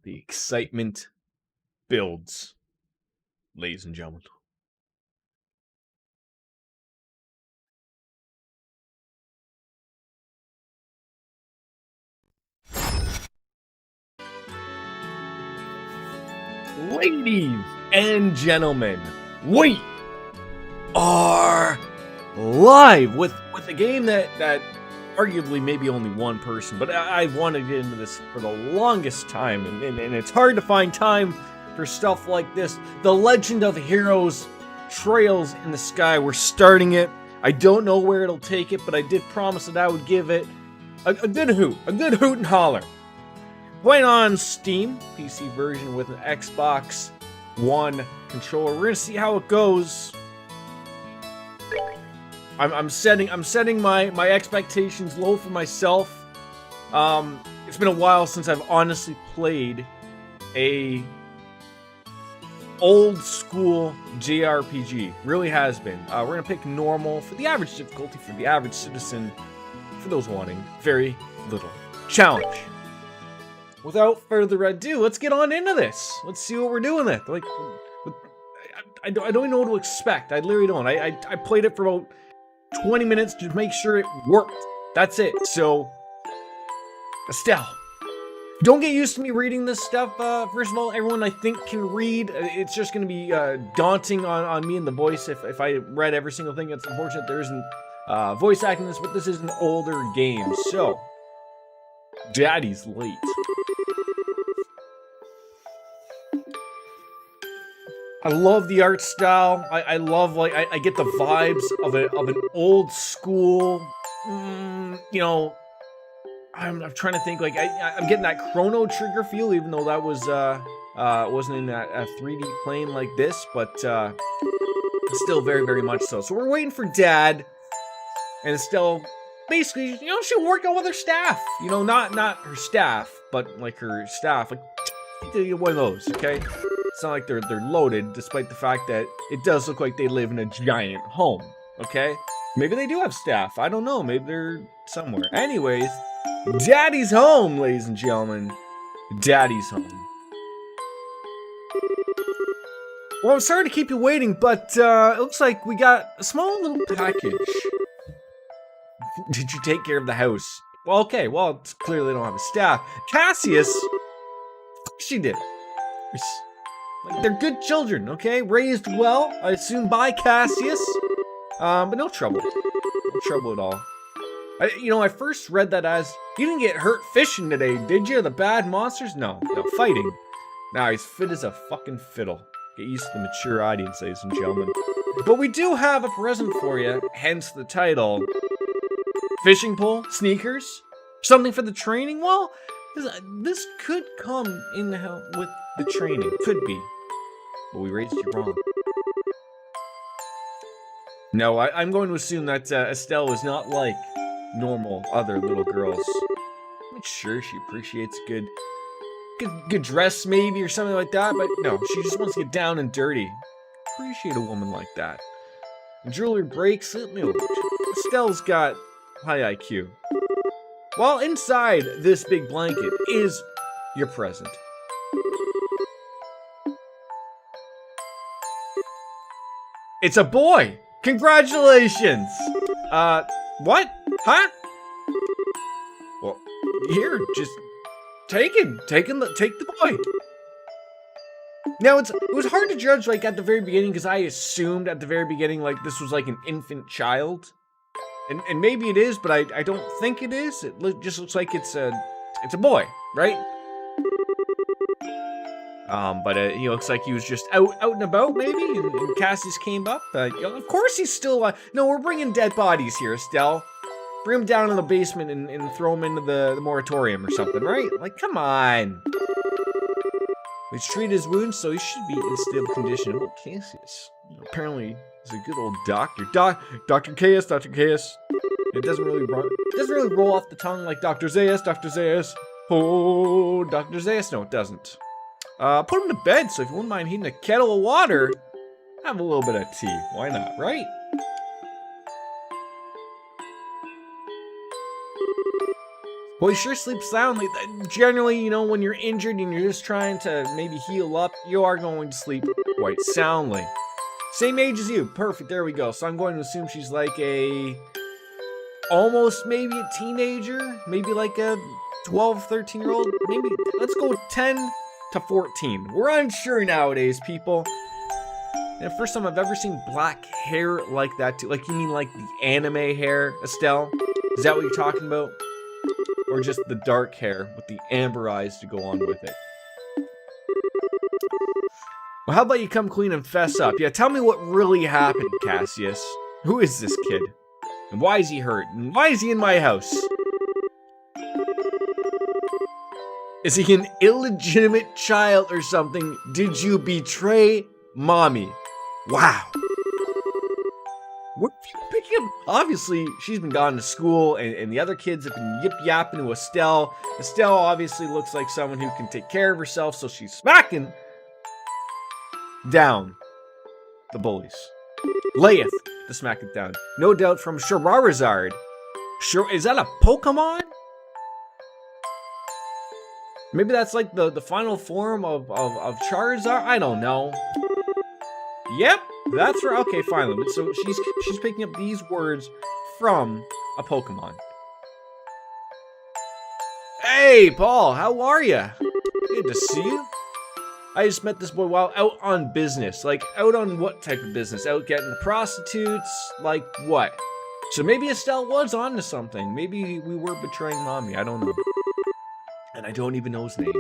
The excitement builds, ladies and gentlemen. Ladies and gentlemen, we are live with a game that arguably maybe only one person, but I've wanted to get into this for the longest time, and it's hard to find time for stuff like this. The Legend of Heroes Trails in the Sky. We're starting it. I don't know where it'll take it, but I did promise that I would give it a good hoot and holler. Playing on Steam, PC version with an Xbox One controller. We're gonna see how it goes. I'm setting my expectations low for myself. It's been a while since I've honestly played a old school JRPG. Really has been. We're gonna pick normal for the average difficulty for the average citizen. For those wanting very little challenge. Without further ado, let's get on into this. Let's see what we're doing with. Like, I don't even know what to expect. I literally don't. I played it for about 20 minutes to make sure it worked. That's it. So, Estelle, don't get used to me reading this stuff. First of all, everyone I think can read. It's just going to be daunting on me and the voice if I read every single thing. It's unfortunate there isn't voice acting this, but this is an older game. So, Daddy's late. I love the art style. I love, like, I get the vibes of an old school, you know, I'm trying to think, like, I'm getting that Chrono Trigger feel, even though that was, wasn't in a 3D plane like this, but, still very, very much so. So we're waiting for Dad, and still, basically, you know, she'll work out with her staff. You know, not her staff, but, like, her staff. Like, one of those, okay? It's not like they're loaded, despite the fact that it does look like they live in a giant home, okay? Maybe they do have staff. I don't know. Maybe they're somewhere. Anyways, Daddy's home, ladies and gentlemen. Daddy's home. Well, I'm sorry to keep you waiting, but it looks like we got a small little package. Did you take care of the house? Well, okay. Well, it's clearly they don't have a staff. Cassius, she did. Like, they're good children, okay? Raised well, I assume, by Cassius. But no trouble. No trouble at all. I first read that as, you didn't get hurt fishing today, did you? The bad monsters? No, fighting. Nah, he's fit as a fucking fiddle. Get used to the mature audience, ladies and gentlemen. But we do have a present for you, hence the title. Fishing pole? Sneakers? Something for the training? Well, this could come in with the training. Could be. But we raised you wrong. No, I'm going to assume that Estelle is not like normal other little girls. I'm sure she appreciates good dress maybe or something like that, but no, she just wants to get down and dirty. Appreciate a woman like that. Jewelry breaks it. No, Estelle's got high IQ. While inside this big blanket is your present. It's a boy! Congratulations! What? Huh? Well, here, just take the boy. Now, it was hard to judge, like, at the very beginning, because I assumed at the very beginning, like, this was, like, an infant child. And maybe it is, but I don't think it is. It just looks like it's a boy, right? But he looks like he was just out and about, maybe, and Cassius came up. Of course he's still alive. No, we're bringing dead bodies here, Estelle. Bring him down in the basement and throw him into the moratorium or something, right? Like, come on. We treated his wounds, so he should be in stable condition. Well, Cassius, apparently, is a good old doctor. Dr. Chaos. It doesn't really roll off the tongue like Dr. Zaius. Oh, Dr. Zaius. No, it doesn't. Put him to bed, so if you wouldn't mind heating a kettle of water, have a little bit of tea. Why not, right? Well, he sure sleeps soundly. Generally, when you're injured and you're just trying to maybe heal up, you are going to sleep quite soundly. Same age as you. Perfect, there we go. So I'm going to assume she's like almost maybe a teenager. Maybe like a 12, 13-year-old. Maybe, let's go 10 to 14. We're unsure nowadays, people. And the first time I've ever seen black hair like that too. Like, you mean like the anime hair, Estelle? Is that what you're talking about? Or just the dark hair with the amber eyes to go on with it? Well, how about you come clean and fess up? Yeah, tell me what really happened, Cassius. Who is this kid? And why is he hurt? And why is he in my house? Is he an illegitimate child or something? Did you betray mommy? Wow. What are you picking up? Obviously, she's been gone to school, and the other kids have been yip-yapping to Estelle. Estelle obviously looks like someone who can take care of herself, so she's smacking down the bullies. Layeth to smack it down. No doubt from Charizard. Is that a Pokemon? Maybe that's like the final form of Charizard? I don't know. Yep, that's right. Okay, finally. So she's picking up these words from a Pokemon. Hey, Paul, how are you? Good to see you. I just met this boy while out on business. Like, out on what type of business? Out getting the prostitutes? Like, what? So maybe Estelle was on to something. Maybe we were betraying mommy. I don't know. And I don't even know his name.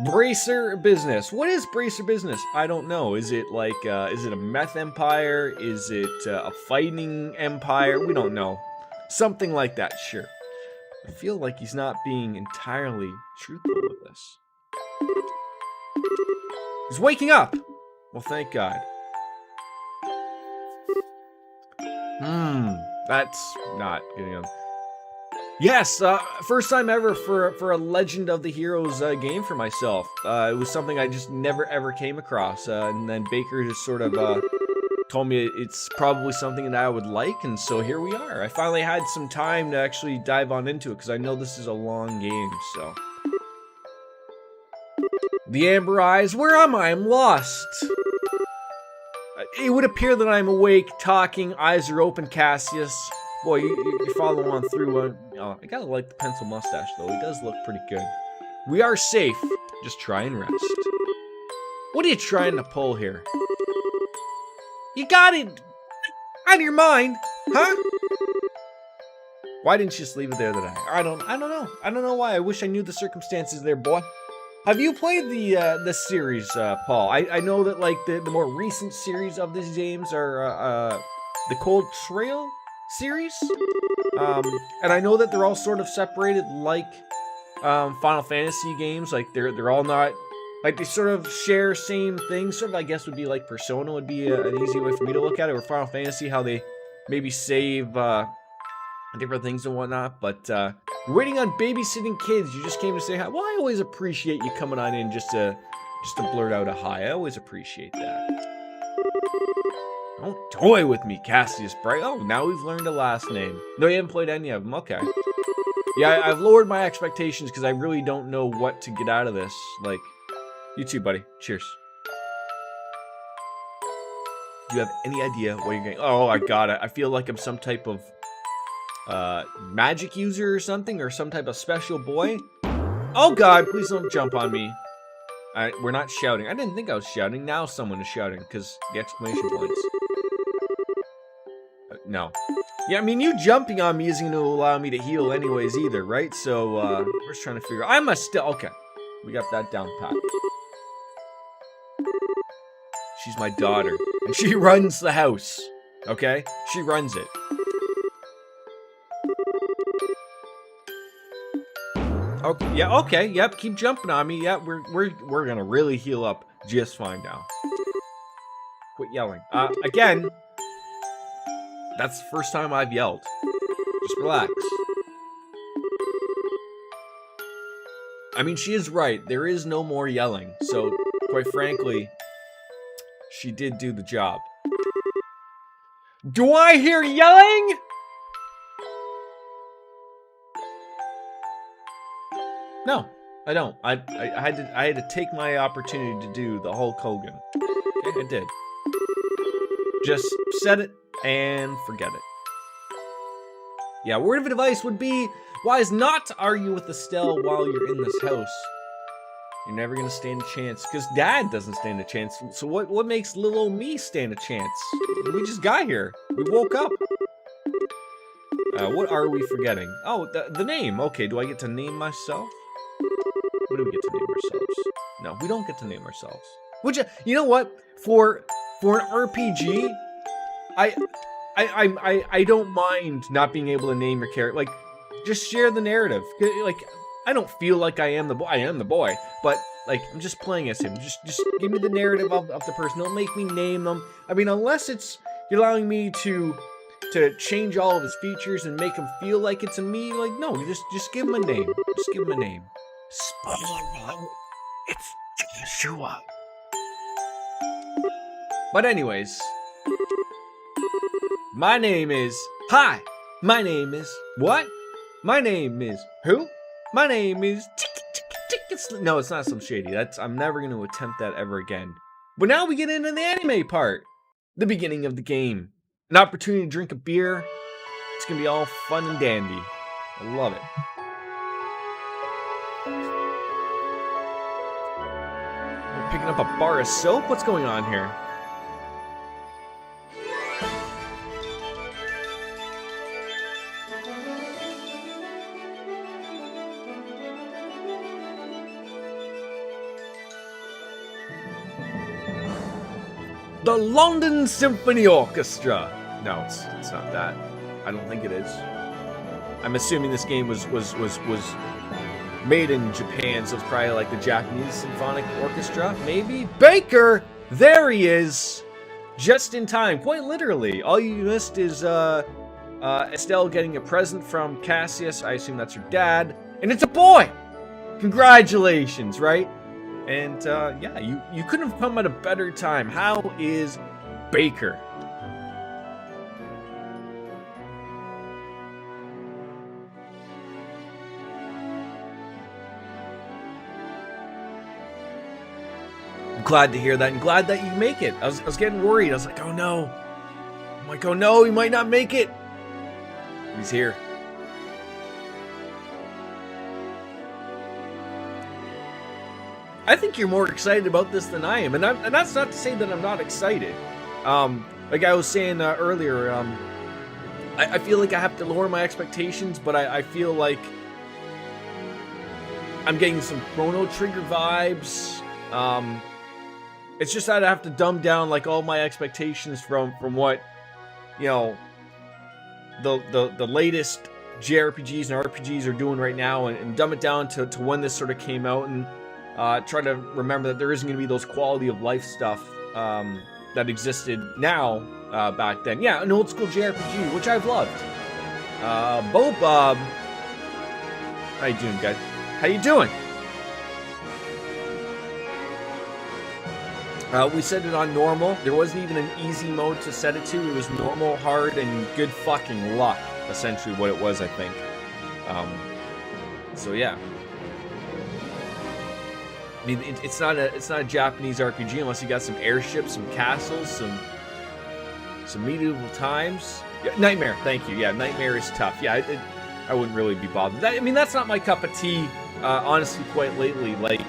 Bracer business. What is Bracer business? I don't know. Is it like, is it a meth empire? Is it a fighting empire? We don't know. Something like that, sure. I feel like he's not being entirely truthful with this. He's waking up! Well, thank God. That's not getting him. Yes, first time ever for a Legend of the Heroes game for myself. It was something I just never ever came across, and then Baker just sort of told me it's probably something that I would like, and so here we are. I finally had some time to actually dive on into it, because I know this is a long game, so. The Amber Eyes, where am I? I'm lost. It would appear that I'm awake, talking, eyes are open, Cassius. Boy, you follow on through. Oh, I gotta like the pencil mustache, though. He does look pretty good. We are safe. Just try and rest. What are you trying to pull here? You got it out of your mind, huh? Why didn't you just leave it there that I don't know. I don't know why. I wish I knew the circumstances there, boy. Have you played the series, Paul? I know that like the more recent series of these games are the Cold Trail series, and I know that they're all sort of separated like Final Fantasy games. Like they're all not like they sort of share same things. Sort of, I guess, would be like Persona would be an easy way for me to look at it, or Final Fantasy, how they maybe save different things and whatnot. But you're waiting on babysitting kids. You just came to say hi. Well, I always appreciate you coming on in just to blurt out a hi. I always appreciate that. Don't toy with me, Cassius Bright. Oh, now we've learned a last name. No, you haven't played any of them. Okay. Yeah, I've lowered my expectations because I really don't know what to get out of this. Like, you too, buddy. Cheers. Do you have any idea what you're getting? Oh, I got it. I feel like I'm some type of magic user or something, or some type of special boy. Oh God, please don't jump on me. We're not shouting. I didn't think I was shouting. Now someone is shouting because the exclamation points. No. Yeah, I mean, you jumping on me isn't going to allow me to heal anyways either, right? So, we're just trying to figure out. I must still. Okay. We got that down pat. She's my daughter. And she runs the house. Okay? She runs it. Okay, yeah, okay, yep, keep jumping on me. Yeah, we're gonna really heal up just fine now. Quit yelling. Again, that's the first time I've yelled. Just relax. I mean, she is right. There is no more yelling. So, quite frankly, she did do the job. Do I hear yelling? No, I don't. I had to take my opportunity to do the Hulk Hogan. Okay, I did. Just set it and forget it. Yeah, word of advice would be wise not to argue with Estelle while you're in this house. You're never gonna stand a chance, because Dad doesn't stand a chance. So what makes little old me stand a chance? We just got here. We woke up. What are we forgetting? Oh, the name. Okay, do I get to name myself? What do we get to name ourselves? No, we don't get to name ourselves. Which, you know what? For an RPG, I don't mind not being able to name your character. Like, just share the narrative. Like, I don't feel like I am the boy. I am the boy, but like, I'm just playing as him. Just give me the narrative of the person. Don't make me name them. I mean, unless you're allowing me to change all of his features and make him feel like it's a me. Like, no, just give him a name. Just give him a name. Spoiler alert, it's Joshua. But anyways, my name is what? My name is who? My name is no, it's not some shady. I'm never going to attempt that ever again. But now we get into the anime part. The beginning of the game. An opportunity to drink a beer. It's going to be all fun and dandy. I love it. We're picking up a bar of soap? What's going on here? The London Symphony Orchestra. No, it's not that. I don't think it is. I'm assuming this game was made in Japan, so it's probably like the Japanese Symphonic Orchestra, maybe? Baker! There he is! Just in time, quite literally. All you missed is Estelle getting a present from Cassius. I assume that's her dad. And it's a boy! Congratulations, right? And yeah, you couldn't have come at a better time. How is Baker? I'm glad to hear that, and glad that you make it. I was getting worried. I was like, oh no. I'm like, oh no, he might not make it. He's here. I think you're more excited about this than I am, and that's not to say that I'm not excited. Like I was saying earlier, I feel like I have to lower my expectations, but I feel like I'm getting some Chrono Trigger vibes. It's just that I have to dumb down like all my expectations from what, you know, the latest JRPGs and RPGs are doing right now, and dumb it down to when this sort of came out, and try to remember that there isn't going to be those quality of life stuff that existed now back then. Yeah, an old school JRPG, which I've loved. Bob, how you doing, guys? How you doing? We set it on normal. There wasn't even an easy mode to set it to. It was normal, hard, and good fucking luck. Essentially, what it was, I think. So yeah. I mean, it's not a Japanese RPG unless you got some airships, some castles, some medieval times. Yeah, Nightmare, thank you. Yeah, Nightmare is tough. Yeah, I wouldn't really be bothered. I mean, that's not my cup of tea. Honestly, quite lately, like,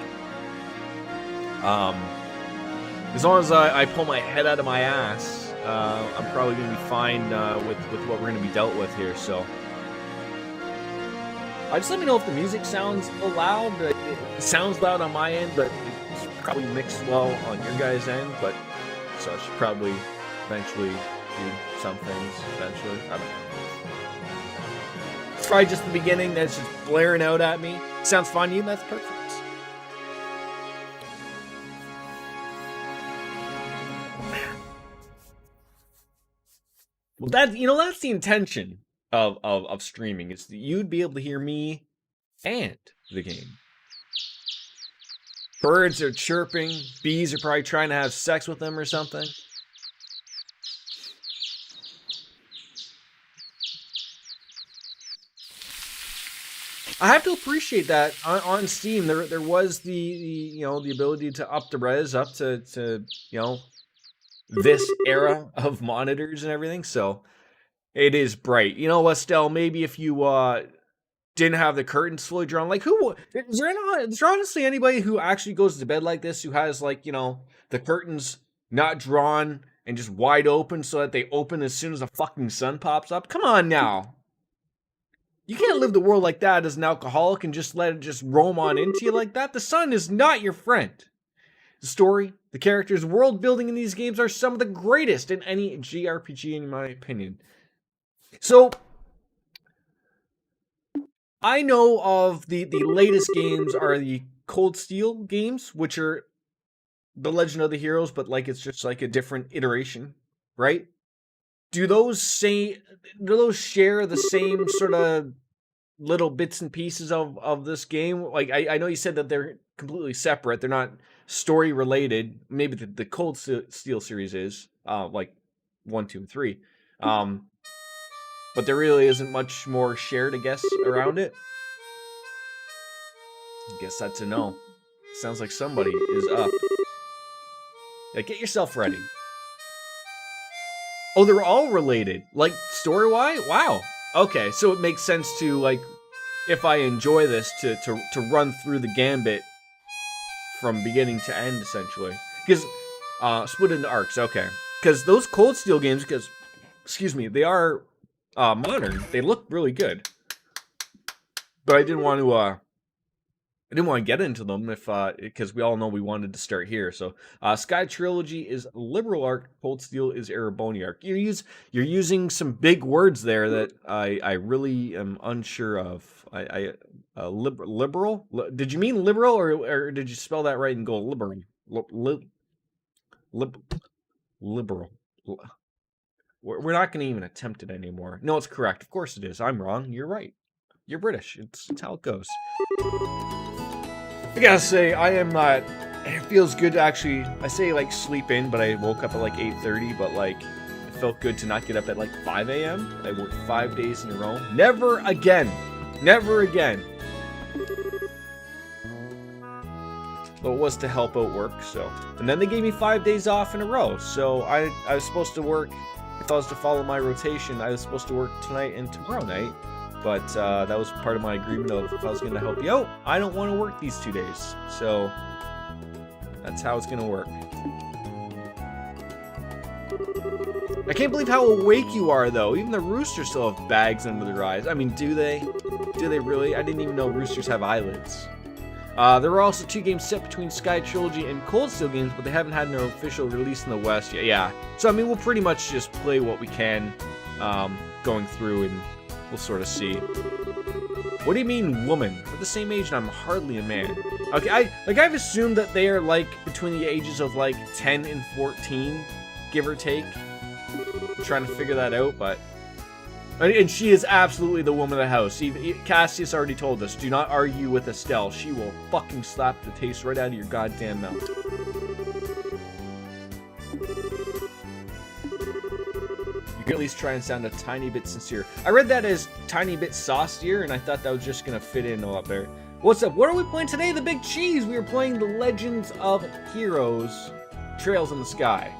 as long as I pull my head out of my ass, I'm probably gonna be fine with what we're gonna be dealt with here. So. Just let me know if the music sounds loud. It sounds loud on my end, but it's probably mixed well on your guys' end. But so I should probably eventually do some things. Eventually, I don't know. It's probably just the beginning that's just blaring out at me. Sounds fun to you? That's perfect. Well, that's the intention of streaming. It's that you'd be able to hear me and the game. Birds are chirping. Bees are probably trying to have sex with them or something. I have to appreciate that on Steam there was the ability to up the res up to this era of monitors and everything, so it is bright. You know, Estelle, maybe if you didn't have the curtains fully drawn, like is there honestly anybody who actually goes to bed like this who has the curtains not drawn and just wide open so that they open as soon as the fucking sun pops up? Come on now. You can't live the world like that as an alcoholic and just let it just roam on into you like that. The sun is not your friend. The story, the characters, world building in these games are some of the greatest in any JRPG, in my opinion. So, I know of the latest games are the Cold Steel games, which are the Legend of the Heroes, but like it's just like a different iteration, right? Do those share the same sort of little bits and pieces of this game? Like I know you said that they're completely separate. They're not story related. Maybe the Cold Steel series is like 1, 2, and 3. But there really isn't much more shared, I guess, around it. I guess that's a no. Sounds like somebody is up. Yeah, get yourself ready. Oh, they're all related. Like, story-wise? Wow. Okay, so it makes sense to, like, if I enjoy this, to run through the gambit from beginning to end, essentially. Because, split into arcs, okay. Because those Cold Steel games, excuse me, they are modern. They look really good. But I didn't want to get into them because we all know we wanted to start here. So Sky Trilogy is liberal arc, Cold Steel is Erebony arc. You're using some big words there that I really am unsure of. Liberal? Did you mean liberal or did you spell that right and go liberal? Liberal. We're not going to even attempt it anymore. No, it's correct. Of course it is. I'm wrong. You're right. You're British. It's how it goes. I gotta say, I am not. It feels good to actually. I say like sleep in, but I woke up at like 8:30. But like, it felt good to not get up at like 5 a.m. I worked 5 days in a row. Never again. Never again. Well, it was to help out work. So, and then they gave me 5 days off in a row. So I was supposed to work. If I was to follow my rotation, I was supposed to work tonight and tomorrow night. But that was part of my agreement of if I was going to help you out, I don't want to work these 2 days. So that's how it's going to work. I can't believe how awake you are, though. Even the roosters still have bags under their eyes. I mean, do they? Do they really? I didn't even know roosters have eyelids. There were also 2 games set between Sky Trilogy and Cold Steel games, but they haven't had an official release in the West yet. Yeah. So, I mean, we'll pretty much just play what we can going through, and we'll sort of see. What do you mean, woman? We're the same age and I'm hardly a man. Okay, I've assumed that they are, like, between the ages of, like, 10 and 14, give or take. I'm trying to figure that out, but... And she is absolutely the woman of the house. Cassius already told us, do not argue with Estelle. She will fucking slap the taste right out of your goddamn mouth. You can at least try and sound a tiny bit sincere. I read that as tiny bit saucier, and I thought that was just gonna fit in a lot better. What's up? What are we playing today? The Big Cheese! We are playing The Legends of Heroes, Trails in the Sky.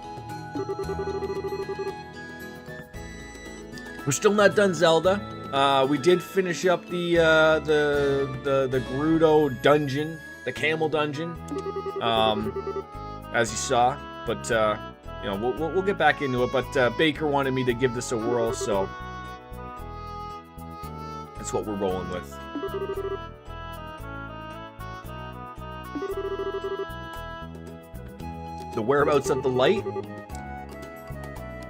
We're still not done Zelda. We did finish up the Gerudo dungeon, the camel dungeon, as you saw. But you know, we'll get back into it. But Baker wanted me to give this a whirl, so that's what we're rolling with. The whereabouts of the light.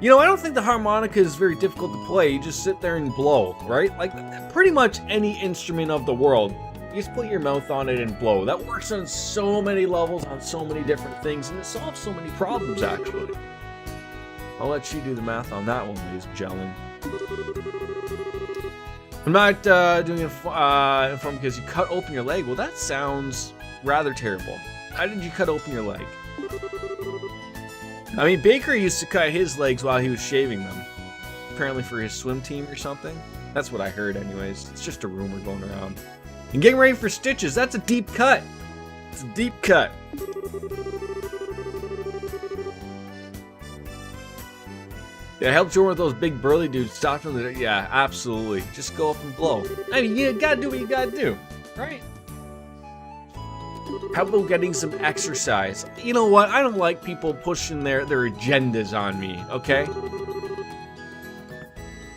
You know, I don't think the harmonica is very difficult to play. You just sit there and blow, right? Like, pretty much any instrument of the world. You just put your mouth on it and blow. That works on so many levels, on so many different things, and it solves so many problems, actually. I'll let you do the math on that one, ladies and gentlemen. I'm not doing it informed because you cut open your leg. Well, that sounds rather terrible. How did you cut open your leg? I mean, Baker used to cut his legs while he was shaving them. Apparently for his swim team or something. That's what I heard anyways. It's just a rumor going around. And getting ready for stitches. That's a deep cut. It's a deep cut. Yeah, help join with those big burly dudes. Stop them. Yeah, absolutely. Just go up and blow. I mean, you gotta do what you gotta do. Right? How about getting some exercise? You know what? I don't like people pushing their agendas on me, okay?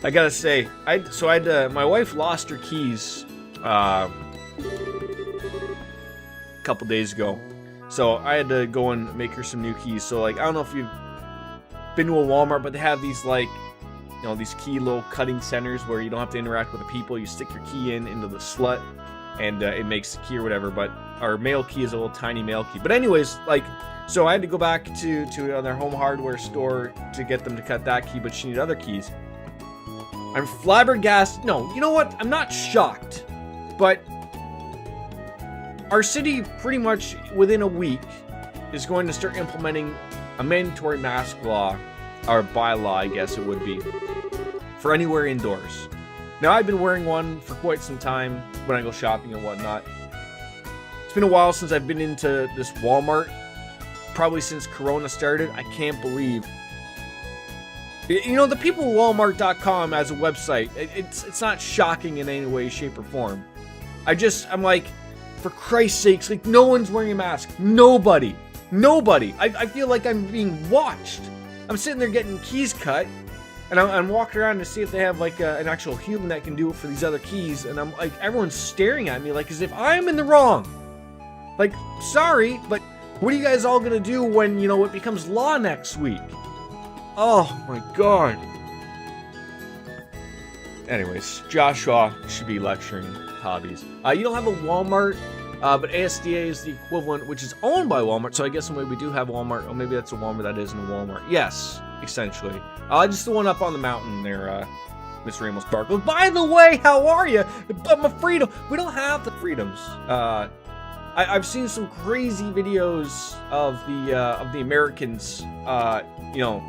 I gotta say, my wife lost her keys a couple days ago, so I had to go and make her some new keys. So like, I don't know if you've been to a Walmart, but they have these like, you know, these key little cutting centers where you don't have to interact with the people. You stick your key into the slut, and it makes the key or whatever. But our male key is a little tiny male key. But anyways, like, so I had to go back to their home hardware store to get them to cut that key, but she needed other keys. I'm flabbergasted. No, you know what? I'm not shocked, but our city pretty much within a week is going to start implementing a mandatory mask law, or bylaw, I guess it would be, for anywhere indoors. Now, I've been wearing one for quite some time when I go shopping and whatnot. It's been a while since I've been into this Walmart, probably since Corona started. I can't believe. You know, the people at Walmart.com as a website, it's not shocking in any way, shape, or form. I'm like, for Christ's sakes, like, no one's wearing a mask. Nobody. I feel like I'm being watched. I'm sitting there getting keys cut, and I'm walking around to see if they have like an actual human that can do it for these other keys, and I'm like, everyone's staring at me like as if I'm in the wrong. Like, sorry, but what are you guys all gonna do when, you know, it becomes law next week? Oh my god. Anyways, Joshua should be lecturing hobbies. You don't have a Walmart, but ASDA is the equivalent, which is owned by Walmart. So I guess maybe we do have Walmart. Or maybe that's a Walmart that isn't a Walmart. Yes, essentially. Just the one up on the mountain there, Miss Ramos Sparkle. By the way, how are you? But my freedom. We don't have the freedoms. I've seen some crazy videos of the Americans, you know,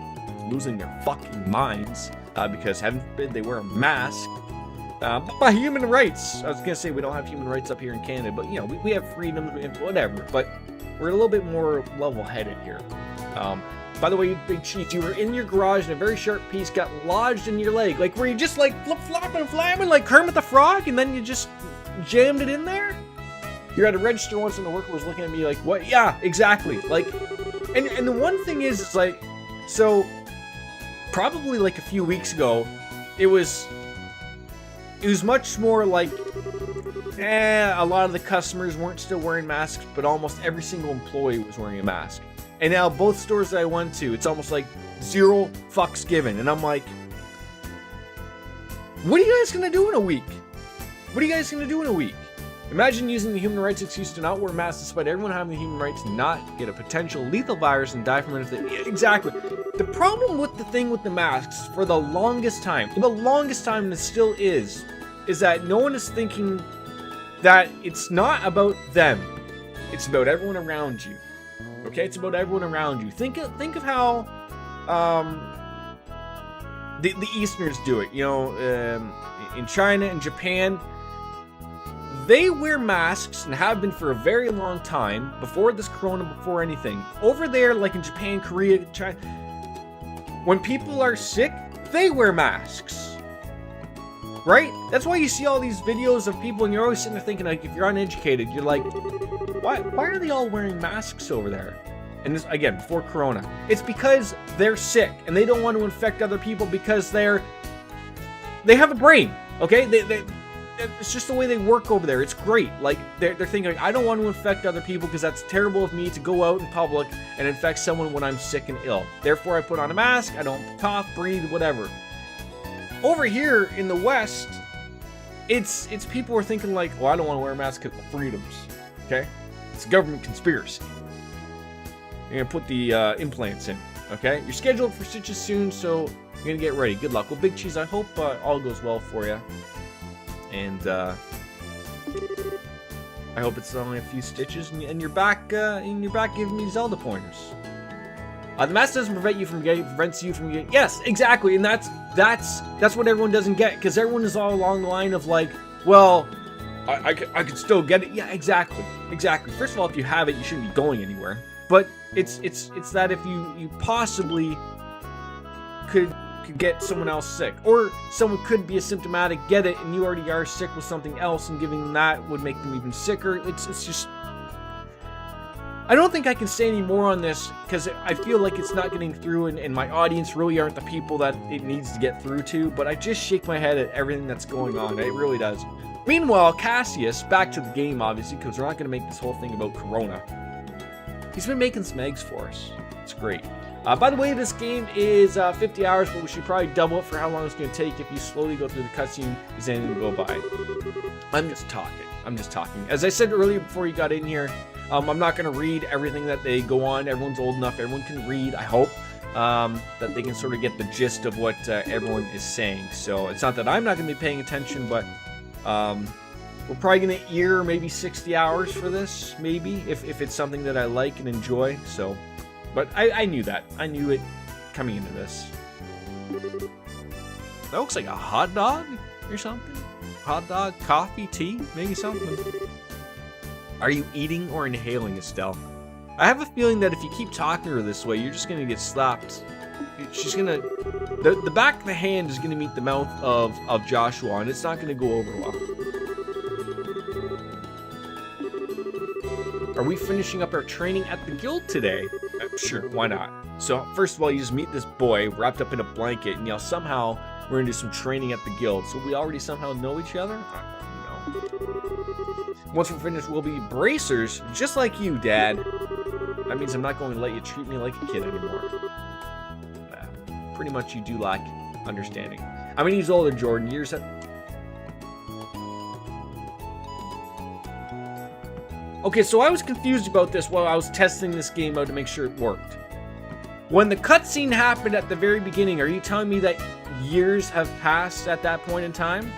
losing their fucking minds because heaven forbid they wear a mask. By human rights, I was gonna say we don't have human rights up here in Canada, but you know, we have freedoms, we have whatever. But we're a little bit more level-headed here. By the way, you big cheats, you were in your garage and a very sharp piece got lodged in your leg. Like, were you just like flip-flopping and flamming like Kermit the Frog, and then you just jammed it in there? You're at a register once and the worker was looking at me like, what? Yeah, exactly. Like, and the one thing is, it's like, so probably like a few weeks ago, it was much more like, a lot of the customers weren't still wearing masks, but almost every single employee was wearing a mask. And now both stores that I went to, it's almost like 0 fucks given. And I'm like, what are you guys gonna do in a week? What are you guys gonna do in a week? Imagine using the human rights excuse to not wear masks despite everyone having the human right to not get a potential lethal virus and die from it if they... Exactly. The problem with the thing with the masks, for the longest time, and it still is that no one is thinking that it's not about them. It's about everyone around you. Okay? It's about everyone around you. Think of how the Easterners do it. You know, in China and Japan, they wear masks and have been for a very long time, before this corona, before anything. Over there, like in Japan, Korea, China, when people are sick, they wear masks. Right? That's why you see all these videos of people and you're always sitting there thinking, like, if you're uneducated, you're like, why are they all wearing masks over there? And this, again, before corona. It's because they're sick and they don't want to infect other people because they have a brain, okay? It's just the way they work over there. It's great. Like, they're thinking, like, I don't want to infect other people because that's terrible of me to go out in public and infect someone when I'm sick and ill. Therefore, I put on a mask. I don't cough, breathe, whatever. Over here in the West, it's people who are thinking like, well, I don't want to wear a mask because of freedoms. Okay? It's a government conspiracy. You're going to put the implants in. Okay? You're scheduled for stitches soon, so you're going to get ready. Good luck. Well, Big Cheese, I hope all goes well for you. And I hope it's only a few stitches, and you're back giving me Zelda pointers. The mask doesn't prevents you from getting. Yes, exactly, and that's what everyone doesn't get, because everyone is all along the line of like, well, I could still get it. Yeah, exactly. First of all, if you have it, you shouldn't be going anywhere. But it's that if you possibly could get someone else sick, or someone could be asymptomatic, get it, and you already are sick with something else, and giving them that would make them even sicker. It's just I don't think I can say any more on this because I feel like it's not getting through, and my audience really aren't the people that it needs to get through to, but I just shake my head at everything that's going on. It really does. Meanwhile, Cassius, back to the game, obviously, because we're not going to make this whole thing about Corona. He's been making some eggs for us. It's great. By the way, this game is 50 hours, but we should probably double it for how long it's going to take if you slowly go through the cutscene. Is anything to go by? I'm just talking. As I said earlier before you got in here, I'm not going to read everything that they go on. Everyone's old enough. Everyone can read, I hope, that they can sort of get the gist of what everyone is saying. So it's not that I'm not going to be paying attention, but we're probably going to ear maybe 60 hours for this, maybe, if it's something that I like and enjoy. So, but I knew that. I knew it coming into this. That looks like a hot dog or something. Hot dog, coffee, tea, maybe something. Are you eating or inhaling, Estelle? I have a feeling that if you keep talking to her this way, you're just going to get slapped. She's going to... The back of the hand is going to meet the mouth of Joshua, and it's not going to go over well. Are we finishing up our training at the guild today? Sure, why not? So, first of all, you just meet this boy wrapped up in a blanket, and somehow we're going to do some training at the guild. So we already somehow know each other? I don't know. Once we're finished, we'll be bracers, just like you, Dad. That means I'm not going to let you treat me like a kid anymore. Pretty much you do lack understanding. I mean, he's older, Jordan. Years have... Okay, so I was confused about this while I was testing this game out to make sure it worked. When the cutscene happened at the very beginning, are you telling me that years have passed at that point in time?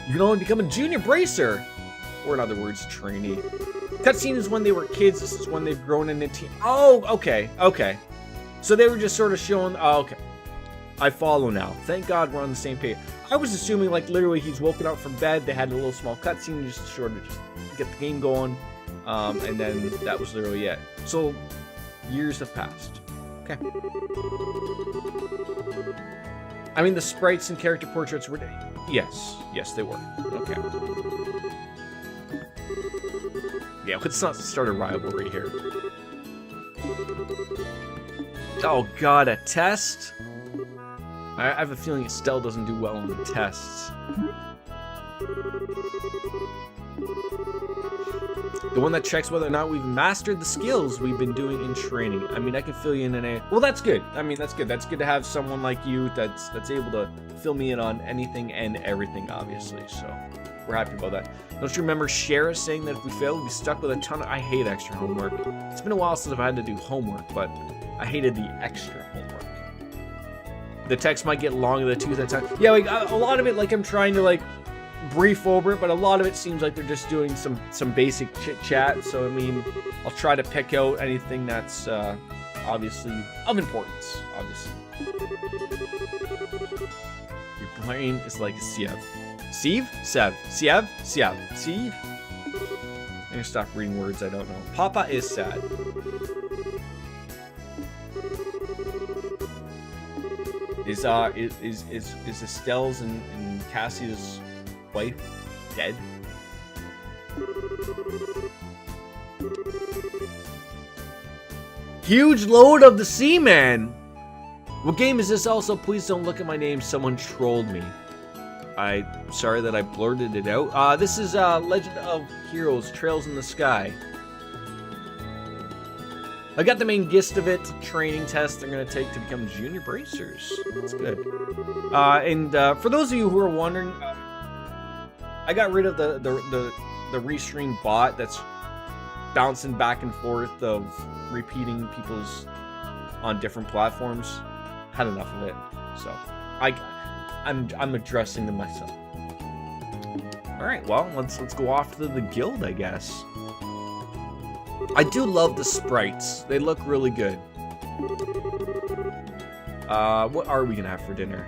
You can only become a junior bracer, or in other words, trainee. Cutscene is when they were kids. This is when they've grown into teen. Oh, okay. So they were just sort of showing. Oh, okay. I follow now. Thank God we're on the same page. I was assuming like literally he's woken up from bed. They had a little small cutscene just to sort of just get the game going, and then that was literally it. So years have passed. Okay. I mean, the sprites and character portraits were... Yes, they were. Okay. Yeah, let's not start a rivalry here. Oh God, a test? I have a feeling Estelle doesn't do well on the tests. The one that checks whether or not we've mastered the skills we've been doing in training. I mean, I can fill you in a... Well, that's good. I mean, that's good. That's good to have someone like you that's able to fill me in on anything and everything, obviously. So, we're happy about that. Don't you remember Shara saying that if we fail, we'd be stuck with a ton of... I hate extra homework. It's been a while since I've had to do homework, but I hated the extra homework. The text might get long in the tooth at times. Yeah, like, a lot of it, like, I'm trying to, like, brief over it, but a lot of it seems like they're just doing some basic chit chat. So I mean, I'll try to pick out anything that's obviously of importance. Obviously, your brain is like a sieve. Sieve. I'm gonna stop reading words I don't know. Papa is sad. Is Estelle's and Cassia's wife dead? Huge load of the Seaman. What game is this also? Please don't look at my name. Someone trolled me. I'm sorry that I blurted it out. This is Legend of Heroes Trails in the Sky. I got the main gist of it. Training test they're going to take to become junior bracers. That's good. And for those of you who are wondering, I got rid of the restream bot that's bouncing back and forth of repeating people's on different platforms. Had enough of it, so I'm addressing them myself. All right, well let's go off to the guild, I guess. I do love the sprites; they look really good. What are we gonna have for dinner?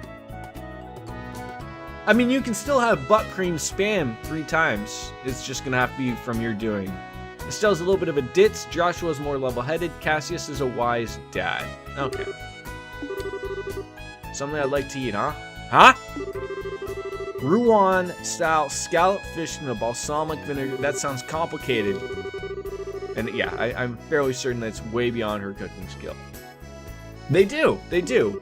I mean, you can still have butt cream spam 3 times. It's just gonna have to be from your doing. Estelle's a little bit of a ditz. Joshua's more level-headed. Cassius is a wise dad. Okay. Something I'd like to eat, huh? Huh? Rouen-style scallop fish in a balsamic vinegar. That sounds complicated. And yeah, I'm fairly certain that it's way beyond her cooking skill. They do. They do.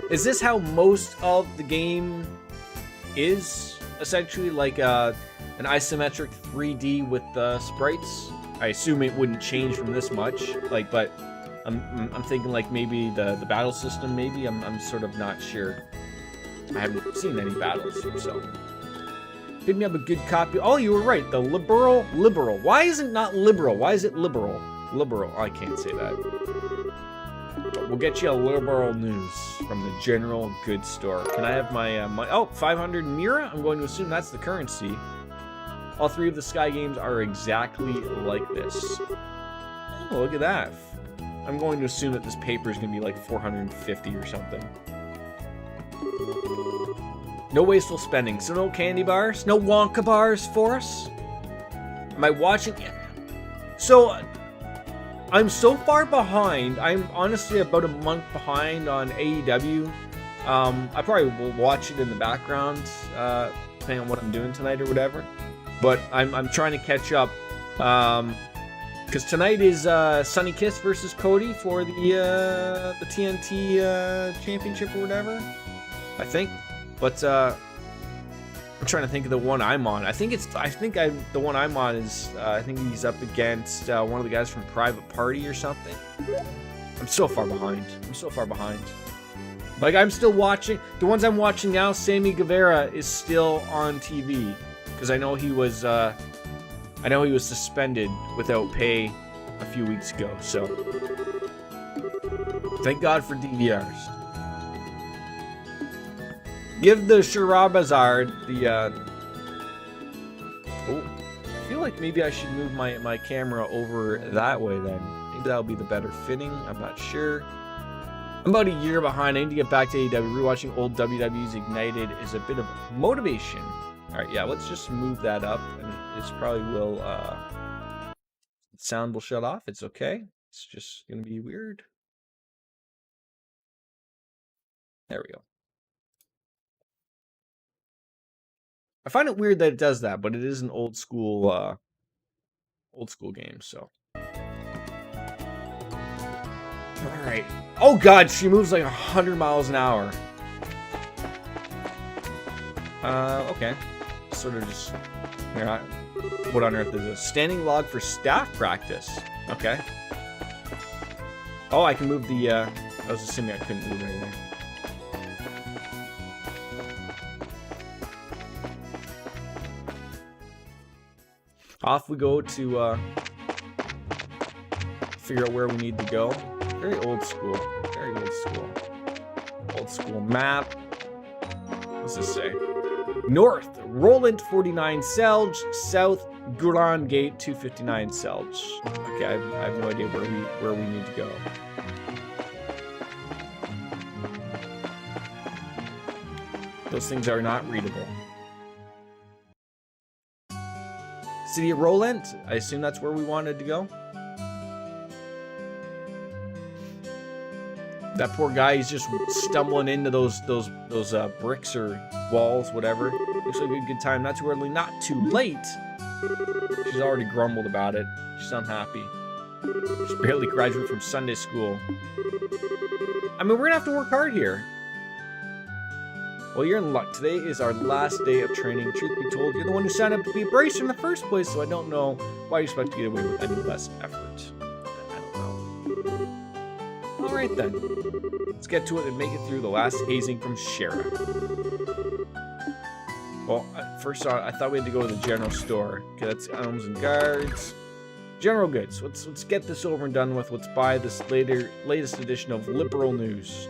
Is this how most of the game is? Essentially, like an isometric 3D with sprites? I assume it wouldn't change from this much. Like, but I'm thinking like maybe the battle system. Maybe I'm sort of not sure. I haven't seen any battles, so. Pick me up a good copy. Oh, you were right. The liberal. Why is it not liberal? Why is it liberal? Liberal. I can't say that. We'll get you a liberal news from the general goods store. Can I have my, oh, 500 Mira? I'm going to assume that's the currency. All three of the Sky games are exactly like this. Oh, look at that. I'm going to assume that this paper is going to be like 450 or something. No wasteful spending. So no candy bars? No Wonka bars for us? Am I watching? So, I'm so far behind. I'm honestly about a month behind on AEW. I probably will watch it in the background, depending on what I'm doing tonight or whatever. But I'm trying to catch up. Because tonight is Sunny Kiss versus Cody for the TNT championship or whatever. I think. But I'm trying to think of the one I'm on. The one I'm on is I think he's up against one of the guys from Private Party or something. I'm so far behind. Like, I'm still watching. The ones I'm watching now, Sammy Guevara is still on TV because I know he was suspended without pay a few weeks ago. So thank God for DVRs. Give the Sharabazard the, oh, I feel like maybe I should move my camera over that way then. Maybe that'll be the better fitting. I'm not sure. I'm about a year behind. I need to get back to AEW. Rewatching old WWE's Ignited is a bit of motivation. All right, yeah, let's just move that up. And this probably will, sound will shut off. It's okay. It's just going to be weird. There we go. I find it weird that it does that, but it is an old school game, so. All right. Oh God, she moves like 100 miles an hour. Okay. Sort of just. What on earth is this? Standing log for staff practice. Okay. Oh, I can move the. I was assuming I couldn't move anything. Off we go to figure out where we need to go. Very old school. Very old school. Old school map. What's this say? North, Roland 49 Selge. South, Guran Gate 259 Selge. Okay, I have no idea where we need to go. Those things are not readable. City of Roland? I assume that's where we wanted to go. That poor guy, he's just stumbling into those bricks or walls, whatever. Looks like a good time. Not too early, not too late. She's already grumbled about it. She's unhappy. She's barely graduated from Sunday school. I mean, we're gonna have to work hard here. Well, you're in luck. Today is our last day of training. Truth be told, you're the one who signed up to be a bracer in the first place, so I don't know why you expect to get away with any less effort. I don't know. Alright then. Let's get to it and make it through the last hazing from Shara. Well, first I thought we had to go to the general store. Okay, that's Elms and Guards. General goods. Let's get this over and done with. Let's buy this latest edition of Liberal News.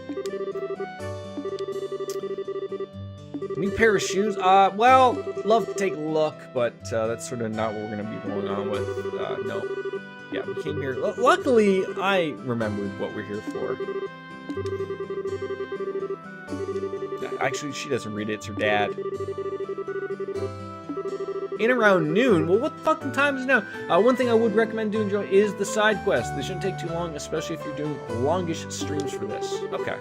New pair of shoes? Well, love to take a look, but that's sort of not what we're going to be going on with. No. Yeah, we came here. Luckily, I remembered what we're here for. Actually, she doesn't read it. It's her dad. In around noon. Well, what fucking time is it now? One thing I would recommend doing, Joe, is the side quest. They shouldn't take too long, especially if you're doing longish streams for this. Okay.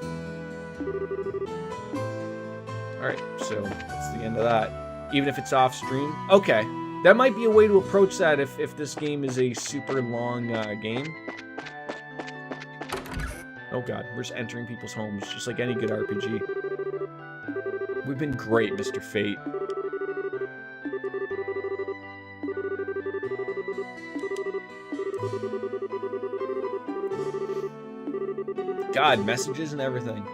Alright, so that's the end of that. Even if it's off stream. Okay. That might be a way to approach that if this game is a super long game. Oh god, we're just entering people's homes, just like any good RPG. We've been great, Mr. Fate. God, messages and everything.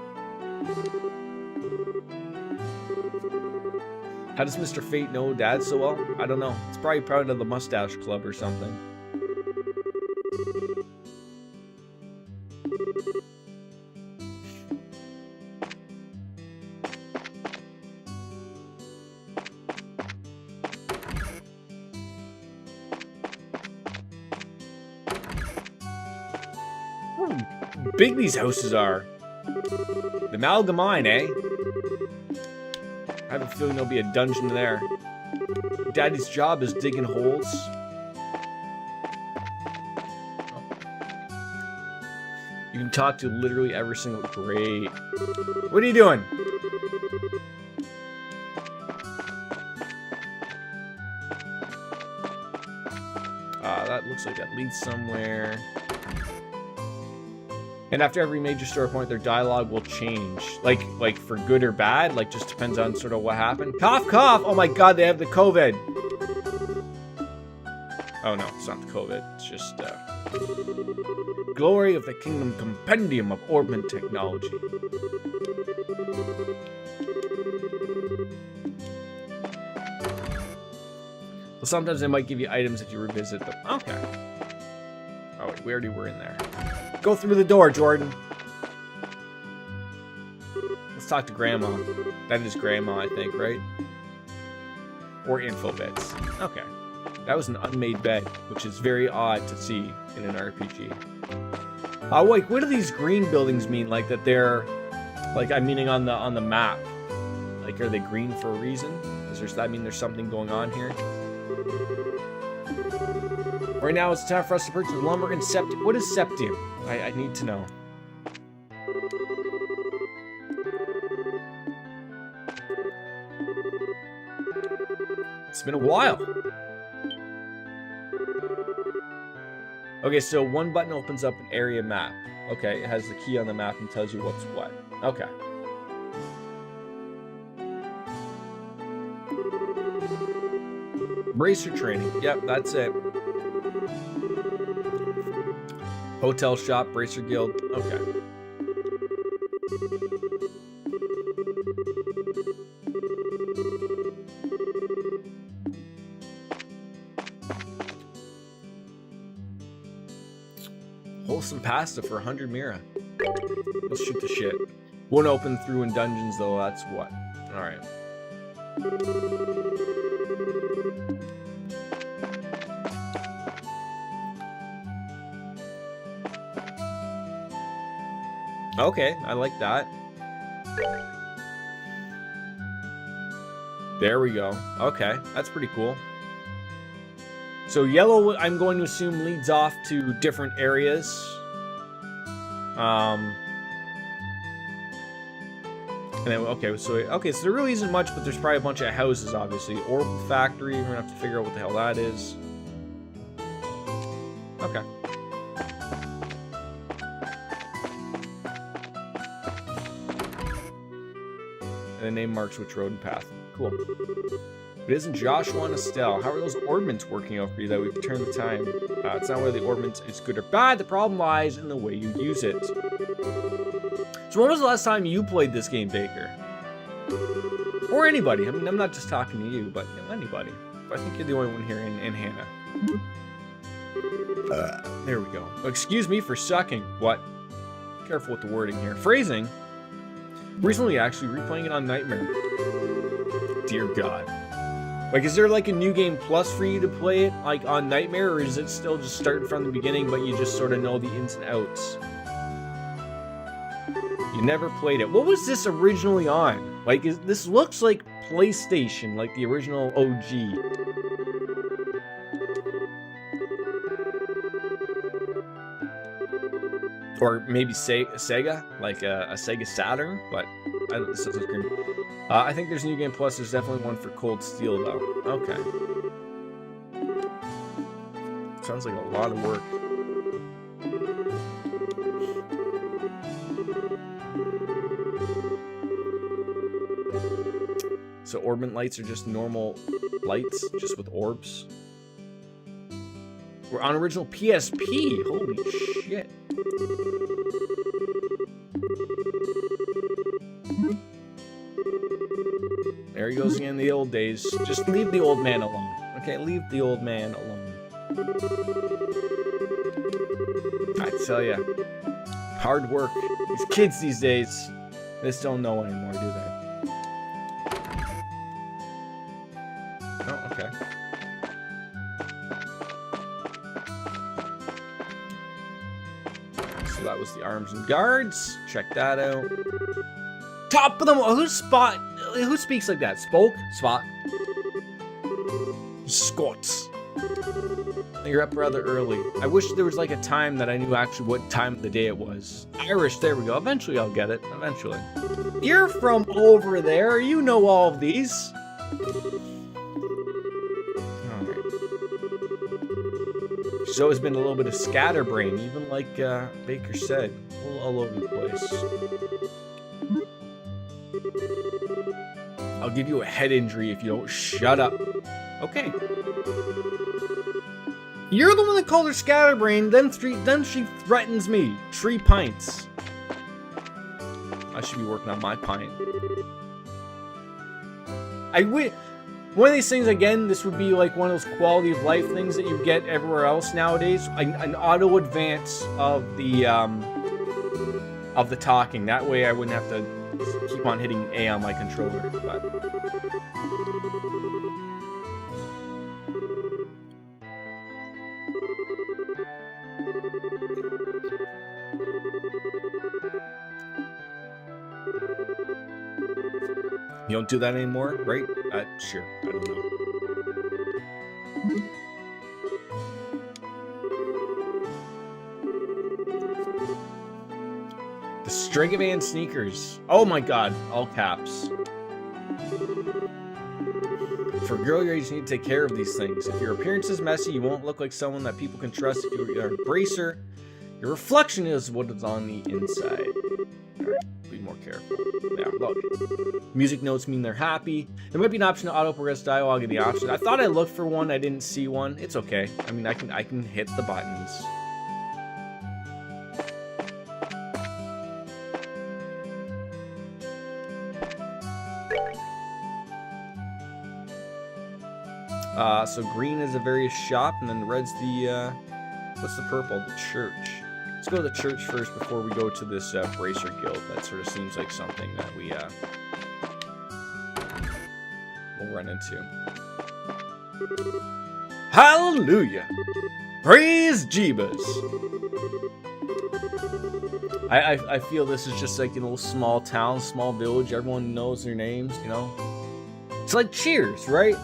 How does Mr. Fate know Dad so well? I don't know. It's probably proud of the Mustache Club or something. Big these houses are. The Amalgamine, eh? I have a feeling there'll be a dungeon there. Daddy's job is digging holes. You can talk to literally every single... Great. What are you doing? That looks like that leads somewhere. And after every major story point, their dialogue will change. Like for good or bad? Like, just depends on sort of what happened. Cough, cough! Oh my god, they have the COVID! Oh no, it's not the COVID. It's just, Glory of the Kingdom Compendium of Orbment Technology. Well, sometimes they might give you items if you revisit them. Okay. Oh wait, we already were in there. Go through the door, Jordan. Let's talk to Grandma. That is Grandma, I think, right? Or info bits. Okay. That was an unmade bed, which is very odd to see in an RPG. Wait, what do these green buildings mean? Like that they're, like I'm meaning on the map. Like, are they green for a reason? Does that mean there's something going on here? Right now, it's time for us to purchase lumber and septium. What is septium? I need to know. It's been a while. Okay, so one button opens up an area map. Okay, it has the key on the map and tells you what's what. Okay. Bracer training. Yep, that's it. Hotel shop, Bracer Guild. Okay. Wholesome pasta for 100 Mira. Let's shoot the shit. Won't open through in dungeons though, that's what. Alright. Okay, I like that. There we go. Okay, that's pretty cool. So yellow, I'm going to assume, leads off to different areas. And then, okay, so there really isn't much, but there's probably a bunch of houses, obviously. Orbital Factory, we're gonna have to figure out what the hell that is. Okay. And the name marks which road and path. Cool. But isn't Joshua and Estelle? How are those ordnance working out for you that we've turned the time? It's not whether the ordnance is good or bad. The problem lies in the way you use it. So when was the last time you played this game, Baker? Or anybody. I mean, I'm not just talking to you, but you know, anybody. But I think you're the only one here in Hannah. There we go. Excuse me for sucking. What? Careful with the wording here. Phrasing. Recently, actually, replaying it on Nightmare. Dear God. Like, is there like a new game plus for you to play it, like on Nightmare, or is it still just starting from the beginning, but you just sort of know the ins and outs? You never played it. What was this originally on? Like, this looks like PlayStation, like the original OG. Or maybe Sega, like a Sega Saturn, but this doesn't scream. I think there's New Game Plus. There's definitely one for Cold Steel, though. Okay. Sounds like a lot of work. So orbit lights are just normal lights, just with orbs. We're on original PSP. Holy shit. There he goes again, the old days. Just leave the old man alone. Okay, leave the old man alone. I tell ya, hard work. These kids these days, they just don't know anymore, do they? Oh, okay. So that was the arms and guards. Check that out. Top of them. Who speaks like that? Spot. Scots. You're up rather early. I wish there was like a time that I knew actually what time of the day it was. Irish, there we go. Eventually I'll get it. Eventually. You're from over there. You know all of these. Alright. She's always been a little bit of scatterbrain, even like Baker said. A little all over the place. I'll give you a head injury if you don't shut up. Okay. You're the one that called her scatterbrain, then she threatens me. 3 pints. I should be working on my pint. One of these things, again, this would be like one of those quality of life things that you get everywhere else nowadays. An auto advance of the talking. That way I wouldn't have to keep on hitting A on my controller. But you don't do that anymore, right? Sure. I don't know. The Stregovan sneakers. Oh my god, all caps. For a girl your age, you need to take care of these things. If your appearance is messy, you won't look like someone that people can trust. If you are an embracer, your reflection is what is on the inside. Alright, be more careful. Yeah, look. Music notes mean they're happy. There might be an option to auto-progress dialogue in the options. I thought I looked for one, I didn't see one. It's okay. I mean, I can hit the buttons. So green is a various shop, and then the red's the, what's the purple? The church. Let's go to the church first before we go to this Bracer Guild. That sort of seems like something that we'll run into. Hallelujah! Praise Jeebus! I feel this is just like a little small town, small village. Everyone knows their names, you know? It's like Cheers, right?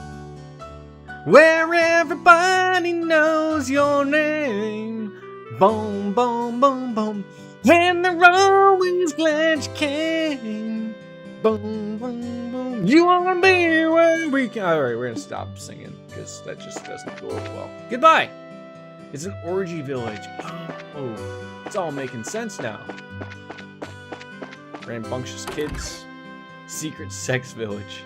Where everybody knows your name. Boom, boom, boom, boom. And they're always glad you came. Boom, boom, boom. You wanna be where we can. Alright, we're gonna stop singing because that just doesn't go over well. Goodbye. It's an orgy village. Oh, it's all making sense now. Rambunctious kids. Secret sex village.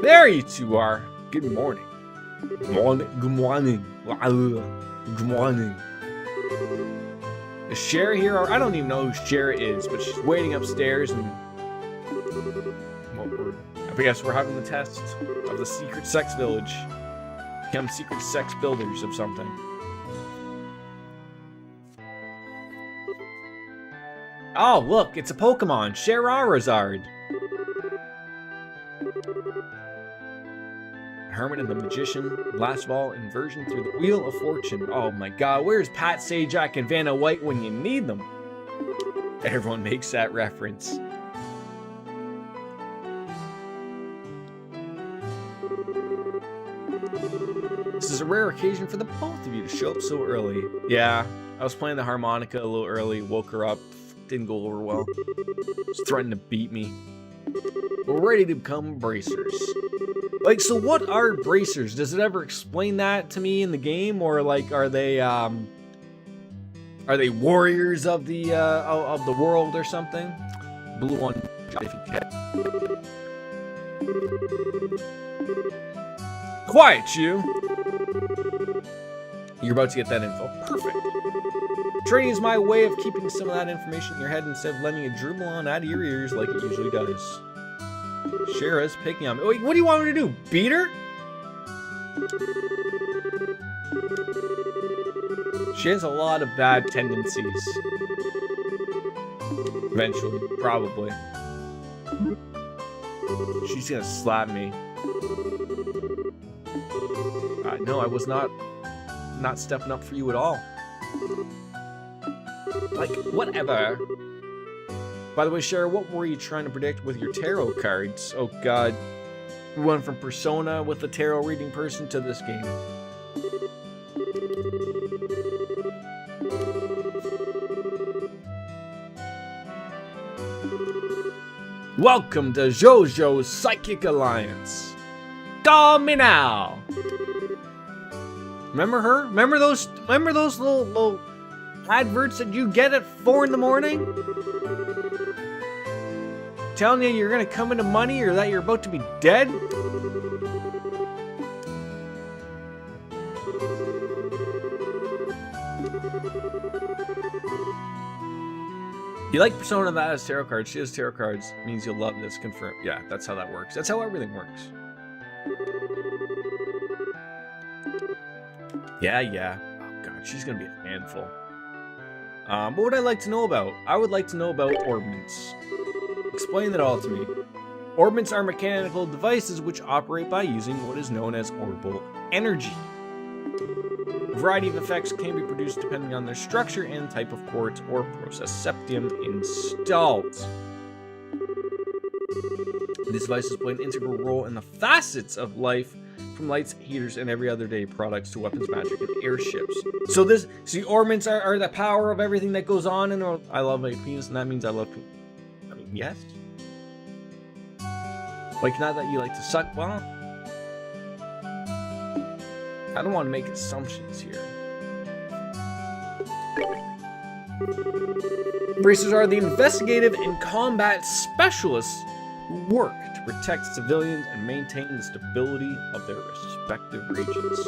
There you two are. Good morning. Good morning. Good morning. Good morning. Is Cher here? Or I don't even know who Cher is, but she's waiting upstairs and... Well, I guess we're having the test of the secret sex village. Become secret sex builders of something. Oh, look, it's a Pokemon. Charizard. Hermit and the Magician, last of all, inversion through the Wheel of Fortune. Oh my god, where's Pat Sajak and Vanna White when you need them? Everyone makes that reference. is a rare occasion for the both of you to show up so early. Yeah, I was playing the harmonica a little early, woke her up, didn't go over well. She's threatened to beat me. We're ready to become bracers. Like, so what are bracers? Does it ever explain that to me in the game, or like, are they warriors of the world or something? Blue one, if you can. Quiet, you! You're about to get that info. Perfect. Training is my way of keeping some of that information in your head instead of letting it dribble on out of your ears like it usually does. Shara's picking on me. Wait, what do you want me to do? Beat her? She has a lot of bad tendencies. Eventually, probably. She's gonna slap me. No, I was not stepping up for you at all. Like, whatever. By the way, Shara, what were you trying to predict with your tarot cards? Oh god. We went from Persona with the tarot reading person to this game. Welcome to JoJo's Psychic Alliance. Call me now. Remember her? Remember those little adverts that you get at 4 in the morning? Telling you you're gonna come into money or that you're about to be dead? You like Persona that has tarot cards. She has tarot cards. Means you'll love this. Confirm. Yeah, that's how that works. That's how everything works. Yeah. Oh god, she's gonna be a handful. What would I like to know about? I would like to know about orbments. Explain it all to me. Orbments are mechanical devices which operate by using what is known as orbital energy. A variety of effects can be produced depending on their structure and type of quartz or process septium installed. These devices play an integral role in the facets of life, from lights, heaters, and every other day products to weapons, magic, and airships. So the orbments are the power of everything that goes on in the... I love my penis, and that means I love penis. I mean, yes. Like, not that you like to suck, well... I don't want to make assumptions here. Bracers are the investigative and combat specialists who work to protect civilians and maintain the stability of their respective regions.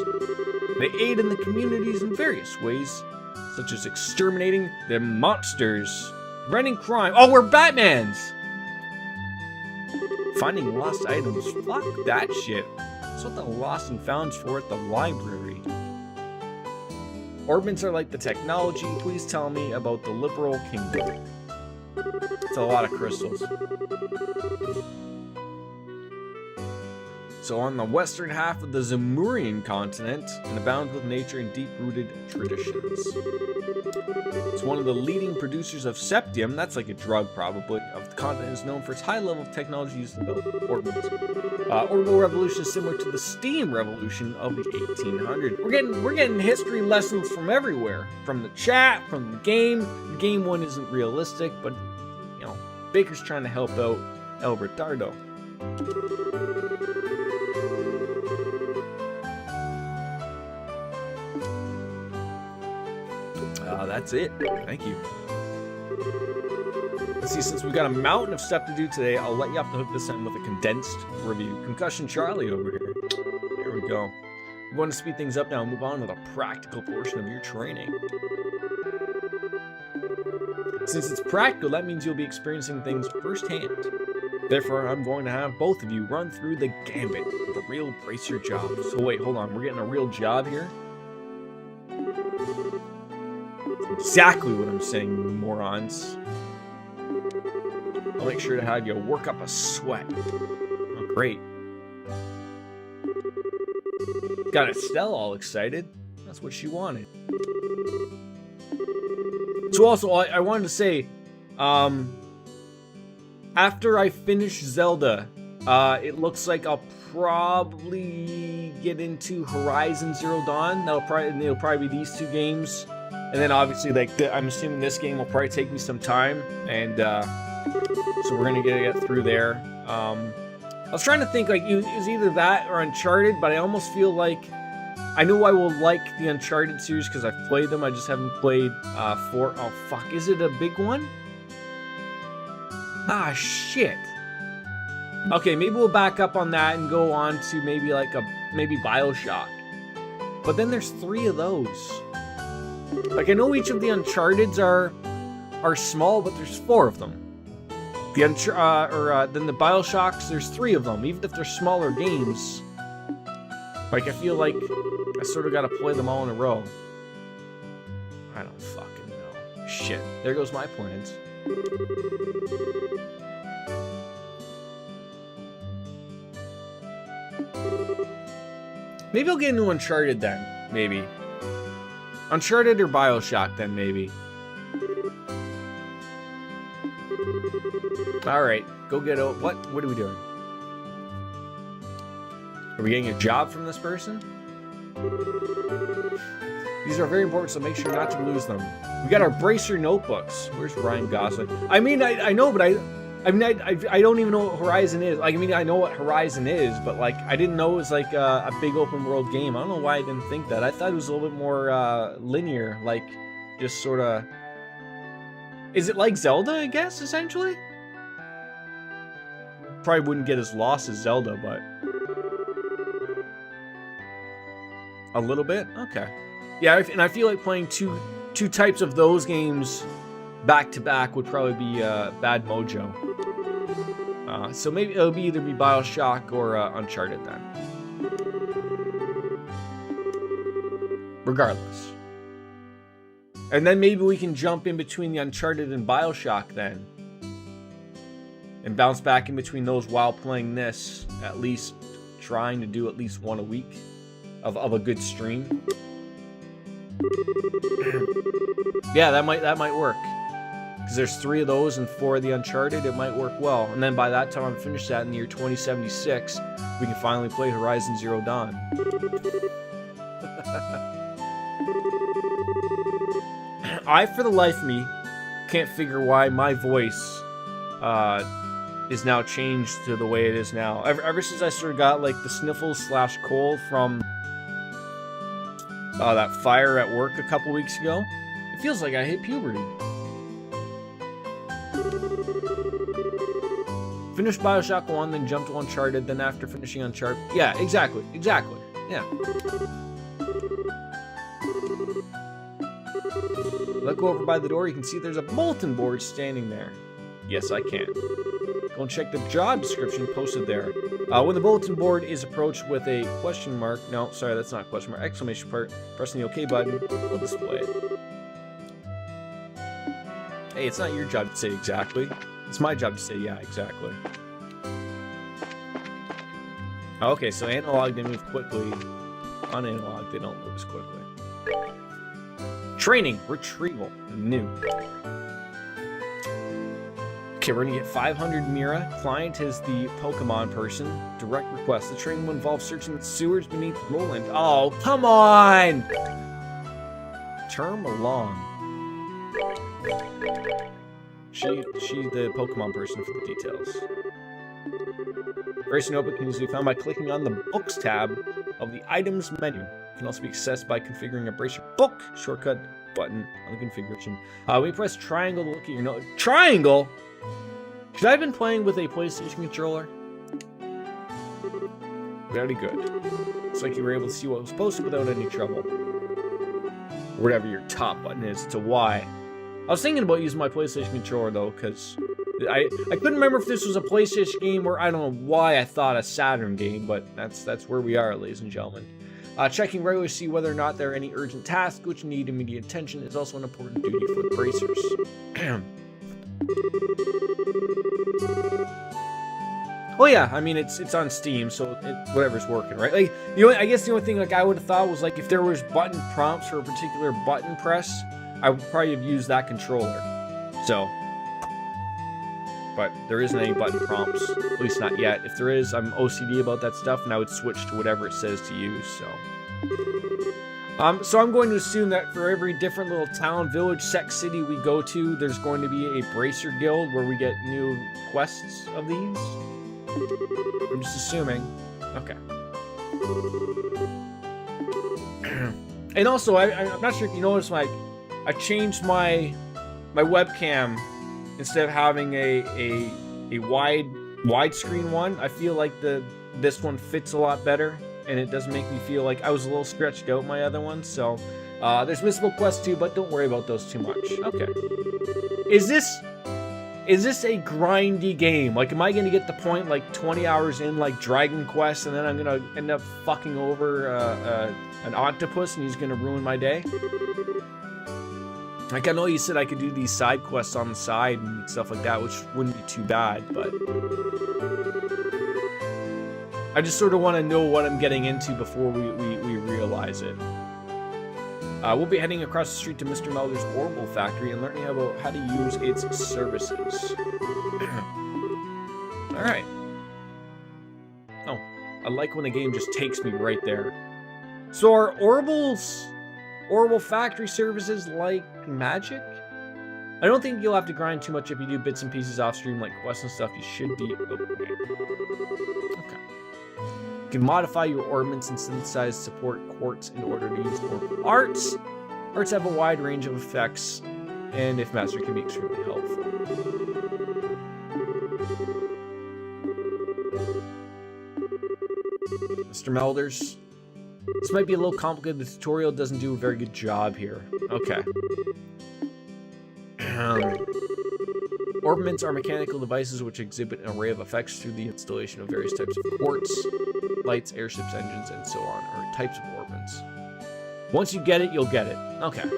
They aid in the communities in various ways, such as exterminating the monsters, preventing crime. Oh, we're Batmans! Finding lost items. Fuck that shit. That's what the lost and found's for at the library. Orbments are like the technology. Please tell me about the liberal kingdom. It's a lot of crystals. So on the western half of the Zemurian continent, and abounds with nature and deep-rooted traditions. It's one of the leading producers of septium, that's like a drug probably, of the continent is known for its high level of technology used to develop orbits. Orbital revolution is similar to the steam revolution of the 1800s. We're getting history lessons from everywhere. From the chat, from the game. The game one isn't realistic, but you know, Baker's trying to help out El Retardo. That's it. Thank you. Let's see, since we've got a mountain of stuff to do today, I'll let you off the hook this time with a condensed review. Concussion Charlie over here. There we go. We want to speed things up now and move on with a practical portion of your training. Since it's practical, that means you'll be experiencing things firsthand. Therefore, I'm going to have both of you run through the gambit of a real bracer job. So wait, hold on. We're getting a real job here? Exactly what I'm saying, you morons. I'll make sure to have you work up a sweat. Oh, great. Got Estelle all excited. That's what she wanted. So also, I wanted to say, after I finish Zelda, it looks like I'll probably get into Horizon Zero Dawn. It'll probably be these 2 games. And then obviously, like, I'm assuming this game will probably take me some time. And so we're going to get through there. I was trying to think, like, it was either that or Uncharted, but I almost feel like I know I will like the Uncharted series because I've played them. I just haven't played 4. Oh, fuck. Is it a big one? Ah, shit. Okay, maybe we'll back up on that and go on to maybe like maybe BioShock. But then there's 3 of those. Like, I know each of the Uncharteds are small, but there's 4 of them. Then the BioShocks, there's 3 of them, even if they're smaller games. Like, I feel like I sort of got to play them all in a row. I don't fucking know. Shit. There goes my plans. Maybe I'll get into Uncharted then. Maybe. Uncharted or BioShock then, maybe. Alright. Go get out. What are we doing? Are we getting a job from this person? These are very important, so make sure not to lose them. We got our Bracer notebooks. Where's Ryan Gosling? I mean, I know, but I don't even know what Horizon is. Like, I mean, I know what Horizon is, but, like, I didn't know it was, like, a big open world game. I don't know why I didn't think that. I thought it was a little bit more, linear, like, just sort of... Is it like Zelda, I guess, essentially? Probably wouldn't get as lost as Zelda, but... A little bit? Okay. Yeah, and I feel like playing two types of those games back to back would probably be bad mojo. So maybe it'll either be BioShock or Uncharted then. Regardless. And then maybe we can jump in between the Uncharted and BioShock then. And bounce back in between those while playing this. At least trying to do at least one a week of a good stream. Yeah, that might work. Because there's 3 of those and 4 of the Uncharted, it might work well. And then by that time I'm finished that in the year 2076, we can finally play Horizon Zero Dawn. I, for the life of me, can't figure why my voice is now changed to the way it is now. Ever since I sort of got like the sniffles / cold from that fire at work a couple weeks ago, it feels like I hit puberty. Finished BioShock 1, then jumped to Uncharted, then after finishing Uncharted... Yeah, exactly. Yeah. Look over by the door, you can see there's a bulletin board standing there. Yes, I can. Go and check the job description posted there. When the bulletin board is approached with a question mark... No, sorry, that's not a question mark. Exclamation mark. Pressing the OK button will display it. Hey, it's not your job to say exactly. It's my job to say, yeah, exactly. Okay, so analog, they move quickly. On analog, they don't move as quickly. Training, retrieval, new. Okay, we're gonna get 500 Mira. Client is the Pokemon person. Direct request. The training will involve searching the sewers beneath Roland. Oh, come on! Term along. She's the Pokemon person for the details. Bracer notebook can usually be found by clicking on the Books tab of the Items menu. It can also be accessed by configuring a Bracer book shortcut button on the configuration. When you press triangle to look at your note. Triangle? Should I have been playing with a PlayStation controller? Very good. It's like you were able to see what was posted without any trouble. Whatever your top button is, it's a Y. I was thinking about using my PlayStation controller though, because I couldn't remember if this was a PlayStation game or I don't know why I thought a Saturn game, but that's where we are, ladies and gentlemen. Checking regularly to see whether or not there are any urgent tasks which need immediate attention is also an important duty for the bracers. Well, yeah, I mean it's on Steam, so whatever's working, right? Like, I guess the only thing like I would have thought was like if there was button prompts for a particular button press, I would probably have used that controller. So, but there isn't any button prompts, at least not yet. If there is, I'm OCD about that stuff, and I would switch to whatever it says to use, so. So I'm going to assume that for every different little town, village, sex city we go to, there's going to be a Bracer Guild where we get new quests of these. I'm just assuming. Okay. And also, I'm not sure if you noticed, I changed my webcam. Instead of having a widescreen one, I feel like this one fits a lot better, and it doesn't make me feel like I was a little stretched out my other one. So there's missable quests too, but don't worry about those too much. Okay. Is this a grindy game? Like, am I gonna get the point like 20 hours in like Dragon Quest, and then I'm gonna end up fucking over an octopus, and he's gonna ruin my day? Like, I know you said I could do these side quests on the side and stuff like that, which wouldn't be too bad, but I just sort of want to know what I'm getting into before we realize it. We'll be heading across the street to Mr. Melder's Orbital Factory and learning about how to use its services. Alright. Oh, I like when the game just takes me right there. So are Orbital Factory services like magic? I don't think you'll have to grind too much if you do bits and pieces off stream like quests and stuff. You should be okay. You can modify your ornaments and synthesize support quartz in order to use orbital arts. Arts have a wide range of effects, and if mastered, can be extremely helpful. Mr. Melders. This might be a little complicated. The tutorial doesn't do a very good job here. Okay. Orbments are mechanical devices which exhibit an array of effects through the installation of various types of quartz, lights, airships, engines, and so on, or types of orbments. Once you get it, you'll get it. Okay.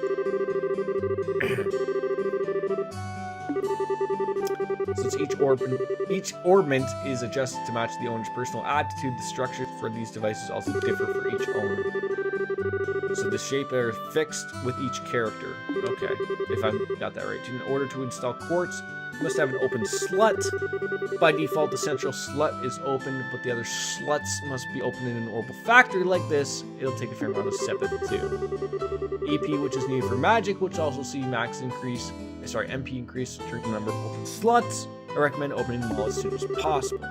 Since each orbment is adjusted to match the owner's personal attitude, the structures for these devices also differ for each owner. So the shape are fixed with each character. Okay, if I've got that right. In order to install quartz, you must have an open slut. By default, the central slut is open, but the other sluts must be open in an orbital factory like this. It'll take a fair amount of sepith too. EP, which is needed for magic, which also see max increase. Sorry, MP increase to the number of open sluts. I recommend opening them all as soon as possible.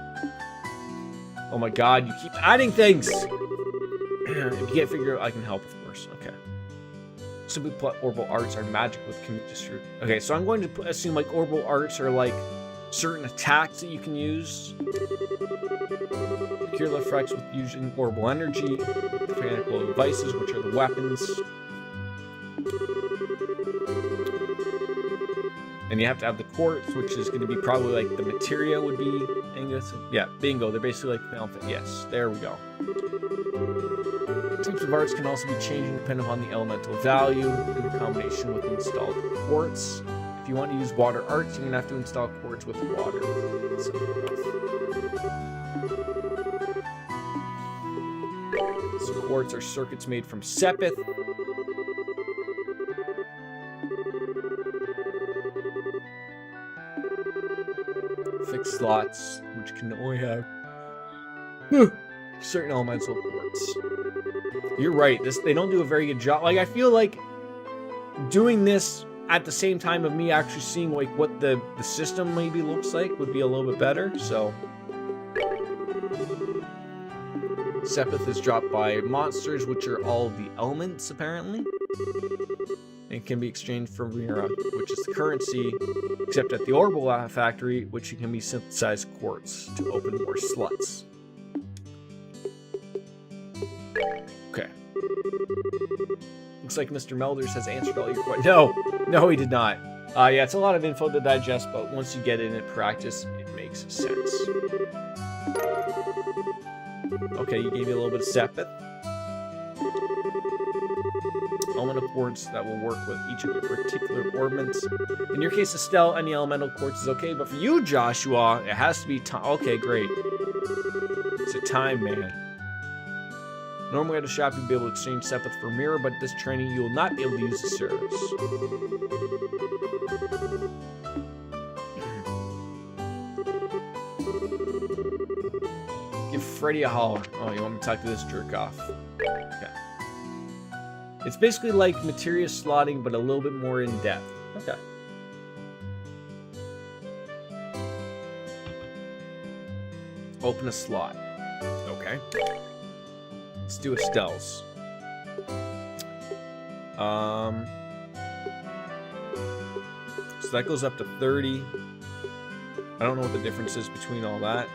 Oh my god, you keep adding things! If you can't figure out, I can help, of course. Okay. Simply put, orbital arts are magic with community. Okay, so I'm going to assume like orbital arts are like certain attacks that you can use. Cure effects with using orbital energy. Mechanical devices, which are the weapons. And you have to have the quartz, which is going to be probably like the materia would be. Angus. Yeah, bingo. They're basically like the yes, there we go. Types of arts can also be changing depending upon the elemental value in combination with installed quartz. If you want to use water arts, you're going to have to install quartz with water. So quartz are circuits made from sepith. Fixed slots, which can only have certain elemental quartz. You're right. They don't do a very good job. Like, I feel like doing this at the same time of me actually seeing like what the system maybe looks like would be a little bit better. So sepith is dropped by monsters, which are all the elements apparently. It can be exchanged for Mira, which is the currency, except at the Orbital Factory, which can be synthesized quartz to open more sluts. Okay. Looks like Mr. Melders has answered all your questions. No, he did not. Yeah, it's a lot of info to digest, but once you get it in practice, it makes sense. Okay, you gave me a little bit of sepith. Elemental quartz that will work with each of your particular ornaments. In your case, Estelle, any elemental quartz is okay, but for you, Joshua, it has to be time. Okay, great. It's a time man. Normally at a shop, you'll be able to exchange sepith for mirror, but at this training, you will not be able to use the service. Freddy a holler. Oh, you want me to talk to this jerk off? Okay. It's basically like materia slotting, but a little bit more in depth. Okay. Open a slot. Okay. Let's do Estelle's. So that goes up to 30. I don't know what the difference is between all that.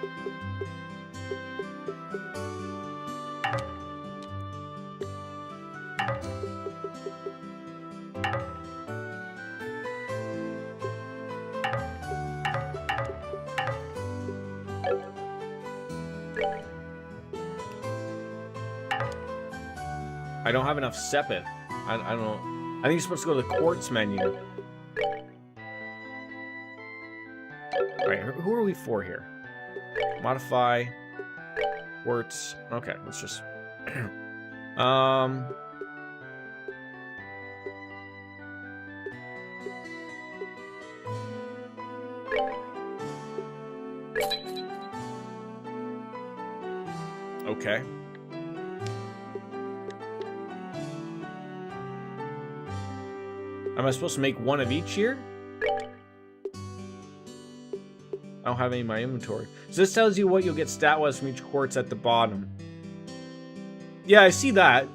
I don't have enough sepet. I don't know. I think you're supposed to go to the quartz menu. Alright, who are we for here? Modify. Quartz. Okay, let's just... Okay. Am I supposed to make one of each here? I don't have any in my inventory. So this tells you what you'll get stat-wise from each quartz at the bottom. Yeah, I see that.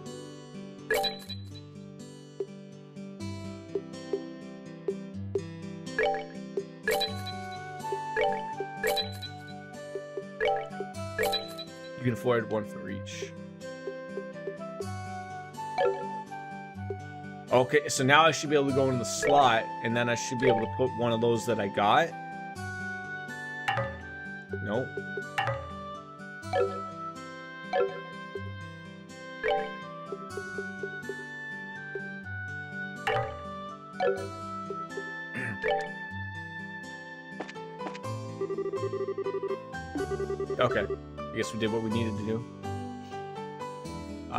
You can afford one for each. Okay, so now I should be able to go in the slot, and then I should be able to put one of those that I got. Nope. Okay, I guess we did what we needed to do.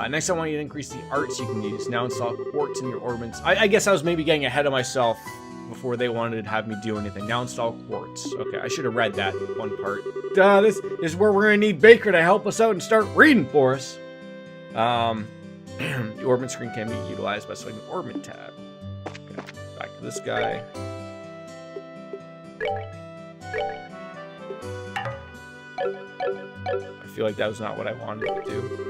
Next, I want you to increase the arts you can use. Now install quartz in your orbits. I guess I was maybe getting ahead of myself before they wanted to have me do anything. Now install quartz. Okay, I should have read that one part. This is where we're going to need Baker to help us out and start reading for us. The orbit screen can be utilized by selecting the orbit tab. Okay, back to this guy. I feel like that was not what I wanted to do.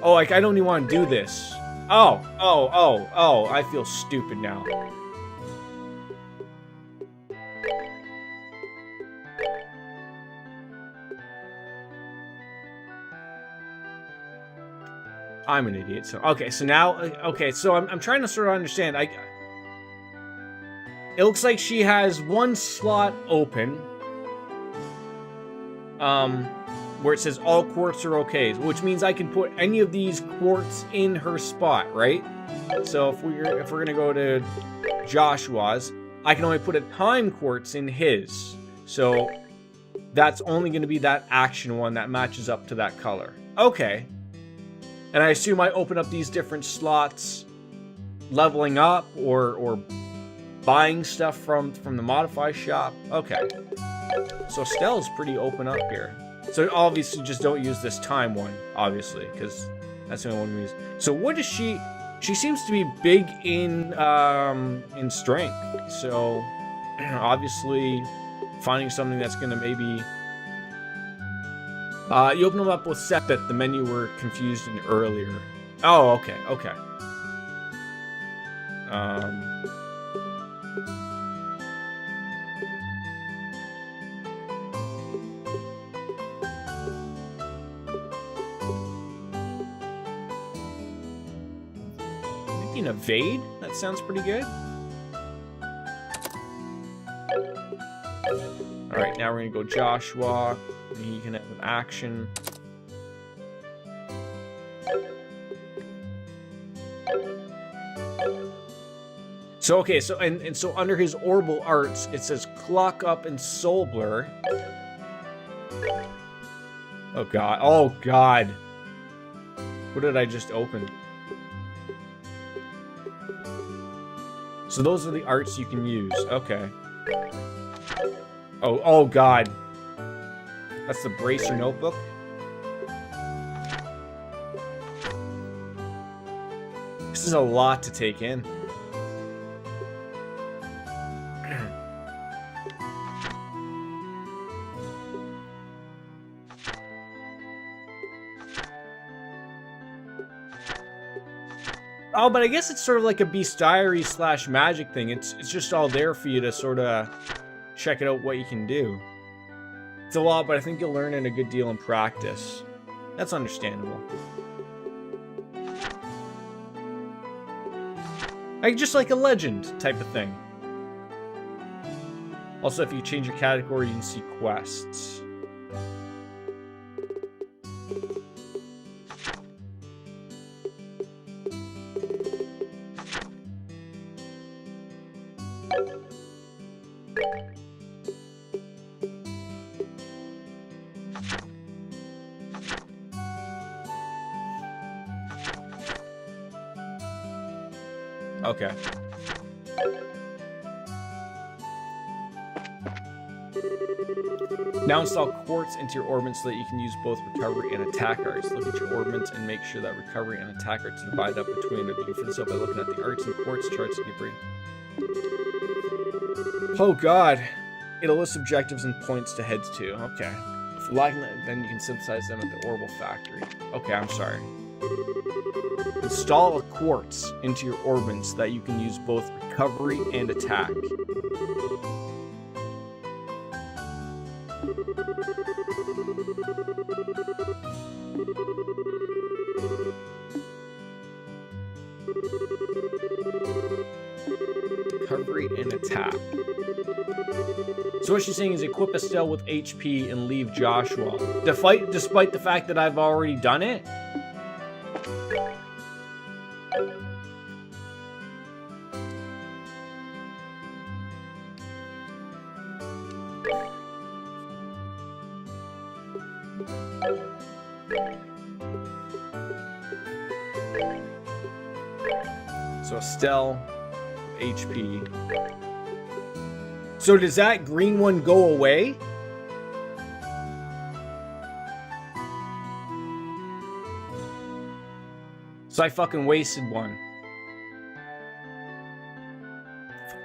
Oh, like, I don't even want to do this. Oh, I feel stupid now. I'm an idiot. So, okay, so now, okay, so I'm trying to sort of understand. It looks like she has one slot open. Where it says all quartz are okay, which means I can put any of these quartz in her spot, right? So if we're gonna go to Joshua's, I can only put a time quartz in his. So that's only gonna be that action one that matches up to that color. Okay. And I assume I open up these different slots, leveling up or buying stuff from the modify shop. Okay. So Stell's pretty open up here. So obviously just don't use this time one, obviously, because that's the only one we use. So what is she? She seems to be big in strength. So obviously finding something that's gonna maybe you open them up with Sepet, the menu we're confused in earlier. Oh, okay, okay. Making evade? That sounds pretty good. Alright, now we're gonna go Joshua. He can have an action. So, okay, so, and so under his Orbital Arts, it says Clock Up and Soul Blur. Oh, God. Oh, God. What did I just open? So those are the arts you can use. Okay. Oh, God. That's the Bracer Notebook. This is a lot to take in. Oh, but I guess it's sort of like a Beast Diary / magic thing. It's just all there for you to sort of check it out what you can do. It's a lot, but I think you'll learn it a good deal in practice. That's understandable. Like just like a legend type of thing. Also, if you change your category, you can see quests. Okay. Now install quartz into your orbments so that you can use both recovery and attack arts. Look at your orbments and make sure that recovery and attack arts are divided up between them. You can figure this out by looking at the arts and quartz charts in your brain. Oh, God. It'll list objectives and points to head to. Okay. If lacking that, then you can synthesize them at the Orbital Factory. Okay, I'm sorry. Install a quartz into your orbments so that you can use both recovery and attack. Recovery and attack. So what she's saying is equip Estelle with HP and leave Joshua. Despite the fact that I've already done it? So Estelle, HP. So does that green one go away? So I fucking wasted one. Fuck.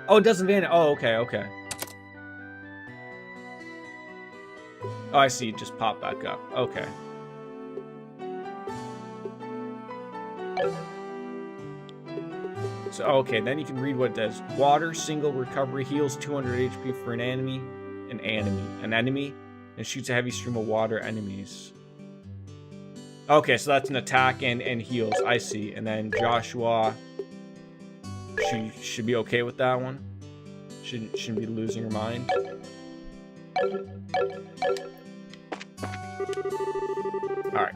Oh, it doesn't vanish. Oh, okay, okay. Oh, I see. It just popped back up. Okay. So, okay, then you can read what it does. Water, single recovery, heals 200 HP for an enemy, and shoots a heavy stream of water enemies. Okay, so that's an attack and heals. I see. And then Joshua, she should be okay with that one. Shouldn't be losing her mind. All right.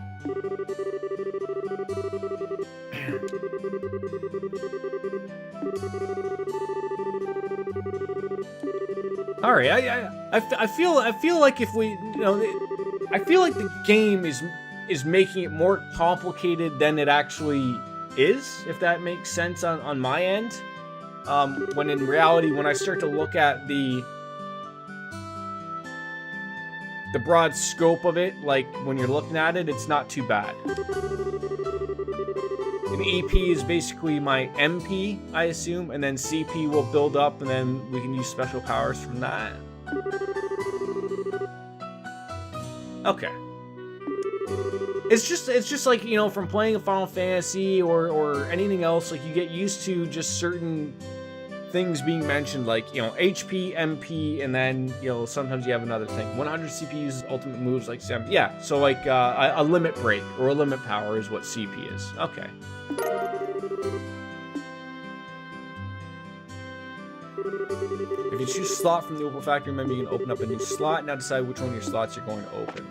All right. I feel like if we, you know, I feel like the game is making it more complicated than it actually is, if that makes sense on my end. When in reality, when I start to look at the broad scope of it, like when you're looking at it, it's not too bad. An EP is basically my MP, I assume, and then CP will build up, and then we can use special powers from that. Okay. It's just like, you know, from playing a Final Fantasy or anything else, like you get used to just certain things being mentioned, like, you know, HP, MP, and then, you know, sometimes you have another thing. 100 CP uses ultimate moves like Sam. Yeah, so like a limit break or a limit power is what CP is. Okay. If you choose slot from the Orbital Factory, remember you can open up a new slot. Now decide which one of your slots you're going to open.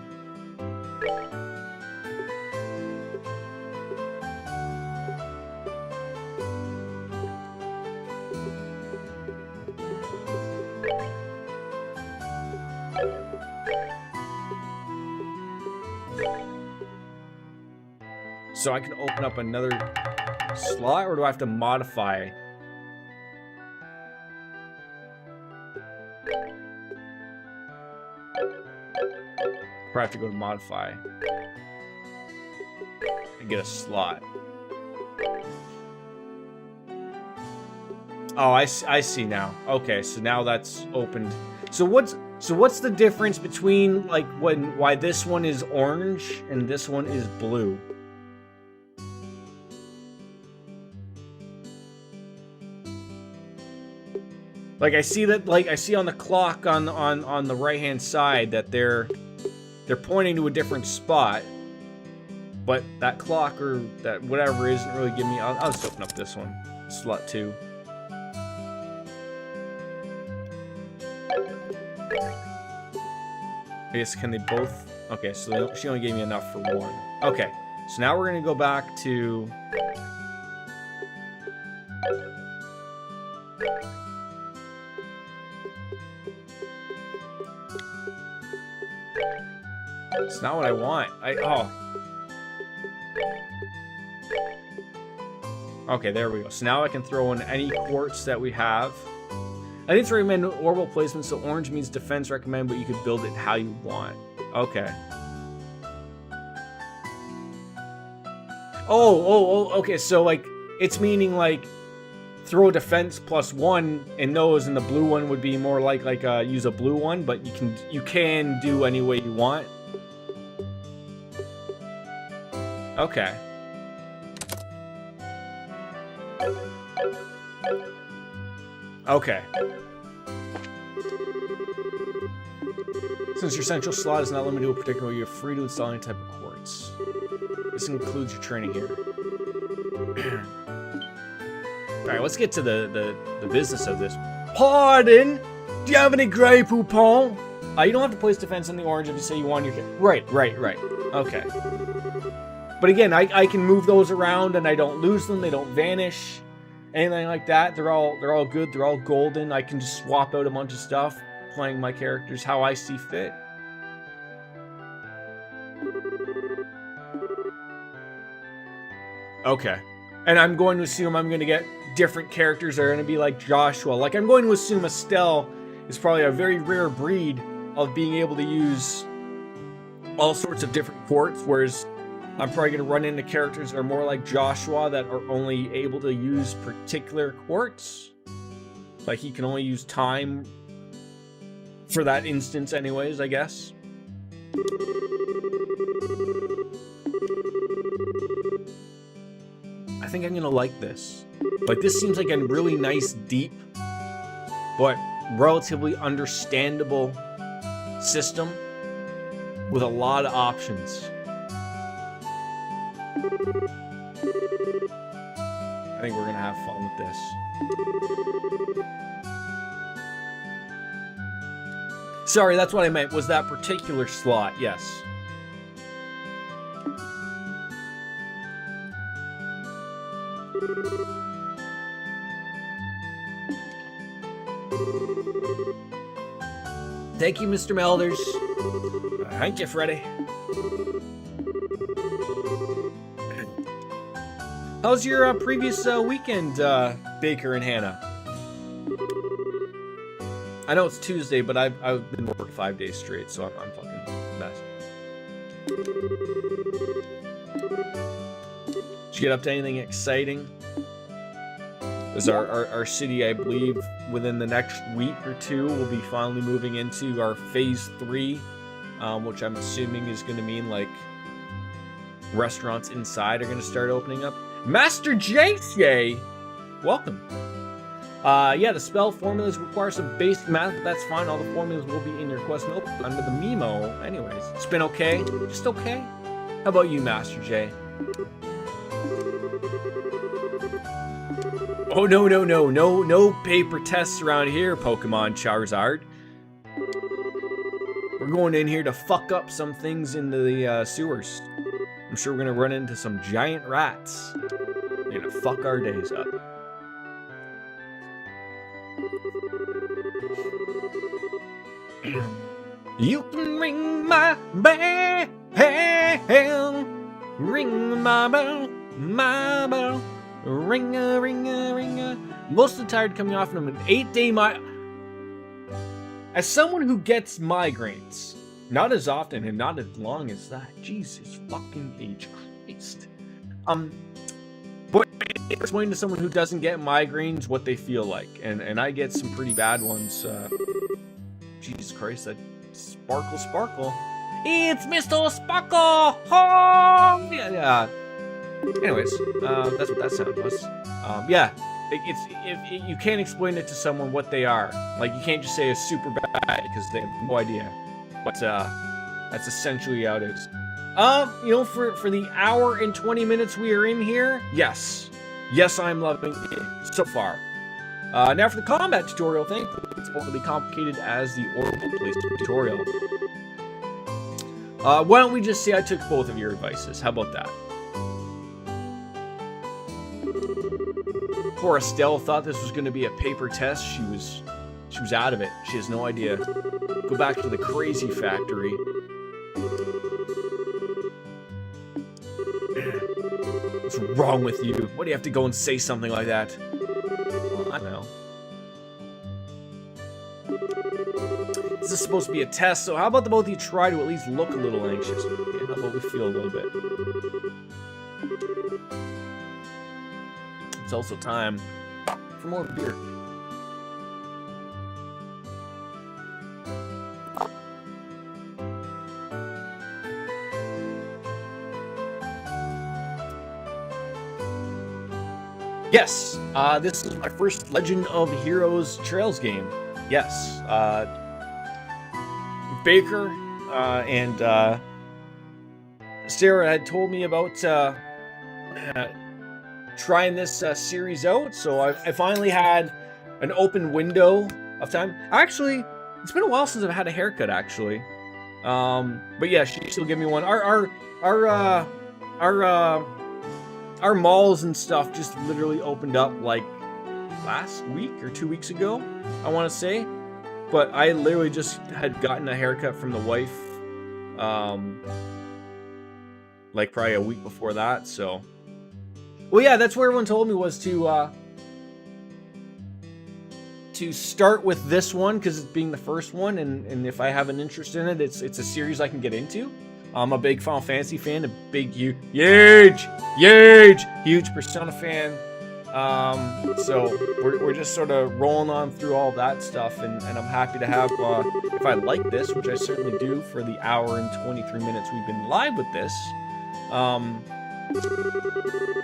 So I can open up another slot, or do I have to modify? Probably have to go to modify and get a slot. Oh, I see now. Okay, so now that's opened. So what's the difference between like why this one is orange and this one is blue? Like I see on the clock on the right-hand side that they're pointing to a different spot. But that clock or that whatever isn't really giving me. I'll just open up this one. Slot 2. I guess can they both? Okay, so she only gave me enough for one. Okay, so now we're gonna go back to. It's not what I want. Okay, there we go. So now I can throw in any quartz that we have. I didn't recommend orbital placement, so orange means defense recommend, but you could build it how you want. Okay. Oh, okay, so like, it's meaning like, throw defense +1 in those, and the blue one would be more like use a blue one, but you can do any way you want. Okay. Okay. Since your central slot is not limited to a particular, you're free to install any type of quartz. This includes your training here. Alright, let's get to the business of this. Pardon? Do you have any Grey Poupon? You don't have to place defense in the orange if you say you want your... Right. Okay. But again, I can move those around and I don't lose them, they don't vanish. Anything like that, they're all good, they're all golden. I can just swap out a bunch of stuff, playing my characters how I see fit. Okay. And I'm going to assume I'm going to get different characters that are going to be like Joshua. Like, I'm going to assume Estelle is probably a very rare breed of being able to use all sorts of different quartz, whereas I'm probably going to run into characters that are more like Joshua that are only able to use particular quartz. Like, he can only use time for that instance anyways, I guess. I think I'm going to like this. Like, this seems like a really nice, deep, but relatively understandable system with a lot of options. I think we're gonna have fun with this. Sorry, that's what I meant, was that particular slot, yes. Thank you, Mr. Melders. Thank you, Freddy. How's your previous weekend, Baker and Hannah? I know it's Tuesday, but I've been working 5 days straight, so I'm fucking messed. Did you get up to anything exciting? Because our city, I believe, within the next week or two, will be finally moving into our phase 3, which I'm assuming is going to mean like restaurants inside are going to start opening up. Master JCA, welcome. Yeah, the spell formulas require some basic math, but that's fine. All the formulas will be in your quest notebook under the memo. Anyways, it's been okay, just okay. How about you, Master J? Oh no paper tests around here, Pokemon Charizard. We're going in here to fuck up some things in the sewers. I'm sure we're gonna run into some giant rats. They're gonna fuck our days up. You can ring my bell, ring my bell, ring a ring a ring a. Mostly tired coming off from an 8-day As someone who gets migraines, not as often and not as long as that. Jesus fucking H Christ. But explain to someone who doesn't get migraines what they feel like, and I get some pretty bad ones. Jesus Christ, that sparkle. It's Mr. Sparkle! Oh! Yeah. Anyways, that's what that sound was. Yeah. If you can't explain it to someone what they are. Like, you can't just say it's super bad because they have no idea. But that's essentially how it is. You know, for the hour and 20 minutes we are in here, yes, I'm loving it so far. Now for the combat tutorial, thankfully it's overly complicated as the orbital placement tutorial. Why don't we just say I took both of your advices? How about that? Poor Estelle thought this was going to be a paper test. She was out of it. She has no idea. Go back to the crazy factory. What's wrong with you? Why do you have to go and say something like that? Well, I don't know. This is supposed to be a test, so how about the both of you try to at least look a little anxious? Okay, how about we feel a little bit? It's also time for more beer. Yes, this is my first Legend of Heroes Trails game. Yes, Baker and Sarah had told me about trying this series out, so I finally had an open window of time. Actually, it's been a while since I've had a haircut, actually. But yeah, she still gave me one. Our malls and stuff just literally opened up like last week or 2 weeks ago, I want to say. But I literally just had gotten a haircut from the wife, like probably a week before that. So, well, yeah, that's what everyone told me was to start with this one because it's being the first one, and if I have an interest in it, it's a series I can get into. I'm a big Final Fantasy fan, a big huge Persona fan. So we're just sort of rolling on through all that stuff, and I'm happy to have, if I like this, which I certainly do for the hour and 23 minutes we've been live with this, then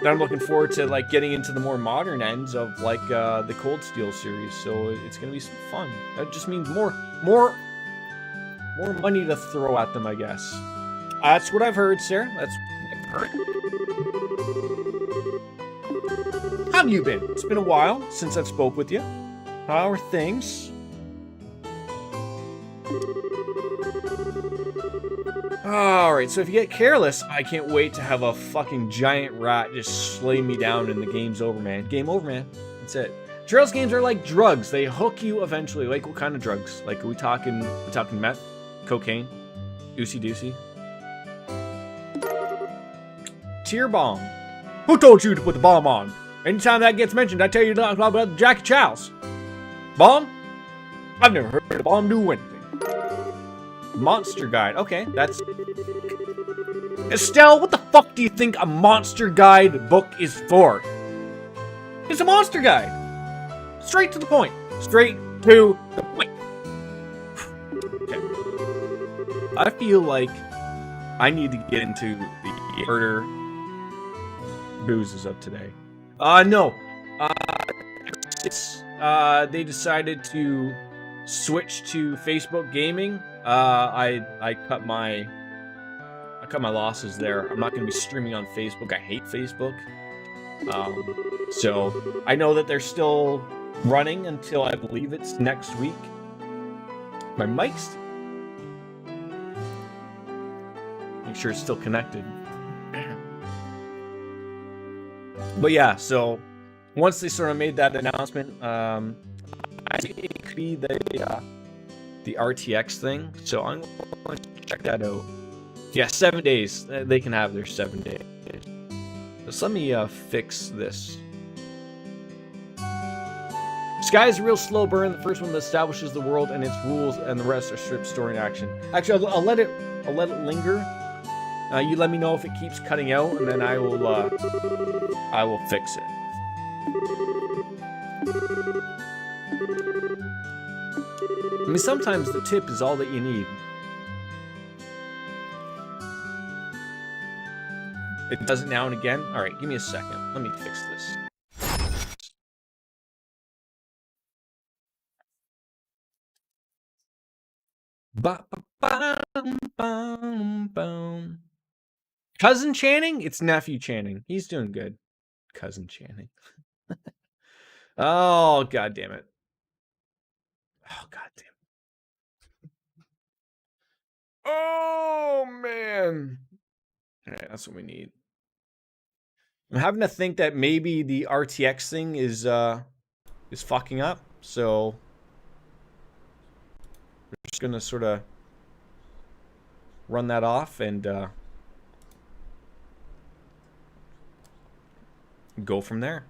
I'm looking forward to like getting into the more modern ends of like the Cold Steel series. So it's gonna be some fun. That just means more money to throw at them, I guess. That's what I've heard, sir. That's what I've heard. How have you been? It's been a while since I've spoke with you. How are things? Alright, so if you get careless, I can't wait to have a fucking giant rat just slay me down and the game's over, man. Game over, man. That's it. Trails games are like drugs. They hook you eventually. Like, what kind of drugs? Like, are we talking meth? Cocaine? Oosey-doosey? Tear bomb. Who told you to put the bomb on? Anytime that gets mentioned, I tell you about Jackie Chow's. Bomb? I've never heard a bomb do anything. Monster Guide. Okay, that's... Estelle, what the fuck do you think a Monster Guide book is for? It's a Monster Guide. Straight to the point. Straight to the point. Okay. I feel like I need to get into the murder boozes of today. No. They decided to switch to Facebook gaming. I cut my losses there. I'm not going to be streaming on Facebook. I hate Facebook. So I know that they're still running until I believe it's next week. My mic's... Make sure it's still connected. But yeah, so once they sort of made that announcement, I think it could be the RTX thing. So I'm going to check that out. Yeah, 7 days. They can have their 7 days. Just let me fix this. Sky is a real slow burn. The first one that establishes the world and its rules, and the rest are stripped story and action. Actually, I'll let it linger. You let me know if it keeps cutting out, and then I will fix it. I mean, sometimes the tip is all that you need. It does it now and again. All right, give me a second. Let me fix this. Cousin Channing? It's nephew Channing. He's doing good. Cousin Channing. Oh, god damn it. Oh, god damn it. Oh, man. All right, that's what we need. I'm having to think that maybe the RTX thing is fucking up, so we're just gonna sort of run that off and go from there.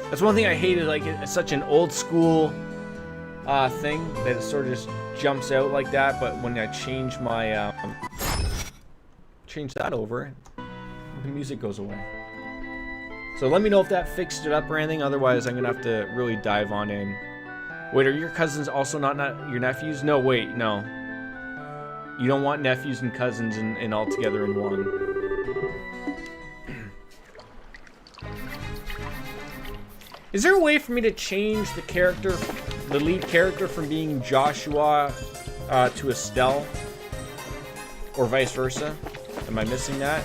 That's one thing I hated. Like, it's such an old school thing that it sort of just jumps out like that. But when I change my change that over, the music goes away. So let me know if that fixed it up or anything. Otherwise, I'm gonna have to really dive on in. Wait, are your cousins also not your nephews? No, wait, no. You don't want nephews and cousins and all together in one. Is there a way for me to change the character, the lead character, from being Joshua to Estelle? Or vice versa? Am I missing that?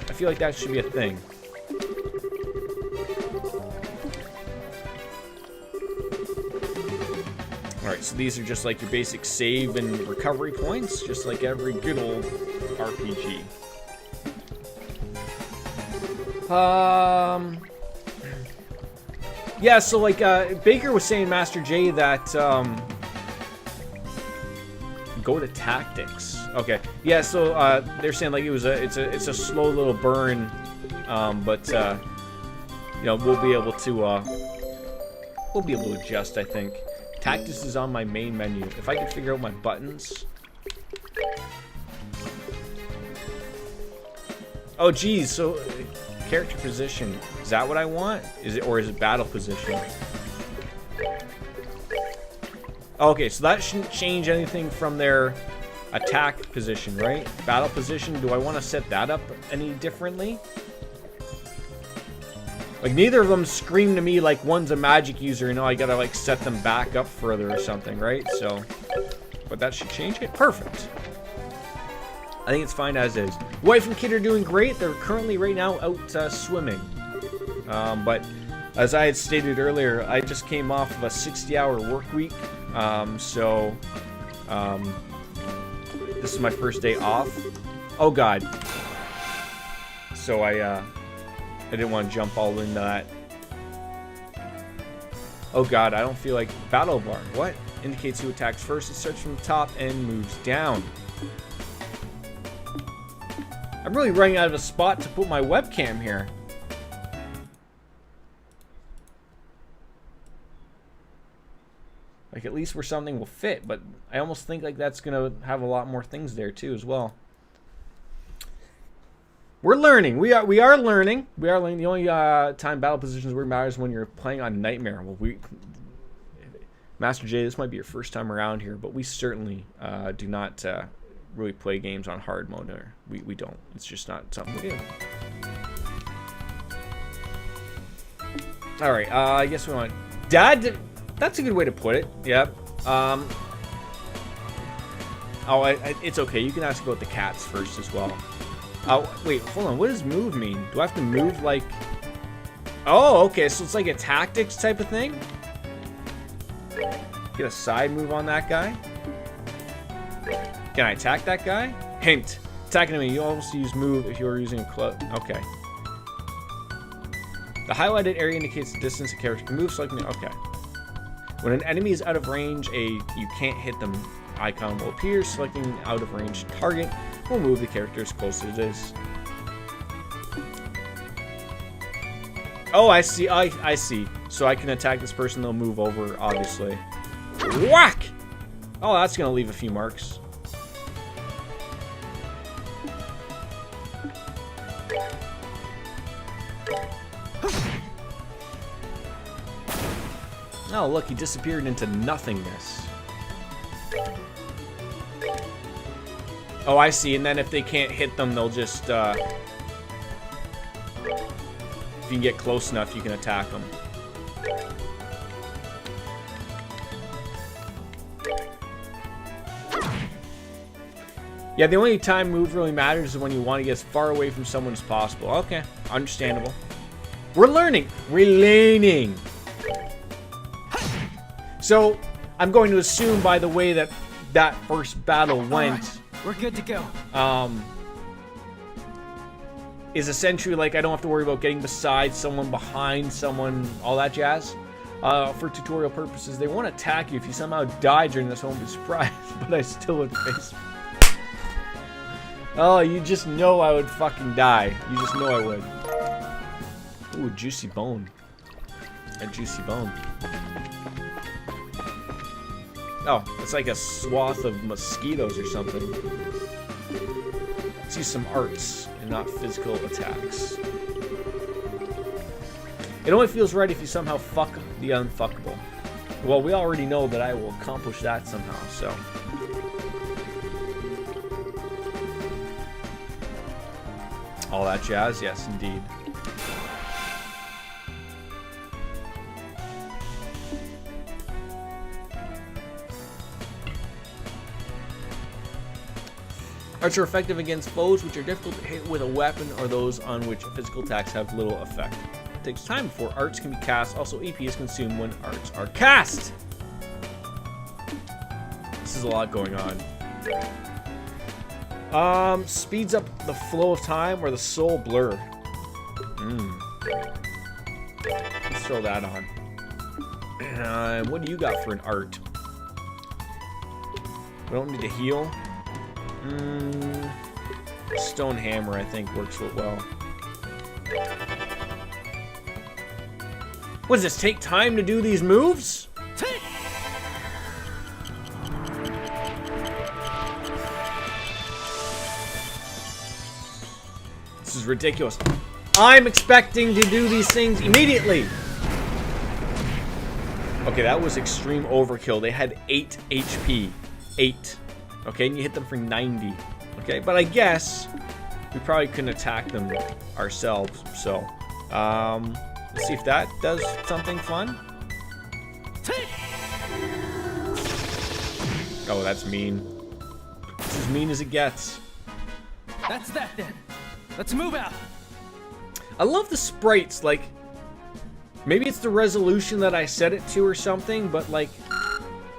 I feel like that should be a thing. Alright, so these are just like your basic save and recovery points, just like every good old RPG. Yeah, so like Baker was saying, Master J, that go to tactics. Okay, yeah. So they're saying like it's a slow little burn, but you know, we'll be able to adjust. I think tactics is on my main menu. If I could figure out my buttons. Oh, geez. So character position. Is that what I want? Is it battle position? Okay, so that shouldn't change anything from their attack position, right? Battle position, do I want to set that up any differently? Like, neither of them scream to me like one's a magic user, you know, I gotta like set them back up further or something, right? So, but that should change it. Perfect. I think it's fine as is. Wife and kid are doing great. They're currently right now out swimming. But as I had stated earlier, I just came off of a 60-hour work week. So this is my first day off. Oh God. So I didn't want to jump all into that. Oh God, I don't feel like battle bar. What? Indicates who attacks first. It starts from the top and moves down. I'm really running out of a spot to put my webcam here. Like, at least where something will fit, but I almost think like that's gonna have a lot more things there too as well. We're learning. We are learning. We are learning. The only time battle positions really matters when you're playing on Nightmare. Well, Master J, this might be your first time around here, but we certainly do not really play games on hard mode. Or we don't. It's just not something we do. All right. I guess we want Dad. That's a good way to put it. Yep. It's okay. You can ask about the cats first as well. Wait, hold on. What does move mean? Do I have to move like... Oh, okay. So it's like a tactics type of thing? Get a side move on that guy? Can I attack that guy? Hint. Attacking enemy. You always use move if you're using a cloak. Okay. The highlighted area indicates the distance a character can move. So I can... Okay. When an enemy is out of range, you can't hit them icon will appear. Selecting an out-of-range target will move the character as close as it is. Oh, I see. I see. So I can attack this person, they'll move over, obviously. Whack! Oh, that's gonna leave a few marks. Oh, look, he disappeared into nothingness. Oh, I see. And then if they can't hit them, they'll just, if you can get close enough, you can attack them. Yeah, the only time move really matters is when you want to get as far away from someone as possible. Okay, understandable. We're learning. We're learning. So, I'm going to assume, by the way, that that first battle went... Right, we're good to go. Is essentially like I don't have to worry about getting beside someone, behind someone, all that jazz. For tutorial purposes, they won't attack you if you somehow die during this. I won't be surprised, but I still would face... Oh, you just know I would fucking die. You just know I would. Ooh, juicy bone. A juicy bone. Oh, it's like a swath of mosquitoes or something. Let's use some arts and not physical attacks. It only feels right if you somehow fuck the unfuckable. Well, we already know that I will accomplish that somehow, so... All that jazz? Yes, indeed. Arts are effective against foes which are difficult to hit with a weapon or those on which physical attacks have little effect. It takes time before arts can be cast. Also, EP is consumed when arts are cast. This is a lot going on. Speeds up the flow of time or the soul blur. Let's throw that on. What do you got for an art? We don't need to heal. Stone hammer, I think, works real well. What does this take time to do these moves? This is ridiculous. I'm expecting to do these things immediately. Okay, that was extreme overkill. They had 8 HP. 8. Okay, and you hit them for 90. Okay, but I guess we probably couldn't attack them ourselves. So, let's see if that does something fun. Oh, that's mean. It's as mean as it gets. That's that then. Let's move out. I love the sprites. Like, maybe it's the resolution that I set it to or something, but like,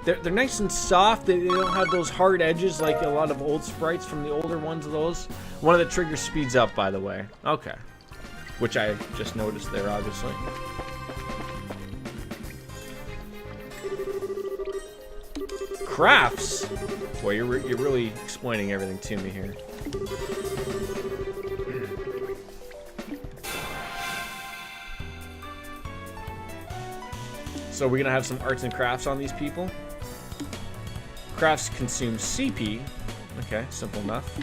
they're nice and soft. They don't have those hard edges like a lot of old sprites from the older ones of those. One of the triggers speeds up, by the way. Okay. Which I just noticed there, obviously. Crafts. Boy, you're really explaining everything to me here. So we're gonna have some arts and crafts on these people. Crafts consume CP. Okay, simple enough.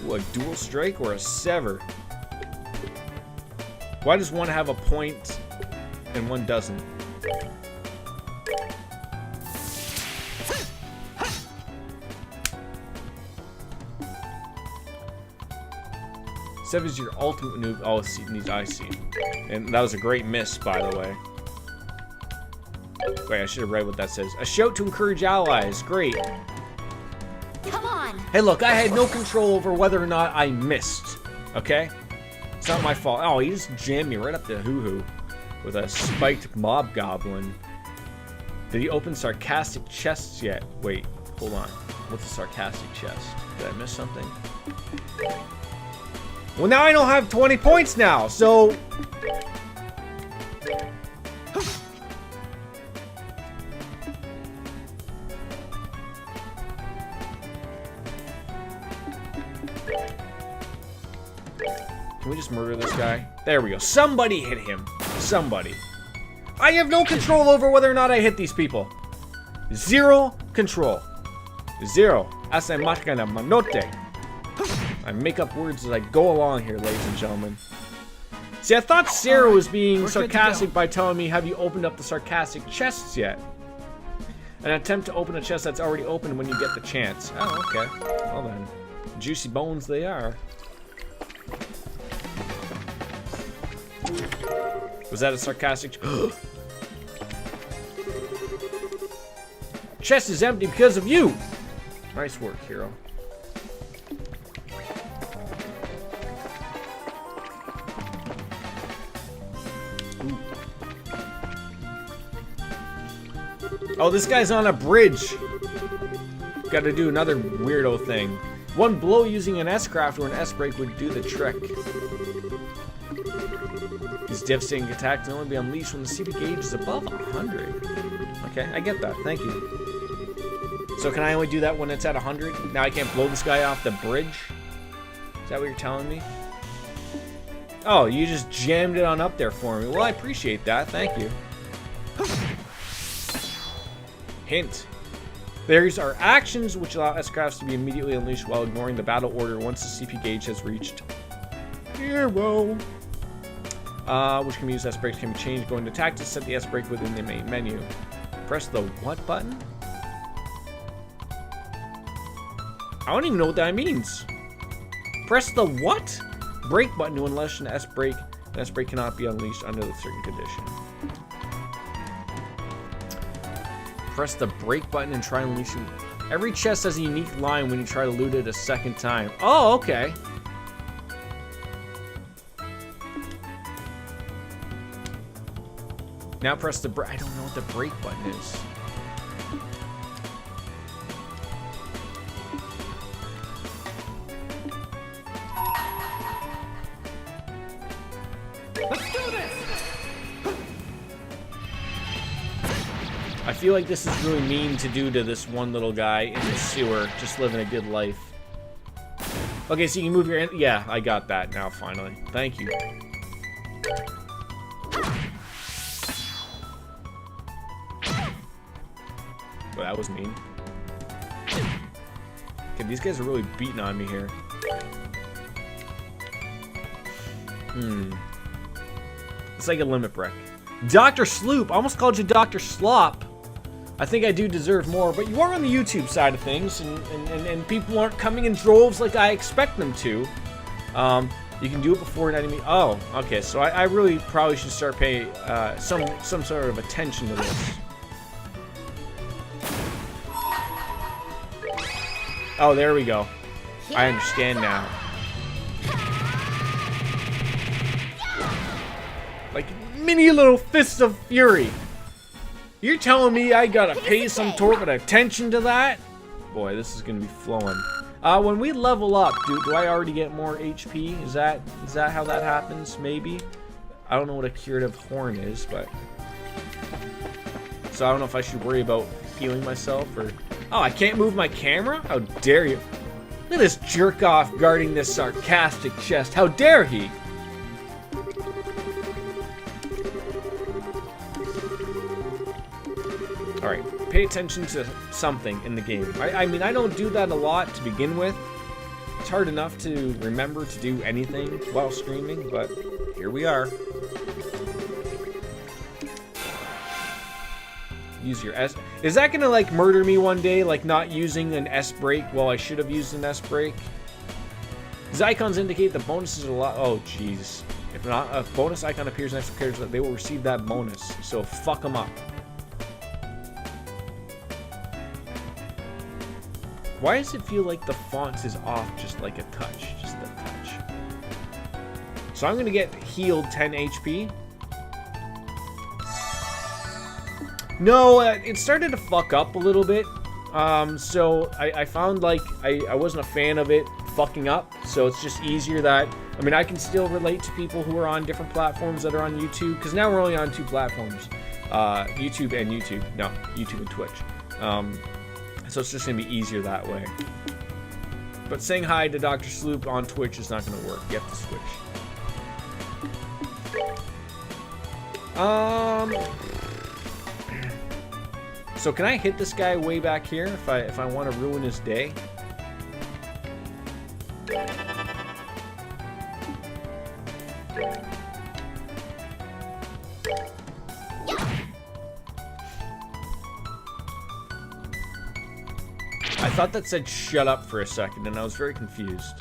Ooh, a dual strike or a sever. Why does one have a point and one doesn't? Sever is your ultimate move. Oh, I see. And that was a great miss, by the way. Wait, I should have read what that says. A shout to encourage allies. Great. Come on. Hey, look, I had no control over whether or not I missed. Okay? It's not my fault. Oh, he just jammed me right up the hoo-hoo with a spiked mob goblin. Did he open sarcastic chests yet? Wait, hold on. What's a sarcastic chest? Did I miss something? Well, now I don't have 20 points now, so... Can we just murder this guy? There we go. Somebody hit him. Somebody. I have no control over whether or not I hit these people. Zero control. Zero. Asa machina manote. I make up words as I go along here, ladies and gentlemen. See, I thought Sarah was being sarcastic by telling me, have you opened up the sarcastic chests yet? An attempt to open a chest that's already open when you get the chance. Oh, okay. Well then. Juicy bones they are. Was that a sarcastic... Chest is empty because of you! Nice work, hero. Ooh. Oh, this guy's on a bridge. Gotta do another weirdo thing. One blow using an S-craft or an S-break would do the trick. These devastating attacks can only be unleashed when the CP gauge is above 100. Okay, I get that. Thank you. So can I only do that when it's at 100? Now I can't blow this guy off the bridge? Is that what you're telling me? Oh, you just jammed it on up there for me. Well, I appreciate that. Thank you. Hint. There's are actions which allow S-crafts to be immediately unleashed while ignoring the battle order once the CP gauge has reached 0. Which can be used. S-breaks can be changed. Going to tactics, set the S-break within the main menu. Press the what button? I don't even know what that means. Press the what? Break button to unleash an S-break. An S-break cannot be unleashed under a certain condition. Press the break button and try unleashing. Every chest has a unique line when you try to loot it a second time. Oh, okay. Now press the break. I don't know what the break button is. Let's do this! I feel like this is really mean to do to this one little guy in the sewer, just living a good life. Okay, so you can move your... Yeah, I got that now, finally. Thank you. Well, that was mean. Okay, these guys are really beating on me here. It's like a limit break. Dr. Sloop! I almost called you Dr. Slop. I think I do deserve more, but you are on the YouTube side of things, and people aren't coming in droves like I expect them to. You can do it before an enemy... Oh, okay, so I really probably should start paying some sort of attention to this. Oh, there we go. I understand now. Like mini little fists of fury. You're telling me I gotta pay some sort of attention to that? Boy, this is gonna be flowing. When we level up, do I already get more HP? Is that how that happens? Maybe. I don't know what a curative horn is, but so I don't know if I should worry about healing myself or. Oh, I can't move my camera? How dare you? Look at this jerk off guarding this sarcastic chest. How dare he? Alright, pay attention to something in the game. I mean, I don't do that a lot to begin with. It's hard enough to remember to do anything while streaming, but here we are. Use your S. Is that gonna like murder me one day? Like not using an S break while I should have used an S break? These icons indicate the bonuses are a lot. Oh, jeez. If not, a bonus icon appears next to characters, they will receive that bonus. So fuck them up. Why does it feel like the font is off just like a touch? Just a touch. So I'm gonna get healed 10 HP. No, it started to fuck up a little bit. So I found like I wasn't a fan of it fucking up. So it's just easier that, I mean, I can still relate to people who are on different platforms that are on YouTube. Because now we're only on 2 platforms. YouTube and YouTube. No, YouTube and Twitch. So it's just going to be easier that way. But saying hi to Dr. Sloop on Twitch is not going to work. You have to switch. So can I hit this guy way back here if I want to ruin his day? I thought that said shut up for a second, and I was very confused.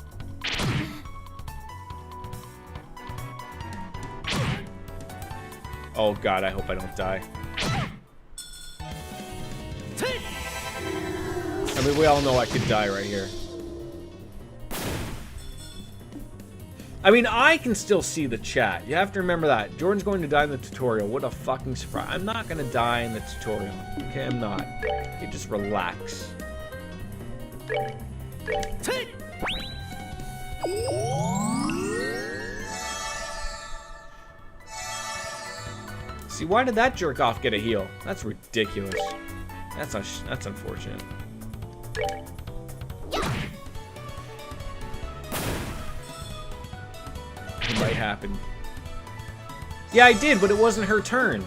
Oh god, I hope I don't die. I mean, we all know I could die right here. I mean, I can still see the chat. You have to remember that. Jordan's going to die in the tutorial. What a fucking surprise. I'm not going to die in the tutorial. Okay, I'm not. Okay, just relax. See, why did that jerk off get a heal? That's ridiculous. That's unfortunate. It might happen. Yeah, I did, but it wasn't her turn.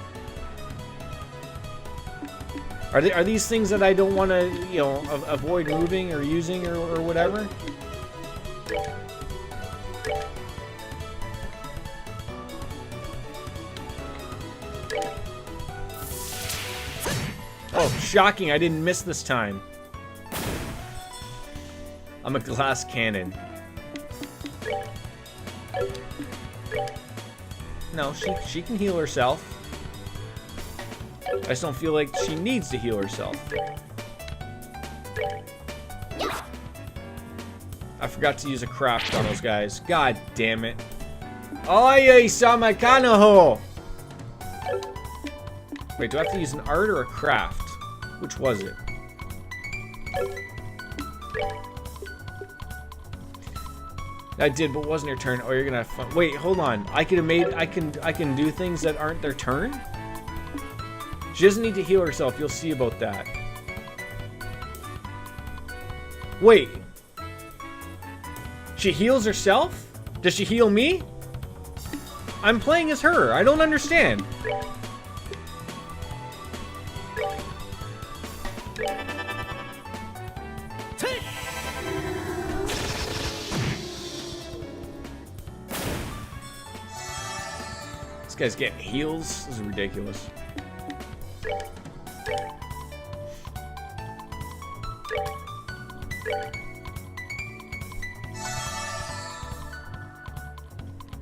Are these things that I don't want to, you know, avoid moving or using or whatever? Oh, shocking, I didn't miss this time. I'm a glass cannon. No, she can heal herself. I just don't feel like she needs to heal herself. I forgot to use a craft on those guys. God damn it. Oye, Samakanaho! Wait, do I have to use an art or a craft? Which was it? I did, but it wasn't your turn. Oh, you're gonna have fun. Wait, hold on. I can do things that aren't their turn? She doesn't need to heal herself. You'll see about that. Wait. She heals herself? Does she heal me? I'm playing as her. I don't understand. This guy's getting heals. This is ridiculous.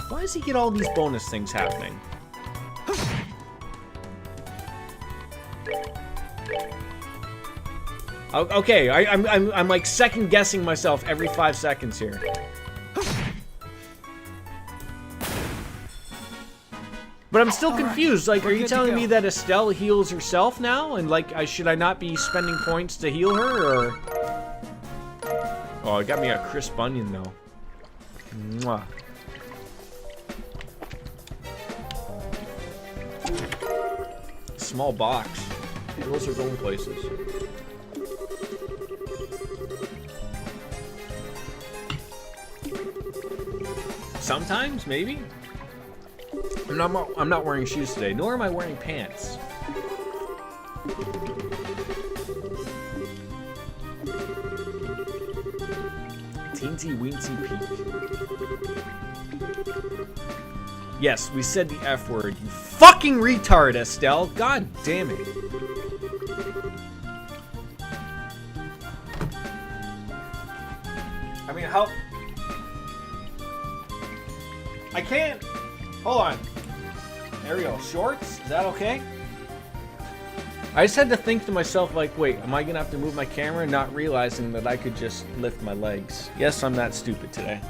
Why does he get all these bonus things happening? Okay, I'm like second guessing myself every 5 seconds here. But I'm still confused. Like, are you telling me that Estelle heals herself now? And like, should I not be spending points to heal her, or? Oh, it got me a crisp onion though. Mwah. Small box. Those are going places. Sometimes, maybe. I'm not wearing shoes today, nor am I wearing pants. Teensy weensy peak. Yes, we said the F word. You fucking retard, Estelle. God damn it. I mean, how... I can't... Hold on. There we go. Shorts? Is that okay? I just had to think to myself, like, wait, am I gonna have to move my camera, not realizing that I could just lift my legs? Yes, I'm that stupid today.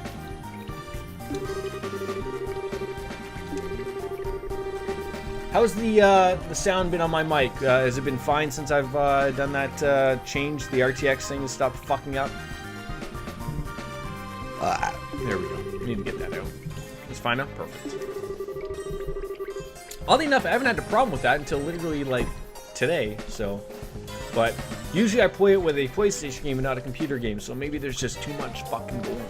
How's the sound been on my mic? Has it been fine since I've done that change, the RTX thing to stop fucking up? There we go. We need to get that out. It's fine now? Perfect. Oddly enough, I haven't had a problem with that until literally, like, today, so... But usually I play it with a PlayStation game and not a computer game, so maybe there's just too much fucking going on.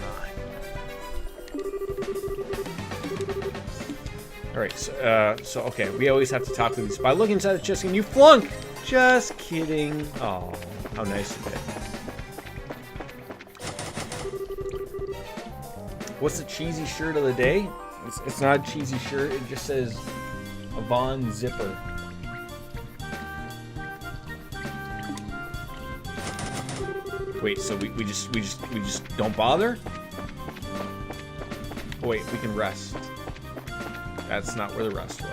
Alright, so okay, we always have to talk to these. By looking inside the chest, and you flunk! Just kidding. Oh, how nice of it. What's the cheesy shirt of the day? It's not a cheesy shirt, it just says Avon Zipper. Wait, so we just don't bother? Oh wait, we can rest. That's not where the rest was.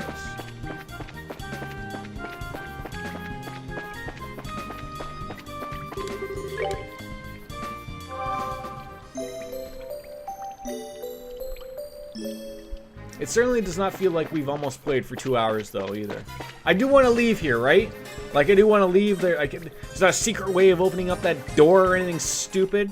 It certainly does not feel like we've almost played for 2 hours, though, either. I do want to leave here, right? Like, I do want to leave there. There's not a secret way of opening up that door or anything stupid.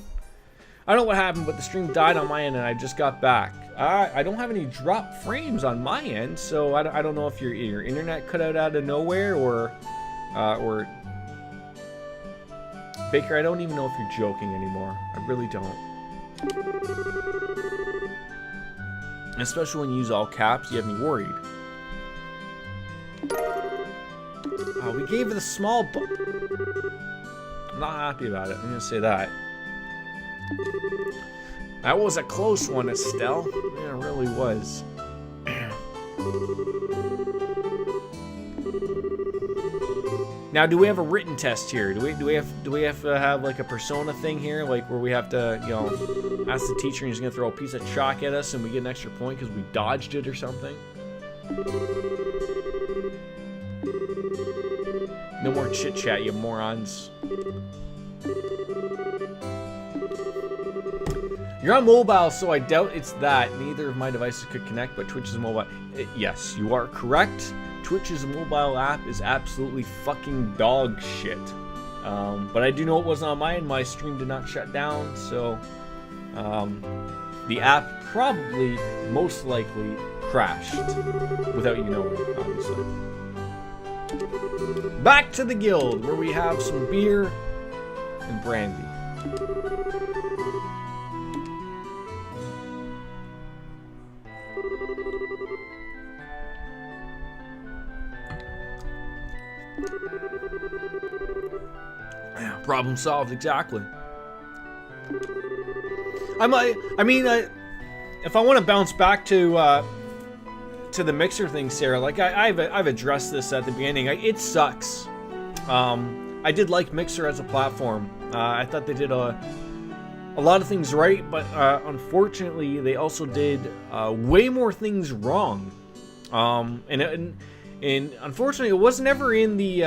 I don't know what happened, but the stream died on my end, and I just got back. I don't have any drop frames on my end, so I don't know if your internet cut out of nowhere, or Baker, I don't even know if you're joking anymore. I really don't. Especially when you use all caps, you have me worried. We gave it a small I'm not happy about it, I'm gonna say that. That was a close one, Estelle. Yeah, it really was. Now, do we have a written test here? Do we have to have like a persona thing here, like where we have to, you know, ask the teacher and he's gonna throw a piece of chalk at us and we get an extra point because we dodged it or something? No more chit chat, you morons. You're on mobile, so I doubt it's that. Neither of my devices could connect, but Twitch is mobile. Yes, you are correct. Twitch's mobile app is absolutely fucking dog shit. But I do know it wasn't on mine. My stream did not shut down, so the app probably, most likely, crashed without you knowing, obviously. Back to the guild, where we have some beer and brandy. Problem solved, exactly. If I want to bounce back to the mixer thing, Sarah, like I've addressed this at the beginning. It sucks. I did like Mixer as a platform. I thought they did a lot of things right, but unfortunately, they also did way more things wrong. And unfortunately, it was never in the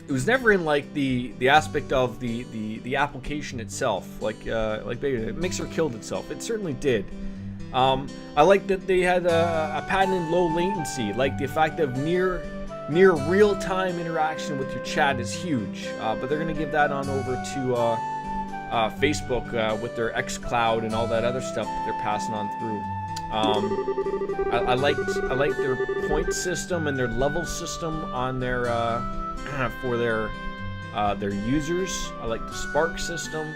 it was never in like the aspect of the application itself. Like Mixer killed itself. It certainly did. I like that they had a patented low latency. Like the fact of near real-time interaction with your chat is huge. But they're gonna give that on over to Facebook with their xCloud and all that other stuff that they're passing on through. I like their point system and their level system on their for their users. I like the Spark system.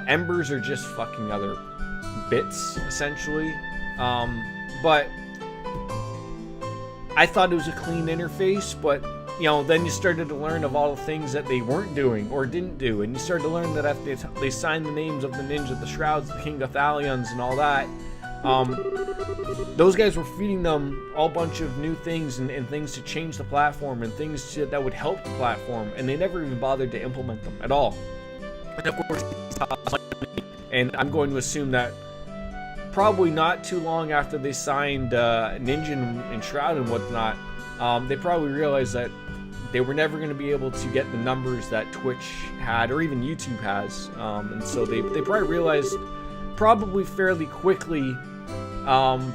Embers are just fucking other bits, essentially. But I thought it was a clean interface, but you know, then you started to learn of all the things that they weren't doing or didn't do, and you started to learn that after they signed the names of the ninja, the shrouds, the King Gothalions, and all that, those guys were feeding them all bunch of new things and things to change the platform and things that would help the platform, and they never even bothered to implement them at all. And of course, and I'm going to assume that probably not too long after they signed Ninja and Shroud and whatnot, they probably realized that they were never going to be able to get the numbers that Twitch had or even YouTube has, and so they probably realized probably fairly quickly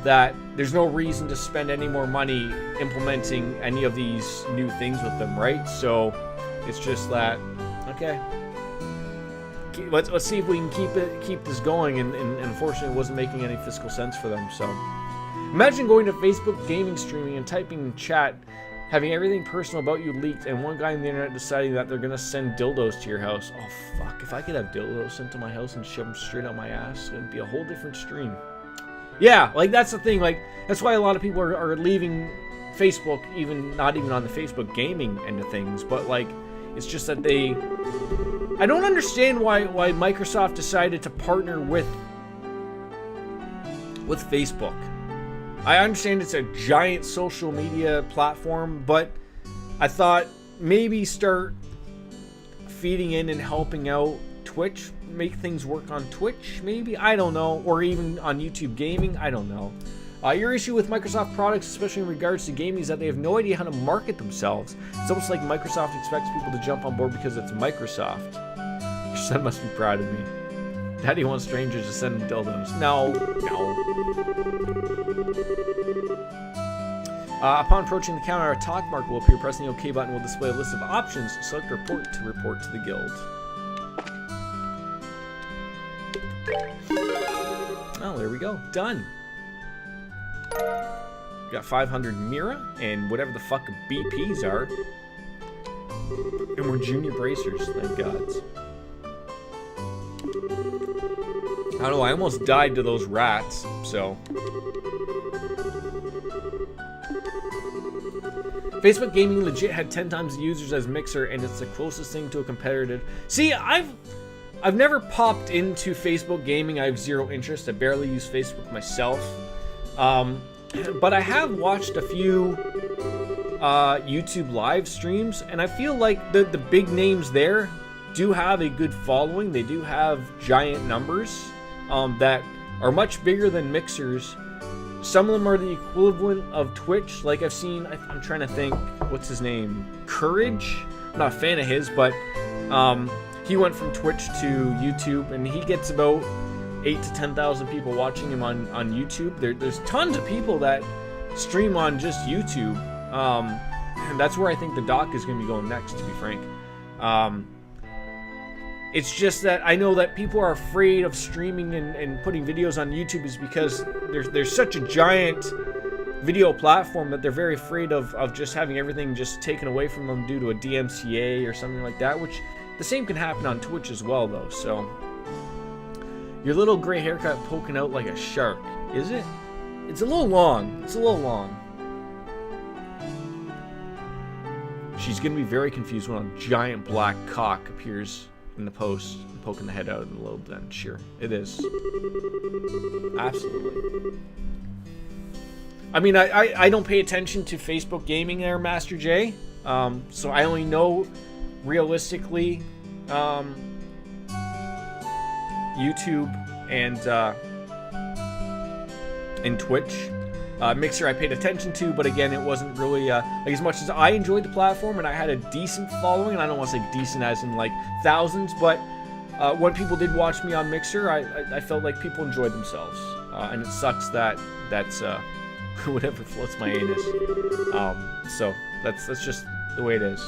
that there's no reason to spend any more money implementing any of these new things with them, right? So it's just that, okay, let's see if we can keep this going, and unfortunately it wasn't making any fiscal sense for them. So imagine going to Facebook gaming streaming and typing in chat, having everything personal about you leaked, and one guy on the internet deciding that they're gonna send dildos to your house. Oh fuck, if I could have dildos sent to my house and shove them straight out my ass, it'd be a whole different stream. Yeah, like that's the thing. Like that's why a lot of people are leaving Facebook, even not even on the Facebook gaming end of things, but like it's just that they. I don't understand why Microsoft decided to partner with Facebook. I understand it's a giant social media platform, but I thought maybe start feeding in and helping out Twitch, make things work on Twitch, maybe, I don't know, or even on YouTube gaming, I don't know. Your issue with Microsoft products, especially in regards to gaming, is that they have no idea how to market themselves. It's almost like Microsoft expects people to jump on board because it's Microsoft. Your son must be proud of me. Daddy wants strangers to send him dildos. No. Upon approaching the counter, a talk mark will appear. Pressing the OK button will display a list of options. Select report to report to the guild. Oh, there we go. Done. Got 500 Mira and whatever the fuck BPs are. And we're junior bracers, thank gods. I don't know, I almost died to those rats, so. Facebook Gaming legit had 10 times the users as Mixer, and it's the closest thing to a competitive. See, I've never popped into Facebook Gaming. I have zero interest. I barely use Facebook myself. But I have watched a few YouTube live streams, and I feel like the big names there do have a good following. They do have giant numbers that are much bigger than Mixers. Some of them are the equivalent of Twitch. Like I've seen, I'm trying to think, what's his name? Courage? I'm not a fan of his, but he went from Twitch to YouTube, and he gets about 8,000 to 10,000 people watching him on YouTube. There's tons of people that stream on just YouTube, and that's where I think the doc is going to be going next, to be frank. It's just that I know that people are afraid of streaming and putting videos on YouTube is because there's such a giant video platform that they're very afraid of just having everything just taken away from them due to a DMCA or something like that, which the same can happen on Twitch as well, though. So your little gray haircut poking out like a shark, is it? It's a little long. It's a little long. She's gonna be very confused when a giant black cock appears in the post, poking the head out in the little den. Sure, it is. Absolutely. I mean, I don't pay attention to Facebook Gaming there, Master J. So I only know realistically YouTube and Twitch. Mixer I paid attention to, but again, it wasn't really like as much as I enjoyed the platform and I had a decent following, and I don't want to say decent as in like thousands, but when people did watch me on Mixer, I felt like people enjoyed themselves, and it sucks that that's whatever floats my anus. So that's just the way it is.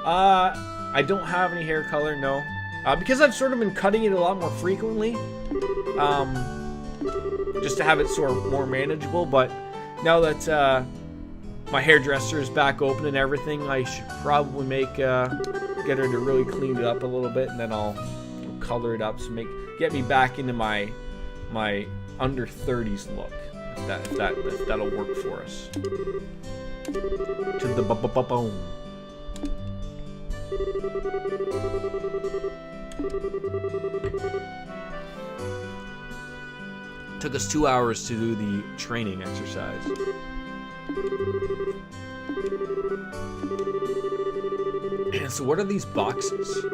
I don't have any hair color, no, because I've sort of been cutting it a lot more frequently, just to have it sort of more manageable. But now that my hairdresser is back open and everything, I should probably get her to really clean it up a little bit, and then I'll color it up to get me back into my under 30s look. If that'll work for us. To the bone. Took us 2 hours to do the training exercise. And so what are these boxes?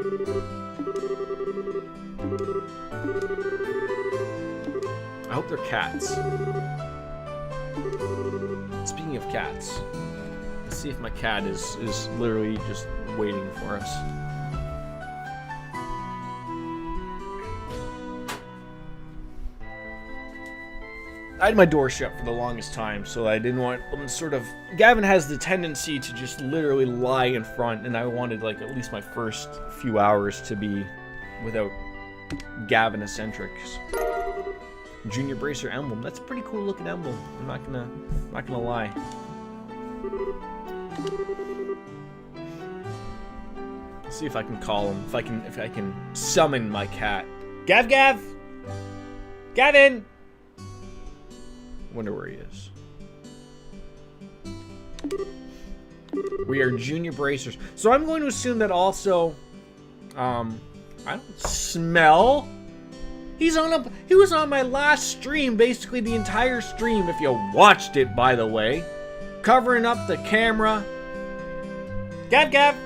I hope they're cats. Speaking of cats, let's see if my cat is literally just waiting for us. I had my door shut for the longest time, so I didn't want Gavin has the tendency to just literally lie in front, and I wanted like at least my first few hours to be without Gavin-eccentrics. Junior Bracer emblem. That's a pretty cool looking emblem. I'm not gonna lie. Let's see if I can call him. If I can summon my cat. Gavin! Wonder where he is. We are junior bracers. So I'm going to assume that also, I don't smell. He was on my last stream, basically the entire stream, if you watched it, by the way. Covering up the camera. Gav.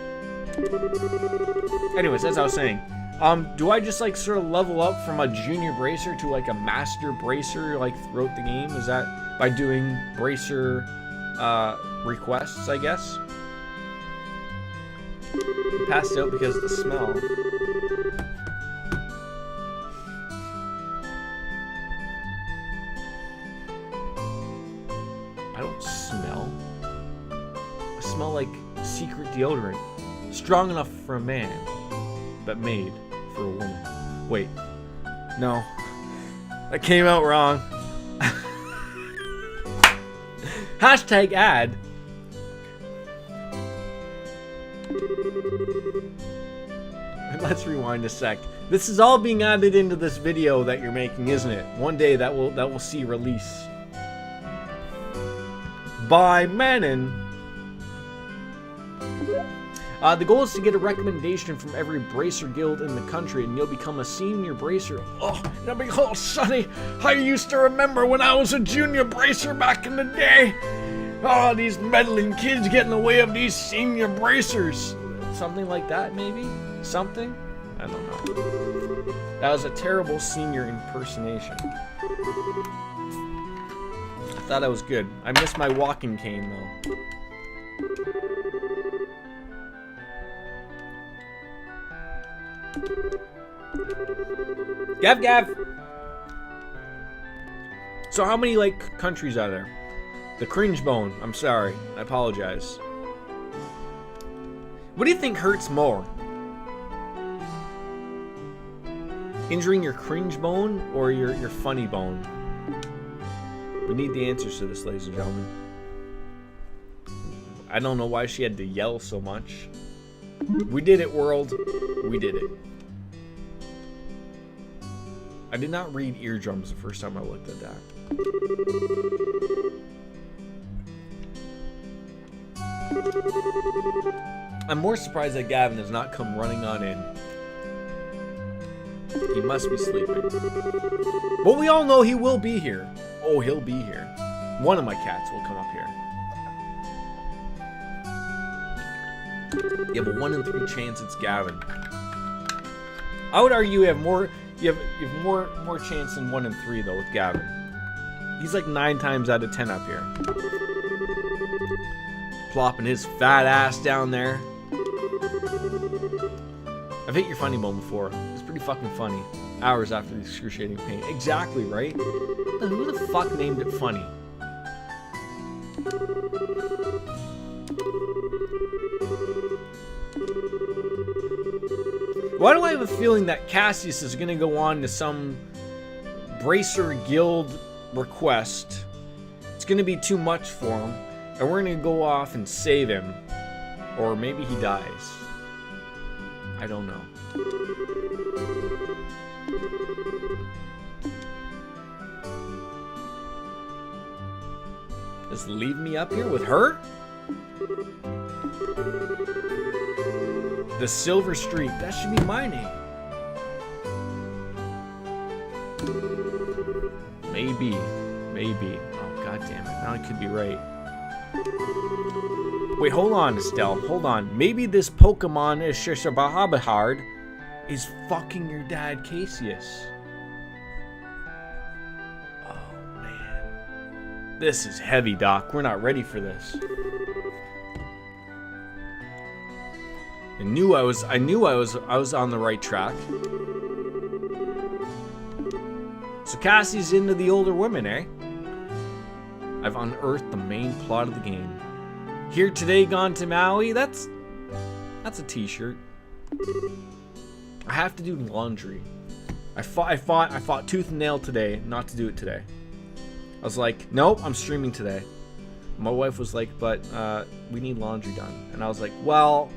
Anyways, as I was saying, do I just like sort of level up from a junior bracer to like a master bracer like throughout the game? Is that by doing bracer requests, I guess? He passed out because of the smell. I don't smell. I smell like secret deodorant. Strong enough for a man, but made for a woman. Wait. No. That came out wrong. Hashtag ad. Let's rewind a sec. This is all being added into this video that you're making, isn't it? One day that will see release. By Manon. The goal is to get a recommendation from every bracer guild in the country, and you'll become a senior bracer. Oh, that'll be oh, Sonny. I used to remember when I was a junior bracer back in the day. Oh, these meddling kids get in the way of these senior bracers. Something like that, maybe? Something? I don't know. That was a terrible senior impersonation. I thought I was good. I missed my walking cane, though. Gav! So how many, like, countries are there? The cringe bone. I'm sorry. I apologize. What do you think hurts more? Injuring your cringe bone or your funny bone? We need the answers to this, ladies and gentlemen. I don't know why she had to yell so much. We did it, world. We did it. I did not read eardrums the first time I looked at that. I'm more surprised that Gavin has not come running on in. He must be sleeping. But we all know he will be here. Oh, he'll be here. One of my cats will come up here. You have a 1 in 3 chance it's Gavin. I would argue you have more chance than 1 in 3 though with Gavin. He's like 9 times out of 10 up here. Plopping his fat ass down there. I've hit your funny bone before. It's pretty fucking funny. Hours after the excruciating pain. Exactly, right? Who the fuck named it funny? Why do I have a feeling that Cassius is going to go on to some Bracer Guild request? It's going to be too much for him, and we're going to go off and save him. Or maybe he dies. I don't know. Just leave me up here with her? The Silver Streak. That should be my name. Maybe. Oh, god damn it. Now I could be right. Wait, hold on, Estelle. Hold on. Maybe this Pokemon is Shishabahabahard is fucking your dad, Cassius. Oh, man. This is heavy, Doc. We're not ready for this. I knew I was on the right track. So Cassie's into the older women, eh? I've unearthed the main plot of the game. Here today, gone to Maui. That's a t-shirt. I have to do laundry. I fought tooth and nail today not to do it today. I was like, nope, I'm streaming today. My wife was like, but we need laundry done. And I was like, well,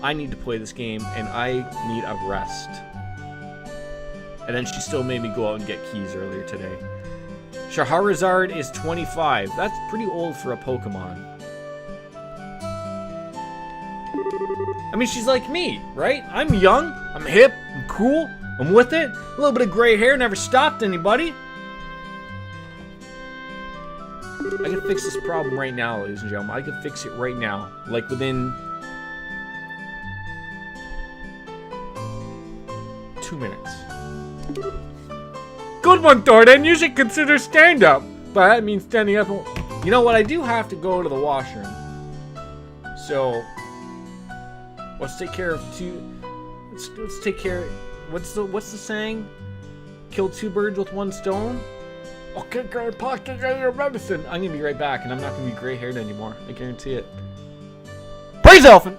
I need to play this game and I need a rest. And then she still made me go out and get keys earlier today. Shahrazad is 25. That's pretty old for a Pokemon. I mean, she's like me, right? I'm young, I'm hip, I'm cool, I'm with it. A little bit of gray hair never stopped anybody. I can fix this problem right now, ladies and gentlemen. I can fix it right now. Like within 2 minutes. Good one, Thornton. You should consider stand-up. But that means standing up. You know what? I do have to go to the washroom. So let's take care of two. Let's take care. What's the saying? Kill two birds with one stone. Okay, Grandpa, get your medicine. I'm gonna be right back, and I'm not gonna be gray-haired anymore. I guarantee it. Praise Elephant.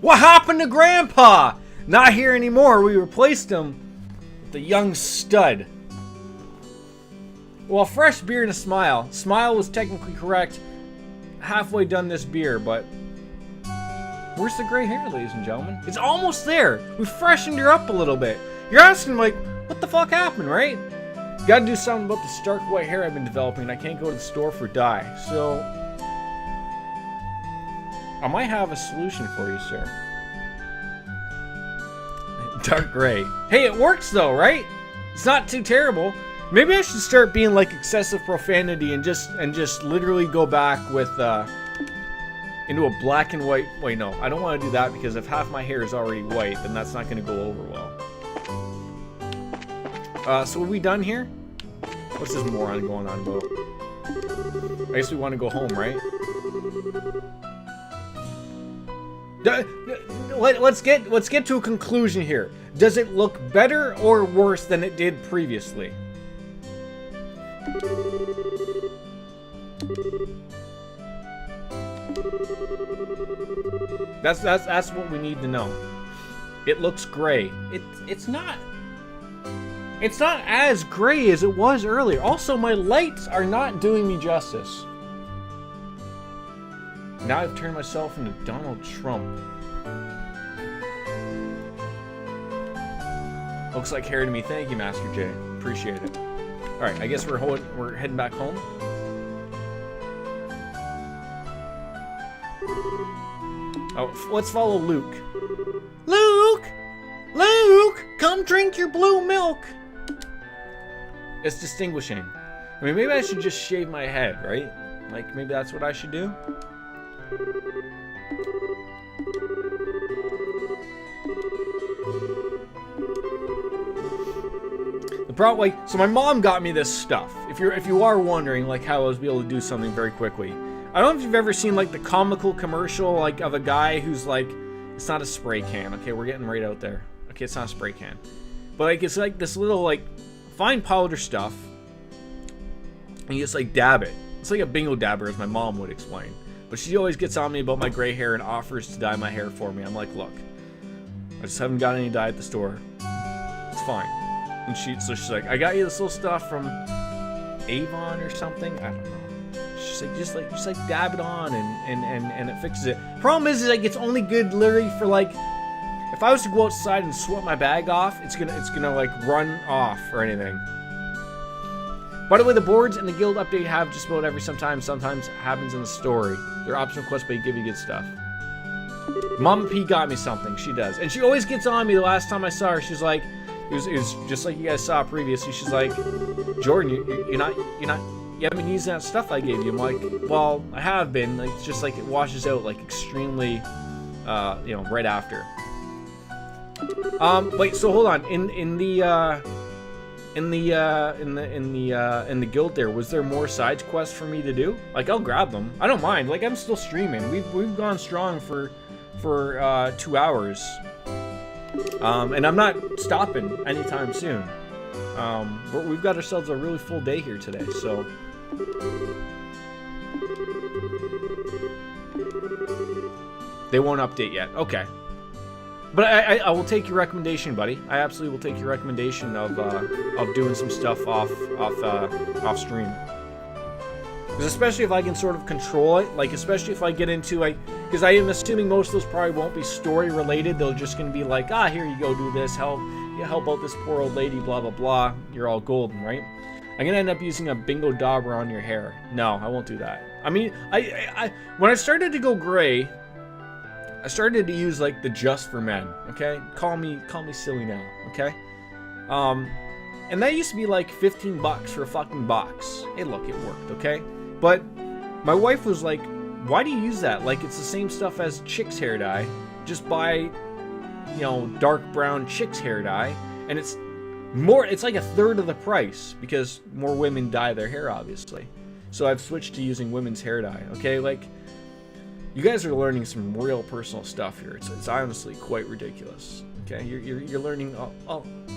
What happened to Grandpa? Not here anymore. We replaced him with a young stud. Well, fresh beer and a smile. Smile was technically correct. Halfway done this beer, but where's the gray hair, ladies and gentlemen? It's almost there. We freshened her up a little bit. You're asking, like, what the fuck happened, right? Gotta do something about the stark white hair I've been developing. I can't go to the store for dye, so I might have a solution for you, sir. Dark gray. Hey, it works though, right? It's not too terrible. Maybe I should start being like excessive profanity and just literally go back with into a black and white. Wait, no, I don't want to do that because if half my hair is already white, then that's not going to go over well. So are we done here? What's this moron going on about? I guess we want to go home, right? Let's get to a conclusion here. Does it look better or worse than it did previously? That's what we need to know. It looks gray. It's not as gray as it was earlier. Also, my lights are not doing me justice. Now I've turned myself into Donald Trump. Looks like hair to me. Thank you, Master J. Appreciate it. All right, I guess we're heading back home. Oh, let's follow Luke. Luke, come drink your blue milk. It's distinguishing. I mean, maybe I should just shave my head, right? Like, maybe that's what I should do. The problem, like, so my mom got me this stuff. If you are wondering, like, how I was able to do something very quickly. I don't know if you've ever seen, like, the comical commercial, like, of a guy who's, like, it's not a spray can. Okay, we're getting right out there. Okay, it's not a spray can. But, like, it's, like, this little, like, fine powder stuff. And you just, like, dab it. It's like a bingo dabber, as my mom would explain. But she always gets on me about my gray hair and offers to dye my hair for me. I'm like, look, I just haven't got any dye at the store. It's fine. And so she's like, I got you this little stuff from Avon or something. I don't know. She's like, just dab it on and it fixes it. Problem is like it's only good literally for like, if I was to go outside and sweat my bag off, it's gonna like run off or anything. By the way, the boards and the guild update have just about every sometimes happens in the story. They're optional quests, but they give you good stuff. Mama P got me something. She does, and she always gets on me. The last time I saw her, she's like, it was just like you guys saw previously. She's like, Jordan, you haven't been using that stuff I gave you. I'm like, well, I have been. Like, it's just like it washes out like extremely, right after. Wait, so hold on. In the guild there, was there more side quests for me to do? Like, I'll grab them. I don't mind. Like, I'm still streaming. We've gone strong for 2 hours. And I'm not stopping anytime soon. But we've got ourselves a really full day here today, so. They won't update yet. Okay. But I will take your recommendation, buddy. I absolutely will take your recommendation of doing some stuff off stream. Because especially if I can sort of control it, like especially if I get into like, because I am assuming most of those probably won't be story related. They're just gonna be like, here you go, do this, help out this poor old lady, blah blah blah. You're all golden, right? I'm gonna end up using a bingo dauber on your hair. No, I won't do that. I mean, I when I started to go gray, I started to use like the just for men, okay? Call me silly now, okay? And that used to be like $15 for a fucking box. Hey, look, it worked, okay? But my wife was like, why do you use that? Like, it's the same stuff as chick's hair dye. Just buy, dark brown chick's hair dye, and it's like a third of the price because more women dye their hair, obviously. So I've switched to using women's hair dye, okay? Like, you guys are learning some real personal stuff here. It's honestly quite ridiculous. Okay, you're learning a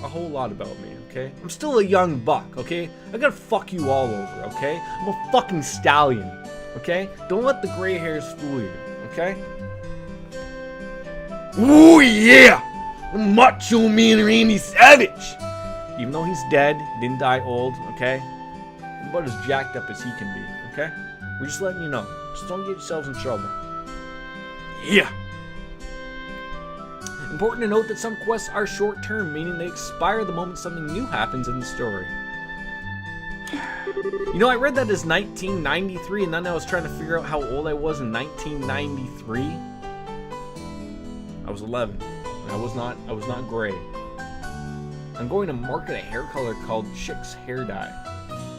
whole lot about me. Okay, I'm still a young buck. Okay, I gotta fuck you all over. Okay, I'm a fucking stallion. Okay, don't let the gray hairs fool you. Okay. Ooh yeah, Macho Man Randy Savage. Even though he's dead, he didn't die old. Okay, I'm about as jacked up as he can be. Okay, we're just letting you know. Just don't get yourselves in trouble. Yeah. Important to note that some quests are short-term, meaning they expire the moment something new happens in the story. I read that as 1993, and then I was trying to figure out how old I was in 1993. I was 11. And I was not gray. I'm going to market a hair color called Chick's Hair Dye.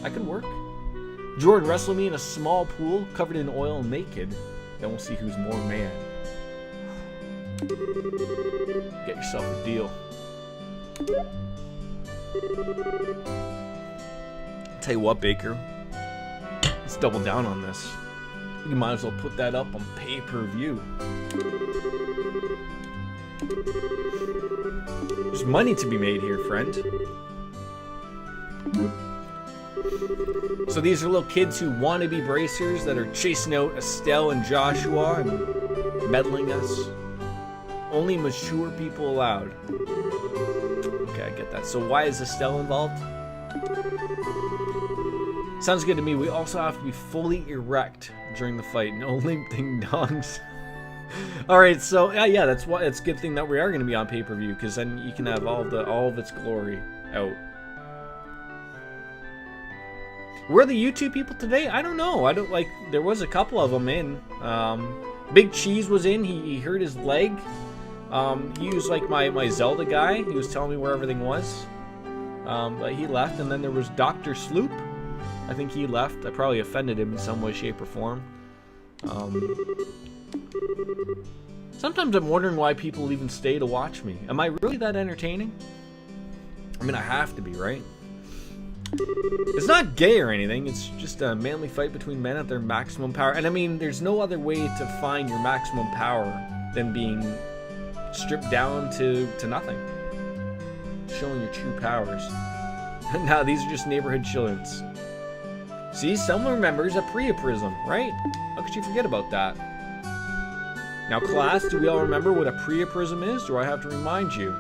That could work. Jordan, wrestle me in a small pool covered in oil naked. Then we'll see who's more man. Get yourself a deal. Tell you what, Baker. Let's double down on this. You might as well put that up on pay-per-view. There's money to be made here, friend. So these are little kids who want to be bracers that are chasing out Estelle and Joshua and meddling us. Only mature people allowed. Okay, I get that. So why is Estelle involved? Sounds good to me. We also have to be fully erect during the fight. No limping dongs. Alright, so yeah, that's why it's a good thing that we are going to be on pay-per-view, because then you can have all of its glory out. Were the YouTube people today? I don't know. There was a couple of them in. Big Cheese was in. He hurt his leg. He was like my Zelda guy. He was telling me where everything was. But he left, and then there was Dr. Sloop. I think he left. I probably offended him in some way, shape, or form. Sometimes I'm wondering why people even stay to watch me. Am I really that entertaining? I mean, I have to be, right? It's not gay or anything. It's just a manly fight between men at their maximum power. And I mean, there's no other way to find your maximum power than being stripped down to nothing. Showing your true powers. Now, these are just neighborhood children's. See, someone remembers a priapism, right? How could you forget about that? Now, class, do we all remember what a priapism is? Do I have to remind you?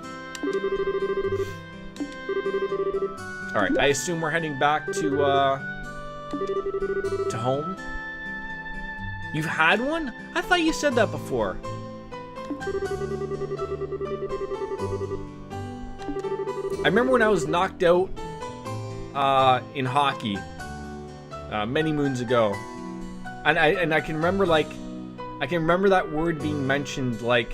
Alright, I assume we're heading back to home. You've had one? I thought you said that before. I remember when I was knocked out in hockey many moons ago, and I can remember that word being mentioned like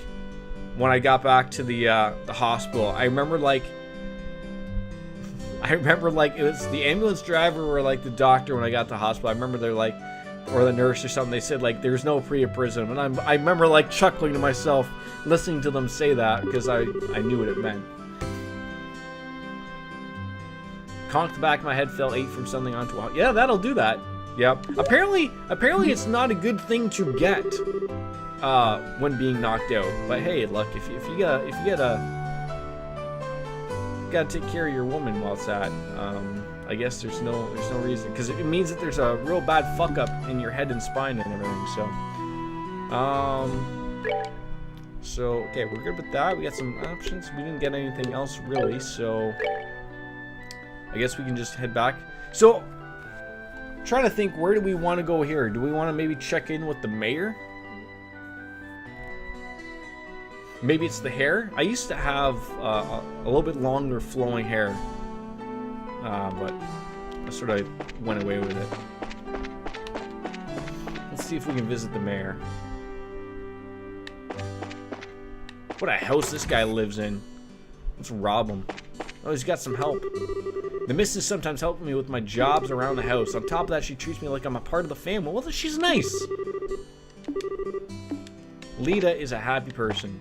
when I got back to the hospital. I remember like it was the ambulance driver or like the doctor when I got to the hospital. I remember they're like, or the nurse or something. They said like there's no priapism, and I remember like chuckling to myself listening to them say that because I knew what it meant. Conked the back of my head, fell 8 from something onto a... Yeah, that'll do that. Yep. Apparently it's not a good thing to get when being knocked out. But hey, look, if you gotta take care of your woman while it's at, I guess there's no reason, because it means that there's a real bad fuck up in your head and spine and everything. So okay, we're good with that. We got some options. We didn't get anything else really, so I guess we can just head back. So, trying to think, where do we want to go here? Do we want to maybe check in with the mayor? Maybe it's the hair? I used to have a little bit longer flowing hair. But I sort of went away with it. Let's see if we can visit the mayor. What a house this guy lives in. Let's rob him. Oh, he's got some help. The missus sometimes helps me with my jobs around the house. On top of that, she treats me like I'm a part of the family. Well, she's nice. Lita is a happy person.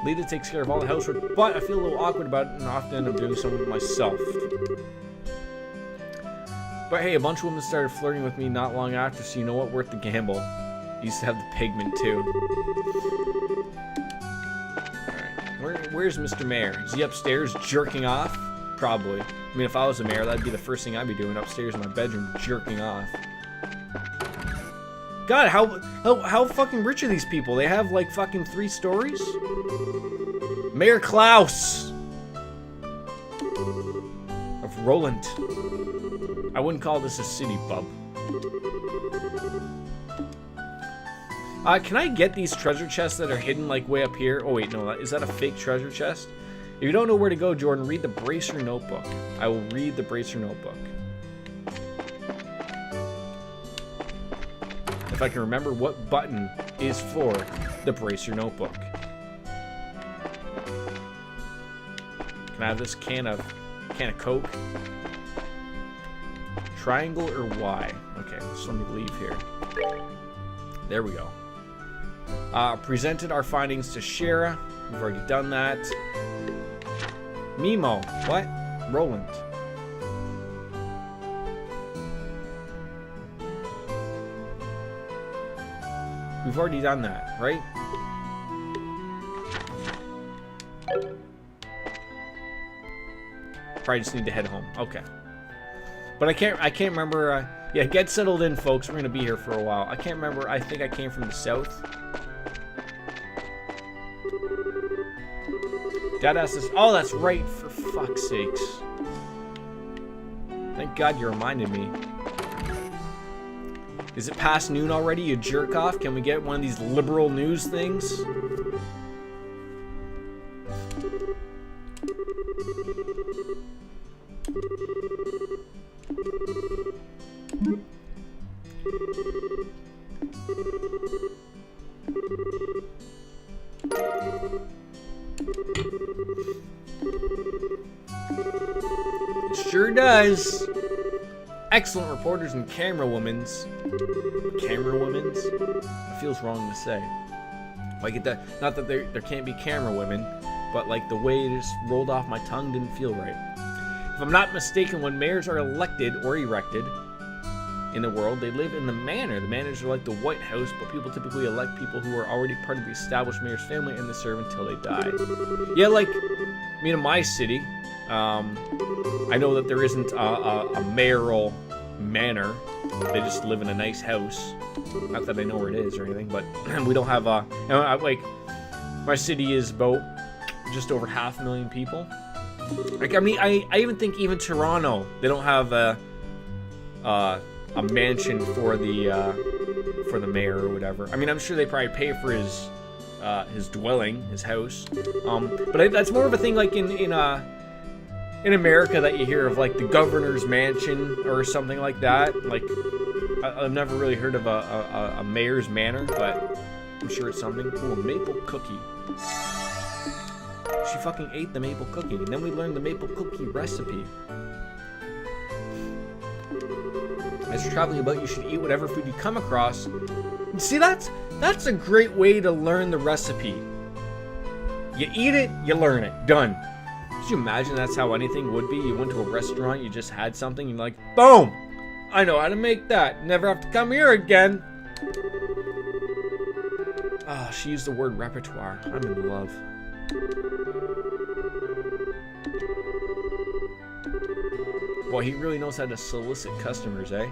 Lita takes care of all the housework, but I feel a little awkward about it and often end up doing some of it myself. But hey, a bunch of women started flirting with me not long after, so you know what? Worth the gamble. Used to have the pigment too. Where's Mr. Mayor? Is he upstairs jerking off? Probably. I mean, if I was a mayor, that'd be the first thing I'd be doing, upstairs in my bedroom, jerking off. God, how fucking rich are these people? They have like fucking 3 stories? Mayor Klaus of Roland. I wouldn't call this a city, bub. Can I get these treasure chests that are hidden like way up here? Oh wait, no, is that a fake treasure chest? If you don't know where to go, Jordan, read the Bracer Notebook. I will read the Bracer Notebook. If I can remember what button is for the Bracer Notebook. Can I have this can of Coke? Triangle or Y? Okay, so let me leave here. There we go. Presented our findings to Shara. We've already done that. Mimo. What? Roland. We've already done that, right? Probably just need to head home. Okay. But I can't remember. Yeah, get settled in, folks. We're gonna be here for a while. I can't remember. I think I came from the south. Dad asked us. Oh, that's right. For fuck's sakes. Thank God you reminded me. Is it past noon already, you jerk off? Can we get one of these liberal news things? It sure does. Excellent reporters and camerawomen's. Camerawomen's? It feels wrong to say. Like it, not that there can't be camera women, but like the way it just rolled off my tongue didn't feel right. If I'm not mistaken, when mayors are elected or erected in the world, they live in the manor. The manors are like the White House, but people typically elect people who are already part of the established mayor's family and they serve until they die. Yeah, like, I mean, in my city, I know that there isn't a mayoral manor. They just live in a nice house. Not that I know where it is or anything, but we don't have like, my city is about just over 500,000 people. Like, I mean, I even think even Toronto, they don't have a mansion for the mayor or whatever. I mean, I'm sure they probably pay for his dwelling, his house. But that's more of a thing like in America that you hear of, like the governor's mansion or something like that. Like, I've never really heard of a mayor's manor, but I'm sure it's something. Ooh, a maple cookie. She fucking ate the maple cookie, and then we learned the maple cookie recipe. As you're traveling about, you should eat whatever food you come across. See, that's a great way to learn the recipe. You eat it, you learn it. Done. Could you imagine that's how anything would be? You went to a restaurant, you just had something, you're like, boom! I know how to make that. Never have to come here again. Ah, she used the word repertoire. I'm in love. Boy, he really knows how to solicit customers, eh?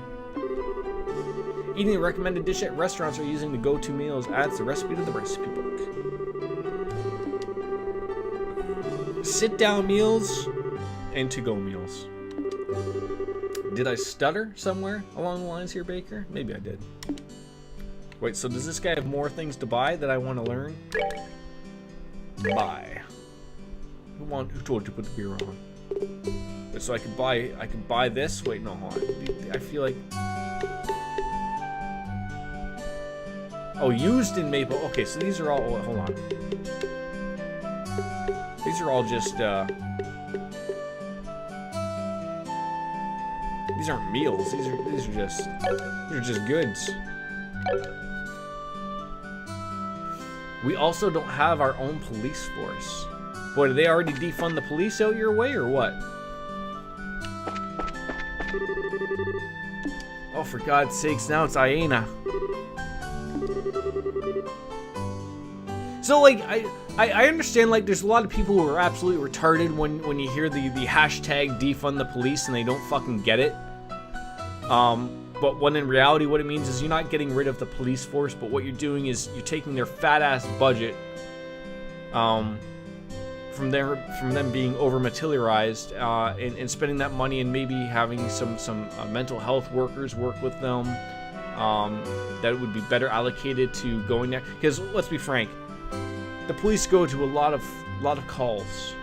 Eating a recommended dish at restaurants or using the go-to meals adds the recipe to the recipe book. Sit-down meals and to-go meals. Did I stutter somewhere along the lines here, Baker? Maybe I did. Wait, so does this guy have more things to buy that I want to learn? Buy. Who told you to put the beer on? Wait, so I could buy this? Wait, no, hold on. I feel like... Oh, used in maple. Okay, so these are all... Oh, hold on. These are all just... These aren't meals. These are just goods. We also don't have our own police force. Boy, did they already defund the police out your way or what? Oh, for God's sakes, now it's Iena. So, like, I understand, like, there's a lot of people who are absolutely retarded when you hear the hashtag defund the police and they don't fucking get it. But when in reality, what it means is you're not getting rid of the police force, but what you're doing is you're taking their fat-ass budget, from them being over-materialized, and spending that money and maybe having some mental health workers work with them, that would be better allocated to going there. Because let's be frank, the police go to a lot of calls,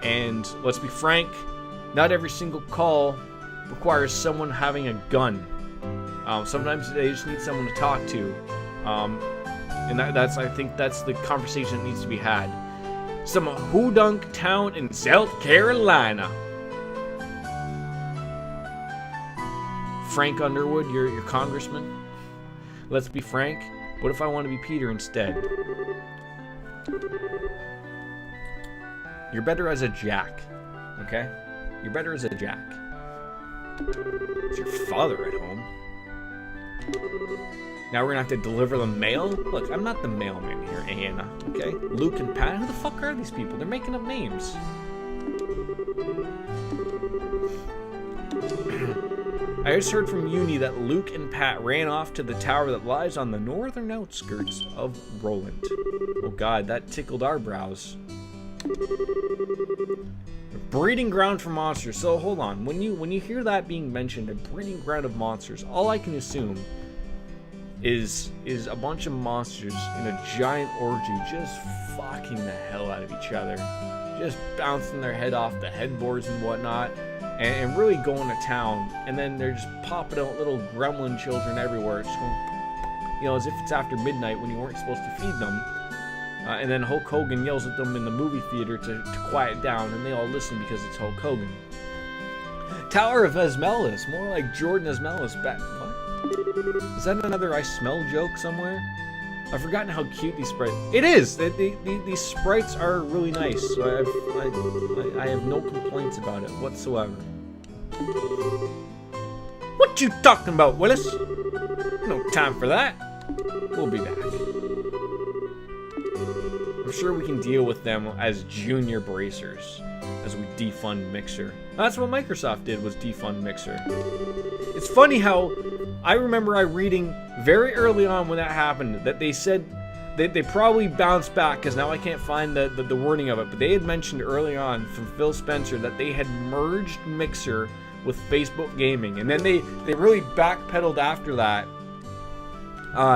and let's be frank, not every single call requires someone having a gun. Sometimes they just need someone to talk to, and I think that's the conversation that needs to be had. Some Hoodunk town in South Carolina. Frank Underwood, your congressman. Let's be frank. What if I want to be Peter instead? You're better as a Jack, okay? You're better as a Jack. Is your father at home? Now we're gonna have to deliver the mail? Look, I'm not the mailman here, Anna, okay? Luke and Pat, who the fuck are these people? They're making up names. I just heard from Uni that Luke and Pat ran off to the tower that lies on the northern outskirts of Roland. Oh god, that tickled our brows. Breeding ground for monsters. So hold on, when you hear that being mentioned, a breeding ground of monsters, all I can assume is a bunch of monsters in a giant orgy just fucking the hell out of each other, just bouncing their head off the headboards and whatnot, and really going to town. And then they're just popping out little gremlin children everywhere, just going, you know, as if it's after midnight when you weren't supposed to feed them. And then Hulk Hogan yells at them in the movie theater to quiet down, and they all listen because it's Hulk Hogan. Tower of Esmelis, more like Jordan Esmelis back. What? Is that another I smell joke somewhere? I've forgotten how cute these sprites. It is. These sprites are really nice. So I have no complaints about it whatsoever. What you talking about, Willis? No time for that. We'll be back. I'm sure we can deal with them as junior bracers as we defund Mixer. That's what Microsoft did, was defund Mixer. It's funny how I remember reading very early on when that happened that they said they probably bounced back, because now I can't find the wording of it, but they had mentioned early on from Phil Spencer that they had merged Mixer with Facebook Gaming, and then they really backpedaled after that,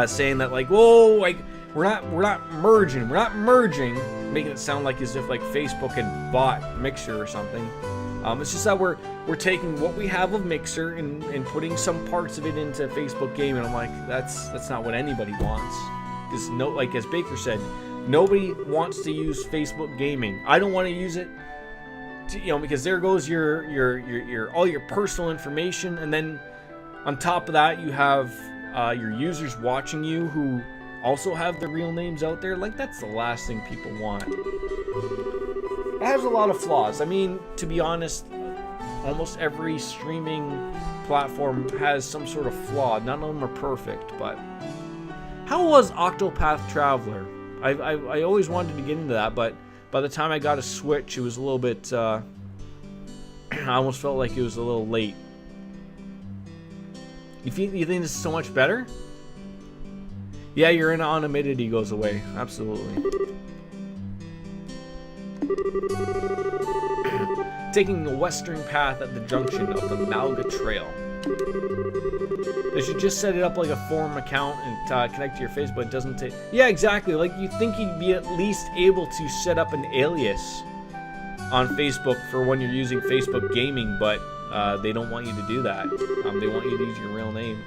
saying that like, whoa, like we're not merging, making it sound like as if like Facebook had bought Mixer or something. It's just that we're taking what we have of Mixer and putting some parts of it into Facebook Gaming. I'm like, that's not what anybody wants. Because no, like as Baker said, nobody wants to use Facebook Gaming. I don't want to use it, because there goes your all your personal information, and then on top of that you have your users watching you who also have their real names out there. Like, that's the last thing people want. It has a lot of flaws. I mean, to be honest, almost every streaming platform has some sort of flaw. None of them are perfect, but how was Octopath Traveler? I always wanted to get into that, but by the time I got a Switch, it was a little bit, I almost felt like it was a little late. You think this is so much better? Yeah, your anonymity goes away. Absolutely. Taking the western path at the junction of the Malga Trail. They should just set it up like a forum account and connect to your face, but it doesn't take... Yeah, exactly. Like, you'd think you'd be at least able to set up an alias on Facebook for when you're using Facebook Gaming, but they don't want you to do that. They want you to use your real name.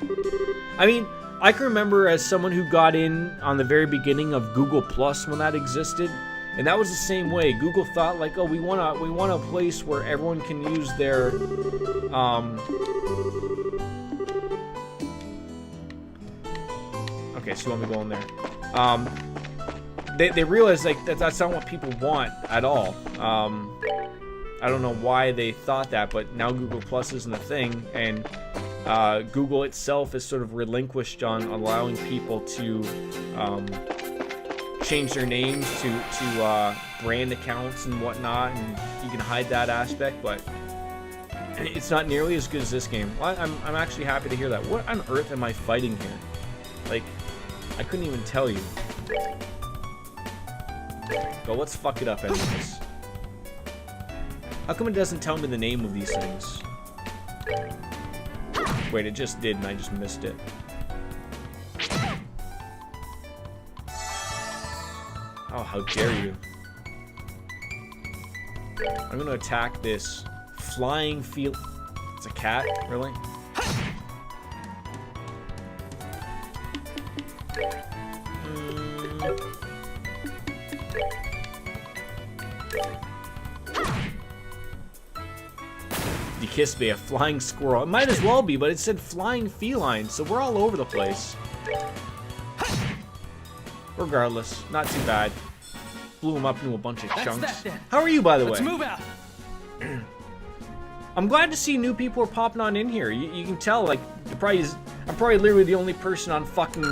I mean, I can remember as someone who got in on the very beginning of Google Plus when that existed, and that was the same way. Google thought like, oh, we want a place where everyone can use their okay, so you want me to go in there? They realized like that's not what people want at all. I don't know why they thought that, but now Google Plus isn't a thing, and Google itself is sort of relinquished on allowing people to change their names to brand accounts and whatnot, and you can hide that aspect, but it's not nearly as good as this game. Well, I'm actually happy to hear that. What on earth am I fighting here? Like, I couldn't even tell you. Go, let's fuck it up anyways. How come it doesn't tell me the name of these things? Wait, it just did and I just missed it. Oh, how dare you. I'm gonna attack this flying field. It's a cat? Really? You kissed me, a flying squirrel. It might as well be, but it said flying feline, so we're all over the place. Regardless, not too bad. Blew him up into a bunch of chunks. How are you, by the way? Let's move out. I'm glad to see new people are popping on in here. You can tell, like, I'm probably literally the only person on fucking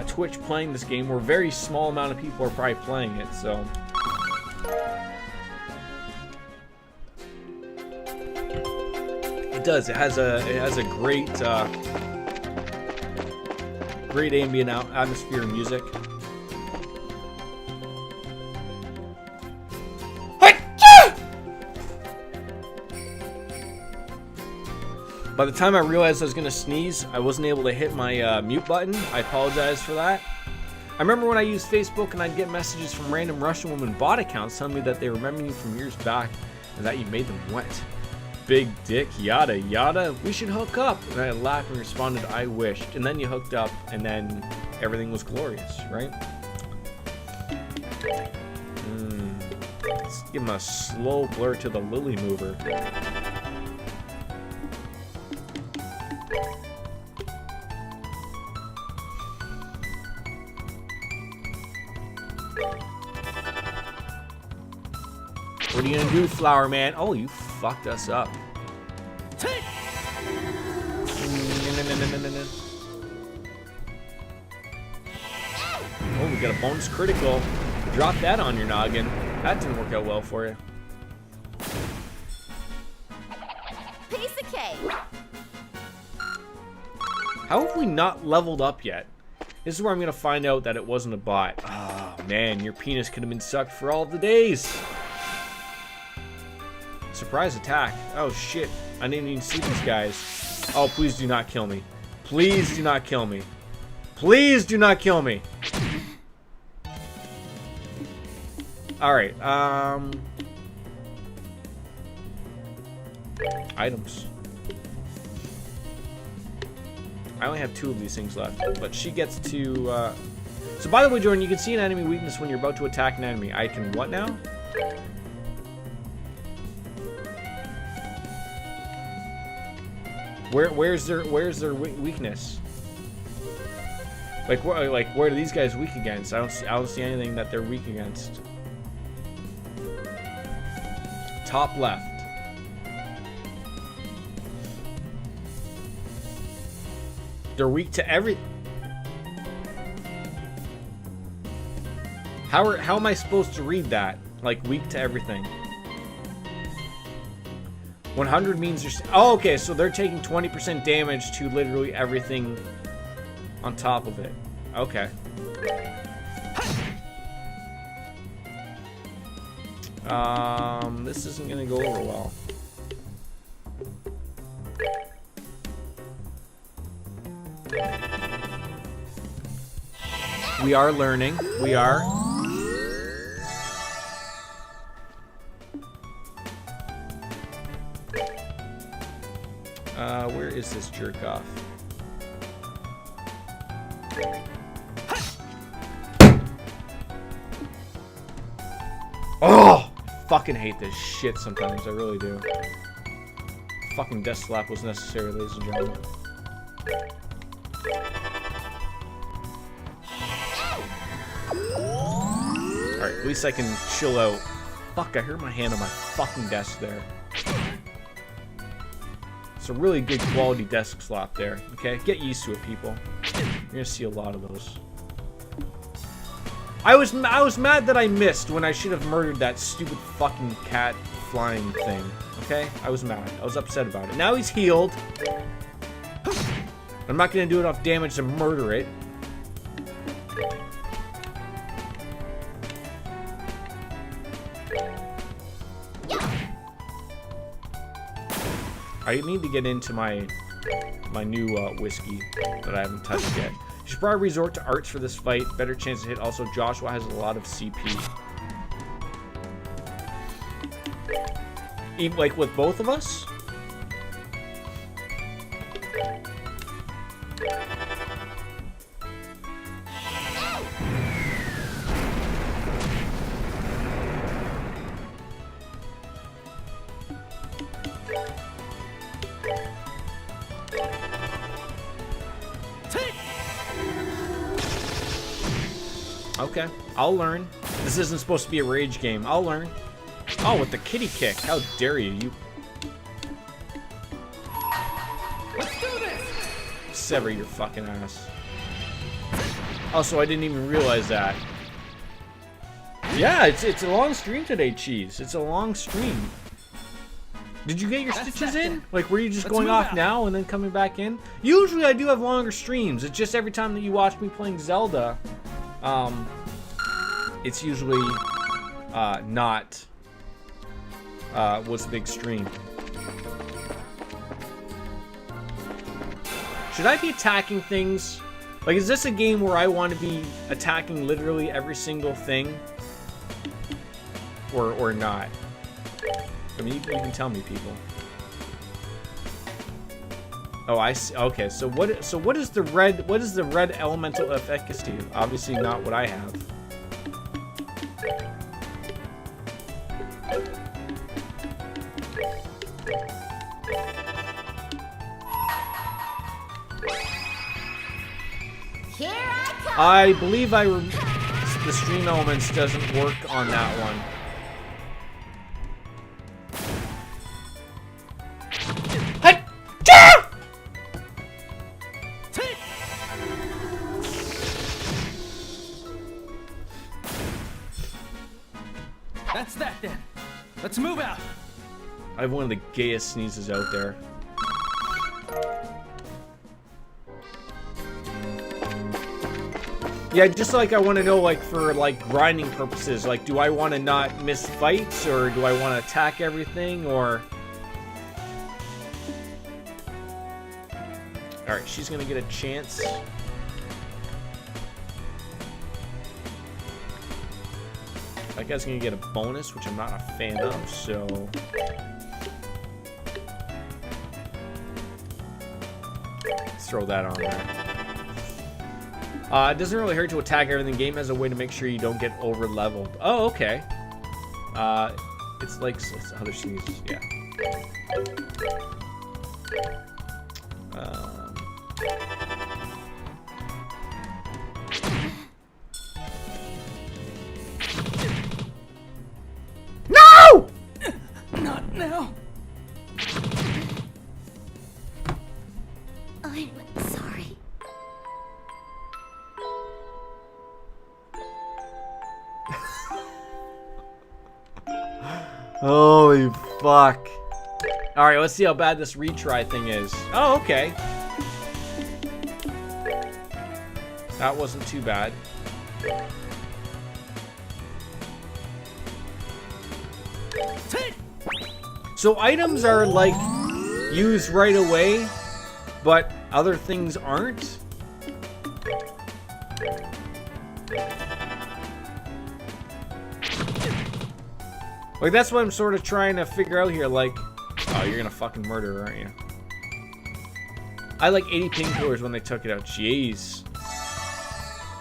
Twitch playing this game, where a very small amount of people are probably playing it, so. It does. It has a great great ambient atmosphere and music. By the time I realized I was gonna sneeze, I wasn't able to hit my mute button. I apologize for that. I remember when I used Facebook and I'd get messages from random Russian women bot accounts telling me that they remember me from years back and that you made them wet. Big dick, yada yada, we should hook up. And I laughed and responded, I wished. And then you hooked up and then everything was glorious, right? Let's give him a slow blur to the lily mover. What are you gonna do, Flower Man? Oh, you fucked us up. Oh, we got a bonus critical. Drop that on your noggin. That didn't work out well for you. Piece of cake. How have we not leveled up yet? This is where I'm gonna find out that it wasn't a bot. Oh man, your penis could have been sucked for all of the days. Surprise attack. Oh shit. I didn't even see these guys. Oh, please do not kill me. Please do not kill me. Please do not kill me. Alright, items. I only have 2 of these things left, but she gets to, So by the way, Jordan, you can see an enemy weakness when you're about to attack an enemy. I can what now? Where's their weakness? Like where are these guys weak against? I don't see anything that they're weak against. Top left. They're weak to every. How am I supposed to read that? Like weak to everything. 100 means you're. Oh, okay. So they're taking 20% damage to literally everything on top of it. Okay. This isn't gonna go over well. We are learning. We are. Where is this jerk off? Oh! Fucking hate this shit sometimes. I really do. Fucking death slap was necessary, ladies and gentlemen. Alright, at least I can chill out. Fuck, I hurt my hand on my fucking desk there. It's a really good quality desk slap there, okay? Get used to it, people. You're gonna see a lot of those. I was mad that I missed when I should have murdered that stupid fucking cat flying thing, okay? I was mad. I was upset about it. Now he's healed. I'm not gonna do enough damage to murder it. I need to get into my new whiskey that I haven't touched yet. You should probably resort to arts for this fight. Better chance to hit. Also, Joshua has a lot of CP. Even, like with both of us? Okay, I'll learn. This isn't supposed to be a rage game. I'll learn. Oh, with the kitty kick. How dare you? You Let's do this! sever your fucking ass. Also, I didn't even realize that. Yeah, it's a long stream today, Cheese. It's a long stream. Did you get your stitches in? Like, were you just going off now and then coming back in? Usually I do have longer streams. It's just every time that you watch me playing Zelda, it's usually not was a big stream. Should I be attacking things? Like, is this a game where I want to be attacking literally every single thing? Or not? I mean, you can tell me, people. Oh, I see. Okay, so what is the red? What is the red elemental efficacy? Obviously, not what I have. Here I come. I believe the stream elements doesn't work on that one. That's that then. Let's move out. I have one of the gayest sneezes out there. Yeah, just like I want to know, like, for like grinding purposes, like, do I want to not miss fights, or do I want to attack everything, or... Alright, she's gonna get a chance. That guy's gonna get a bonus, which I'm not a fan of, so... Let's throw that on there. It doesn't really hurt to attack everything. The game has a way to make sure you don't get over-leveled. Oh, okay. It's like other sneezes, yeah. No! Not now. I'm sorry. Holy fuck. Alright, let's see how bad this retry thing is. Oh, okay. That wasn't too bad. So items are like used right away, but other things aren't? Like, that's what I'm sort of trying to figure out here. Like, oh, you're gonna fucking murder her, aren't you? I like 80 painkillers when they took it out. Jeez.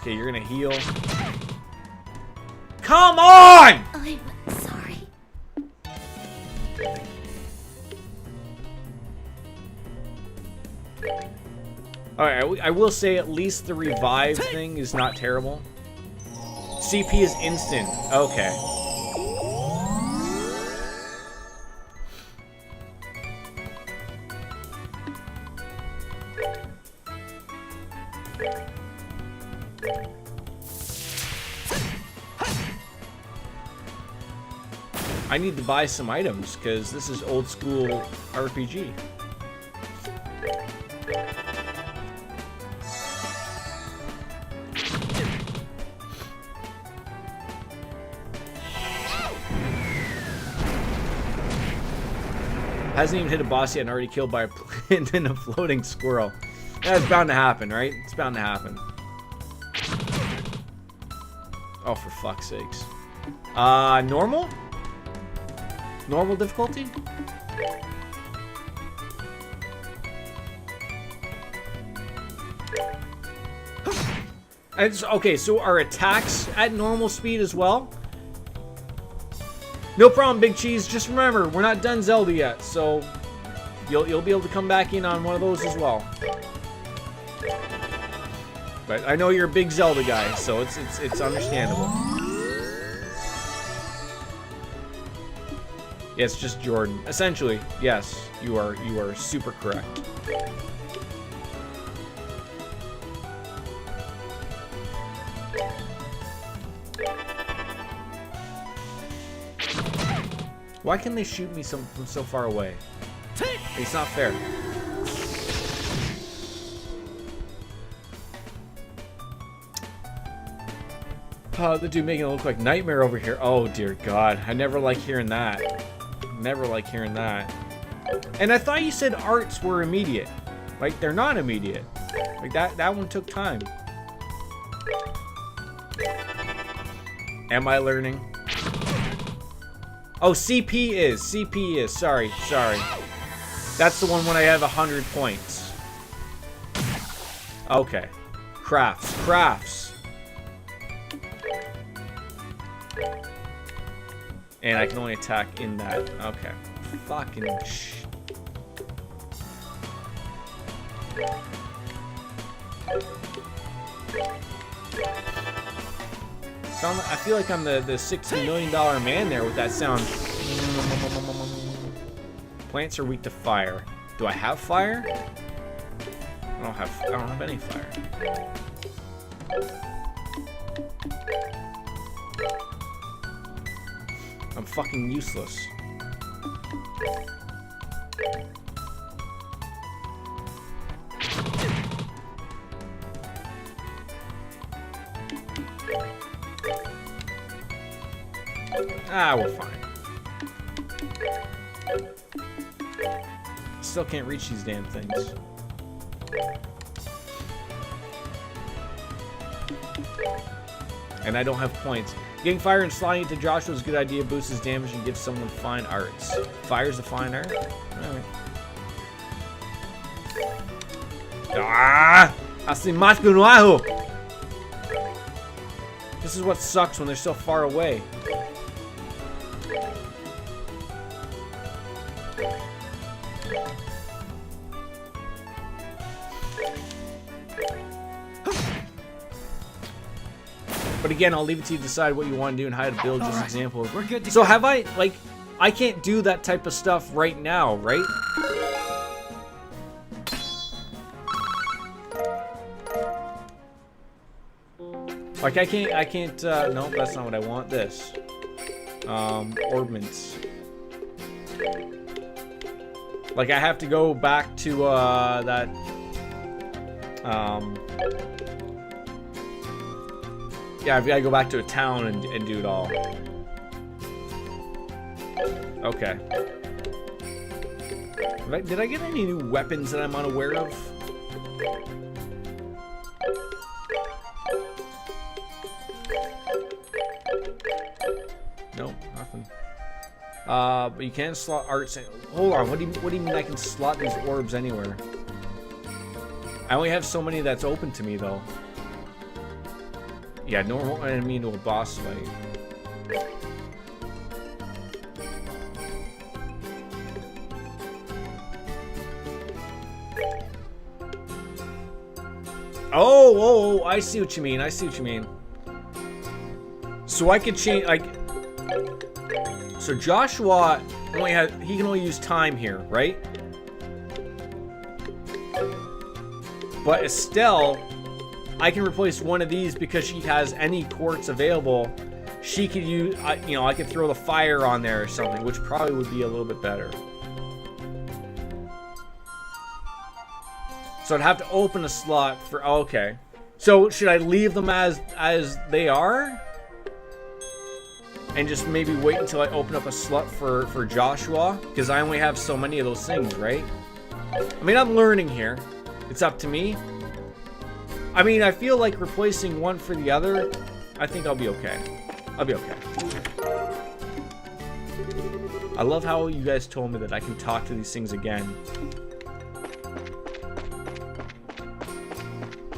Okay, you're gonna heal. Come on! I'm sorry. Alright, I will say at least the revive thing is not terrible. CP is instant. Okay. I need to buy some items because this is old school RPG. Hasn't even hit a boss yet and already killed by a plant and a floating squirrel. That's bound to happen, right? It's bound to happen. Oh, for fuck's sakes. Normal? Normal difficulty? Okay, so our attacks at normal speed as well? No problem, Big Cheese. Just remember, we're not done Zelda yet, so you'll be able to come back in on one of those as well. But I know you're a big Zelda guy, so it's understandable. Yeah, it's just Jordan. Essentially, yes, you are super correct. Why can they shoot me from so far away? It's not fair. The dude making it look like Nightmare over here. Oh dear God, I never like hearing that. Never like hearing that. And I thought you said arts were immediate. Like, they're not immediate. Like, that one took time. Am I learning? Oh, CP is. Sorry. That's the one when I have 100 points. Okay. Crafts. And I can only attack in that. Okay. Fucking I feel like I'm the $60 million man there with that sound. Plants are weak to fire. Do I have fire? I don't have any fire. I'm fucking useless. Ah, we're fine. Still can't reach these damn things. And I don't have points. Getting fire and sliding into Joshua is a good idea. Boosts his damage and gives someone fine arts. Fire's a fine art? Alright. Ah! Assim mais que no erro! This is what sucks when they're so far away. But again, I'll leave it to you to decide what you want to do and how to build just an example. We're good to so go. have I, like, I can't do that type of stuff right now, right? Like, I can't, no, that's not what I want. This. Orbments. Like, I have to go back to, that, yeah, I've got to go back to a town and do it all. Okay. Did I get any new weapons that I'm unaware of? Nope, nothing. But you can slot arts. Hold on, what do you mean I can slot these orbs anywhere? I only have so many that's open to me though. Yeah, normal enemy into a boss fight. Oh, I see what you mean. So I could change, like, so Joshua he can only use time here, right? But Estelle, I can replace one of these because she has any quartz available. She could use, you know, I could throw the fire on there or something, which probably would be a little bit better. So I'd have to open a slot for, oh, okay. So should I leave them as they are? And just maybe wait until I open up a slot for Joshua? Because I only have so many of those things, right? I mean, I'm learning here. It's up to me. I mean, I feel like replacing one for the other, I think I'll be okay. I'll be okay. I love how you guys told me that I can talk to these things again.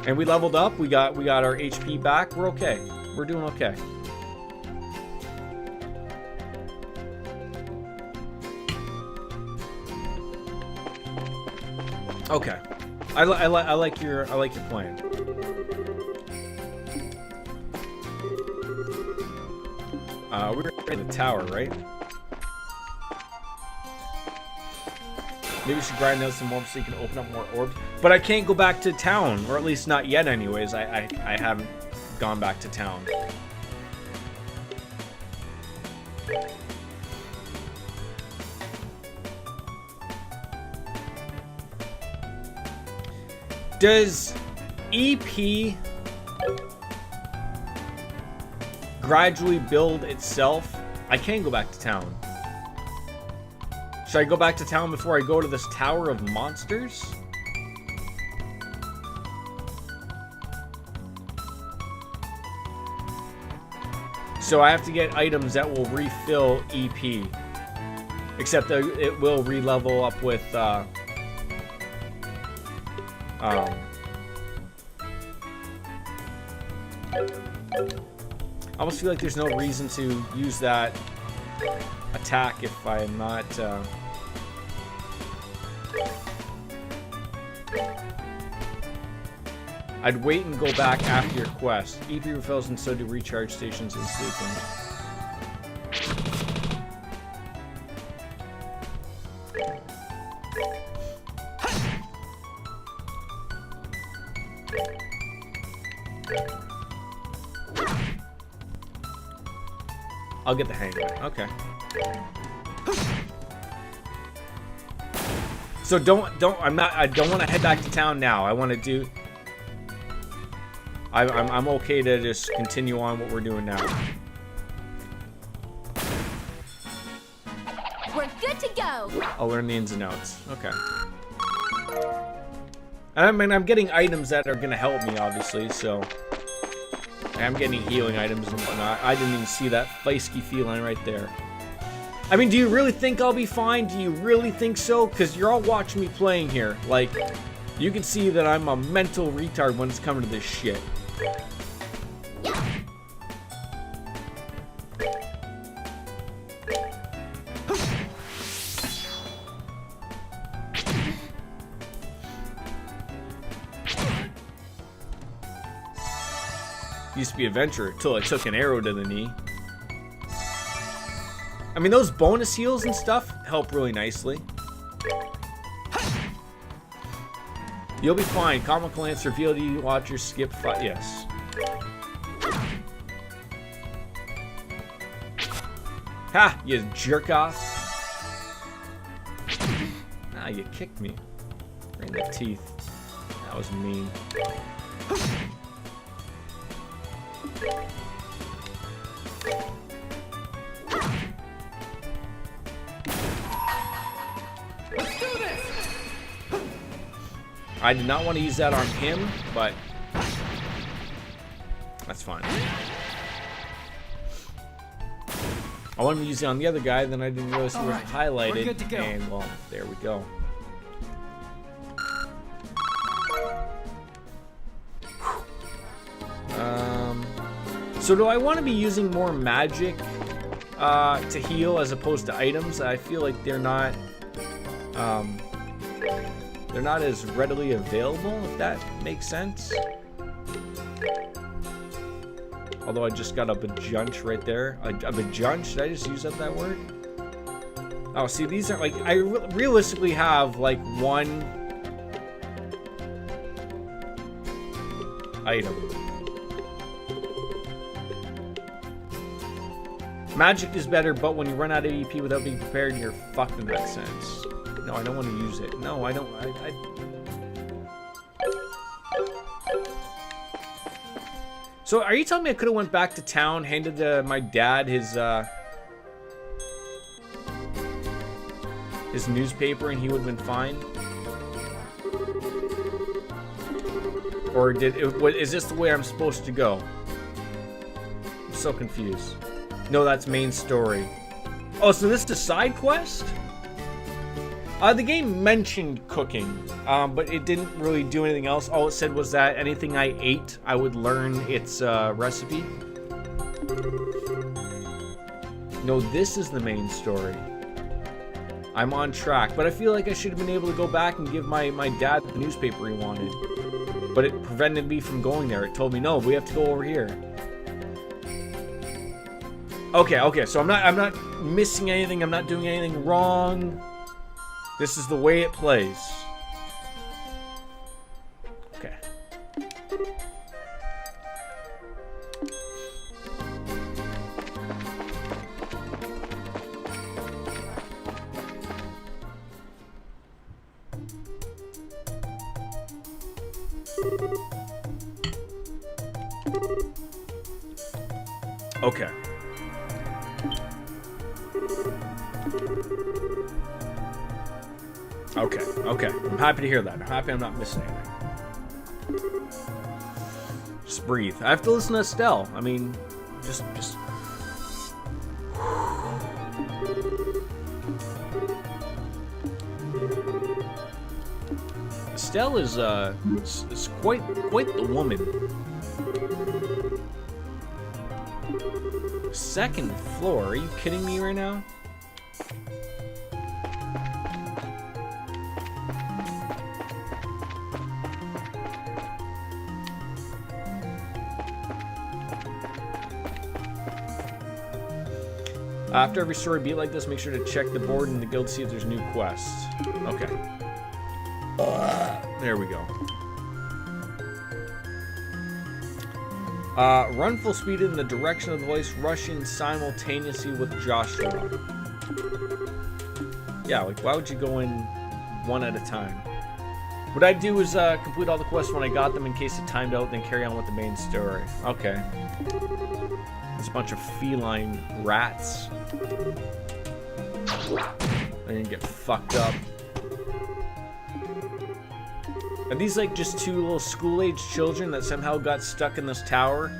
And we leveled up. We got our HP back. We're okay. We're doing okay. Okay. I like your plan. We were in the tower, right? Maybe we should grind out some orbs so you can open up more orbs. But I can't go back to town, or at least not yet anyways. I haven't gone back to town. Does EP gradually build itself? I can go back to town. Should I go back to town before I go to this Tower of Monsters? So I have to get items that will refill EP. Except that it will re-level up with I almost feel like there's no reason to use that attack if I'm not I'd wait and go back after your quest. EP refills and so do recharge stations and sleeping. I'll get the hang of it. Okay. So I don't want to head back to town now. I want to do. I'm okay to just continue on what we're doing now. We're good to go. I'll learn the ins and outs. Okay. And I mean, I'm getting items that are gonna help me, obviously. So I'm getting healing items and whatnot. I didn't even see that feisty feline right there. I mean, do you really think I'll be fine? Do you really think so? Because you're all watching me playing here. Like, you can see that I'm a mental retard when it's coming to this shit. Used to be adventurer till I took an arrow to the knee. I mean, those bonus heals and stuff help really nicely. You'll be fine. Comical Lance revealed you watch your skip fight. Yes. Ha! You jerk off. Ah, you kicked me. Right in the teeth. That was mean. Let's do this. I did not want to use that on him, but that's fine. I wanted to use it on the other guy, then I didn't realize he was highlighted. We're good to go. And well, there we go. So do I want to be using more magic to heal as opposed to items? I feel like they're not as readily available, if that makes sense. Although I just got a bajunch right there. A bajunch? Did I just use that word? Oh, see, these are like, I realistically have like one item. Magic is better, but when you run out of EP without being prepared, you're fucked in that sense. No, I don't want to use it. No, I don't. So, are you telling me I could have went back to town, handed my dad his newspaper, and he would have been fine? Or is this the way I'm supposed to go? I'm so confused. No, that's main story. Oh, so this is a side quest? The game mentioned cooking, but it didn't really do anything else. All it said was that anything I ate, I would learn its recipe. No, this is the main story. I'm on track, but I feel like I should have been able to go back and give my dad the newspaper he wanted. But it prevented me from going there. It told me, no, we have to go over here. Okay, so I'm not missing anything, I'm not doing anything wrong. This is the way it plays. Okay. Okay. Okay. I'm happy to hear that. I'm happy I'm not missing anything. Just breathe. I have to listen to Estelle. I mean, just... Estelle is quite the woman. Second floor? Are you kidding me right now? After every story beat like this, make sure to check the board in the guild to see if there's new quests. Okay. There we go. Run full speed in the direction of the voice, rushing simultaneously with Joshua. Yeah, like, why would you go in one at a time? What I'd do is complete all the quests when I got them in case it timed out, then carry on with the main story. Okay. There's a bunch of feline rats. They're gonna get fucked up. Are these like just two little school-age children that somehow got stuck in this tower?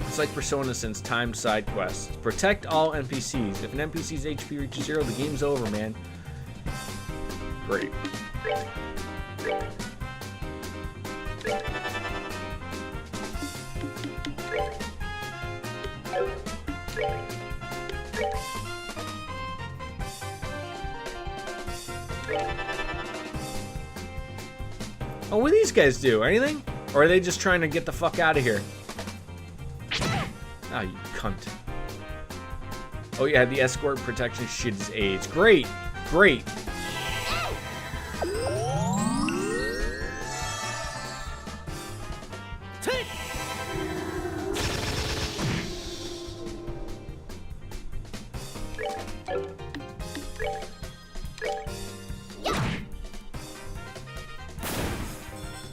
It's like Persona since timed side quests. Protect all NPCs. If an NPC's HP reaches 0, the game's over, man. Great. Oh, what do these guys do? Anything? Or are they just trying to get the fuck out of here? Ah, you cunt. Oh yeah, the escort protection shit is AIDS. Great! Great!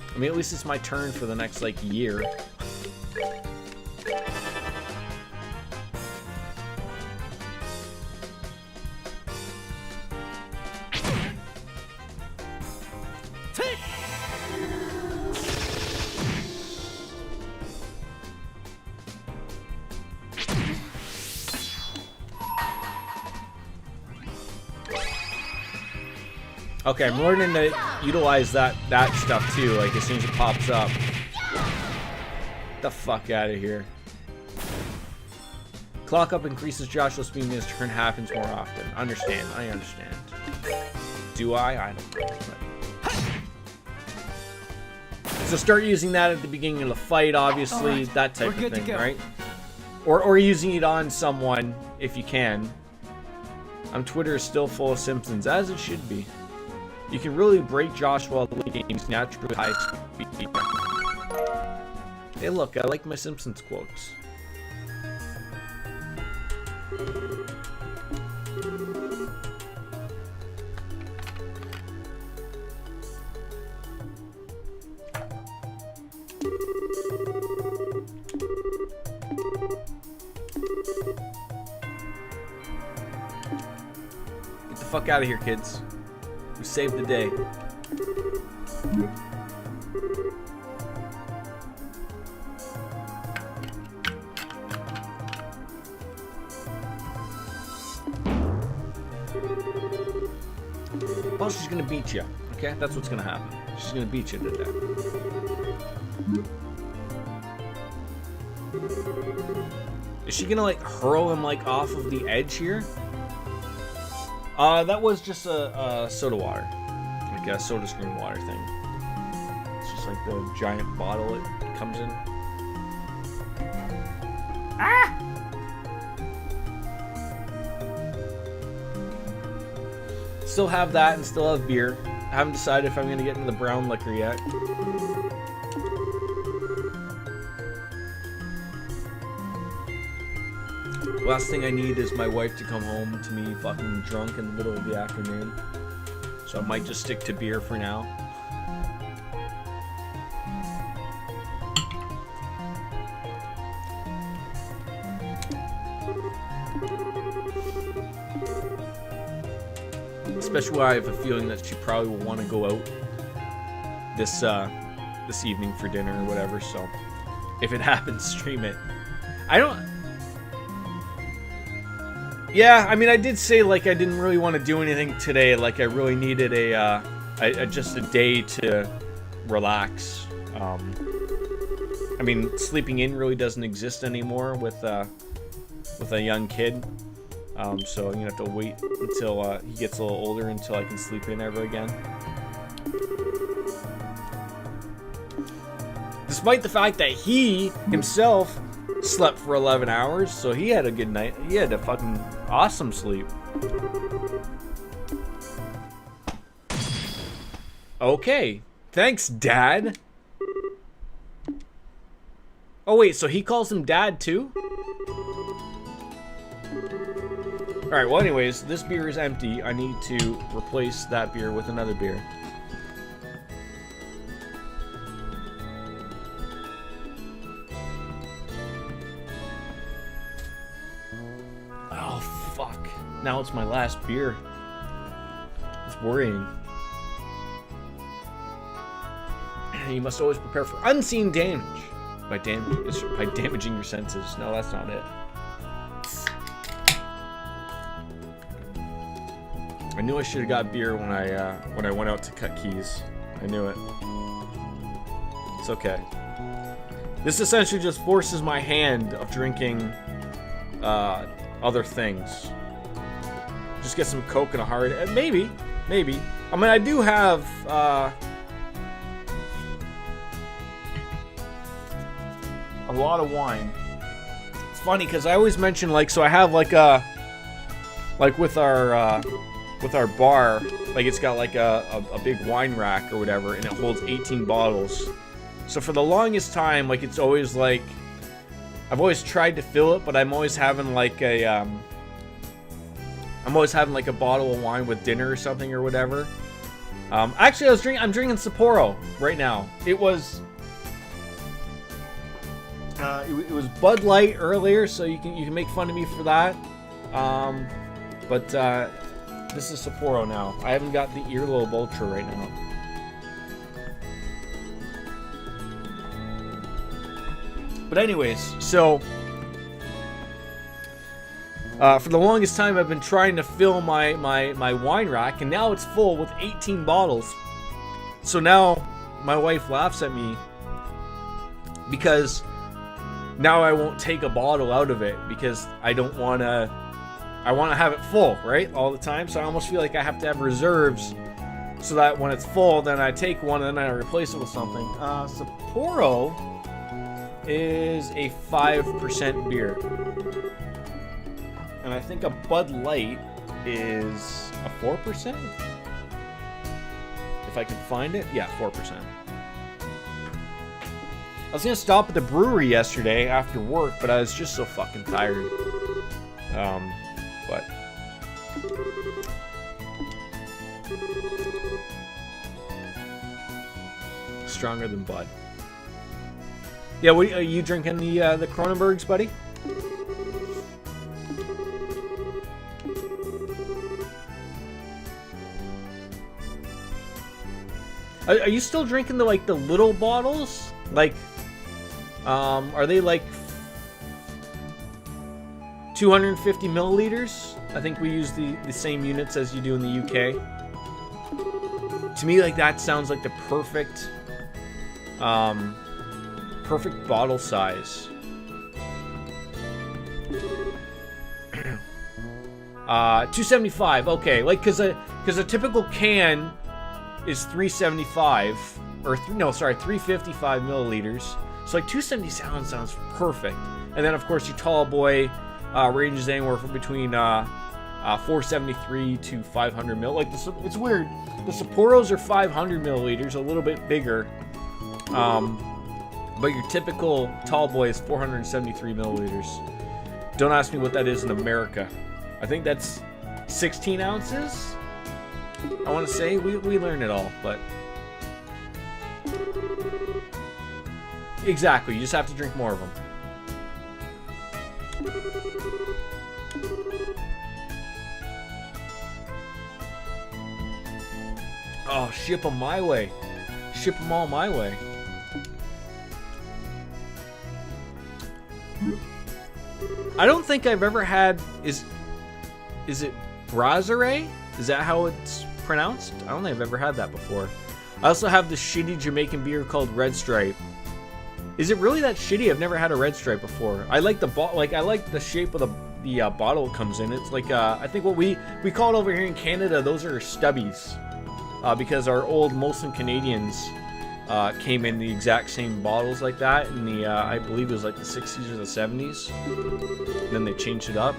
I mean, at least it's my turn for the next, like, year. Okay, I'm learning to utilize that stuff too, like as soon as it pops up. Get the fuck out of here. Clock up increases Joshua's speed when his turn happens more often. Understand, I understand. Do I? I don't know. But... So start using that at the beginning of the fight, obviously, right, that type of thing, right? Or using it on someone, if you can. Twitter is still full of Simpsons, as it should be. You can really break Joshua late games naturally high speed. Hey look, I like my Simpsons quotes. Get the fuck out of here, kids. We saved the day. Well, she's gonna beat you. Okay, that's what's gonna happen. She's gonna beat you to death. Is she gonna like hurl him like off of the edge here? That was just a soda water. Like a soda stream water thing. It's just like the giant bottle it comes in. Still have that and still have beer. I haven't decided if I'm going to get into the brown liquor yet. Last thing I need is my wife to come home to me fucking drunk in the middle of the afternoon. So I might just stick to beer for now. Especially when I have a feeling that she probably will want to go out this evening for dinner or whatever. So if it happens, stream it. I don't. Yeah, I mean, I did say like I didn't really want to do anything today. Like I really needed just a day to relax. I mean, sleeping in really doesn't exist anymore with a young kid. So I'm gonna have to wait until he gets a little older until I can sleep in ever again. Despite the fact that he himself slept for 11 hours, so he had a good night. He had a fucking awesome sleep. Okay, thanks, Dad. Oh wait, so he calls him Dad too? Alright, well anyways, this beer is empty. I need to replace that beer with another beer. Oh, fuck. Now it's my last beer. It's worrying. You must always prepare for unseen damage by damaging your senses. No, that's not it. I knew I should have got beer when I went out to cut keys. I knew it. It's okay. This essentially just forces my hand of drinking other things. Just get some Coke and a hard. Maybe. I mean, I do have. A lot of wine. It's funny because I always mention so I have with our bar, it's got a big wine rack or whatever, and it holds 18 bottles. So for the longest time, it's always I've always tried to fill it, but I'm always having a bottle of wine with dinner or something or whatever. Actually, I'm drinking Sapporo right now. It was Bud Light earlier, so you can make fun of me for that. But this is Sapporo now. I haven't got the Earlobe Ultra right now. But anyways, so for the longest time I've been trying to fill my wine rack, and now it's full with 18 bottles. So now my wife laughs at me because now I won't take a bottle out of it because I don't want to. I want to have it full, right, all the time. So I almost feel like I have to have reserves so that when it's full, then I take one and then I replace it with something. Sapporo is a 5% beer. And I think a Bud Light is a 4%? If I can find it. Yeah, 4%. I was going to stop at the brewery yesterday after work, but I was just so fucking tired. But stronger than Bud. Yeah, what are you drinking the Kronenbergs, buddy? Are you still drinking the little bottles? Are they 250 milliliters? I think we use the same units as you do in the UK. To me, that sounds like the perfect bottle size. 275. Okay, because a typical can is 375. or no, sorry, 355 milliliters. So like 270 sounds perfect. And then of course your tall boy ranges anywhere from between 473 to 500 mil. Like it's weird. The Sapporos are 500 milliliters, a little bit bigger. But your typical tall boy is 473 milliliters. Don't ask me what that is in America. I think that's 16 ounces. I want to say we learn it all, but exactly. You just have to drink more of them. Oh, ship them my way. Ship them all my way. I don't think I've ever had. Is it Brasserie? Is that how it's pronounced? I don't think I've ever had that before. I also have this shitty Jamaican beer called Red Stripe. Is it really that shitty? I've never had a Red Stripe before. I like the I like the shape of the bottle it comes in. It's like I think what we call it over here in Canada. Those are stubbies, because our old Molson Canadians came in the exact same bottles like that in the I believe it was like the 60s or the 70s. And then they changed it up.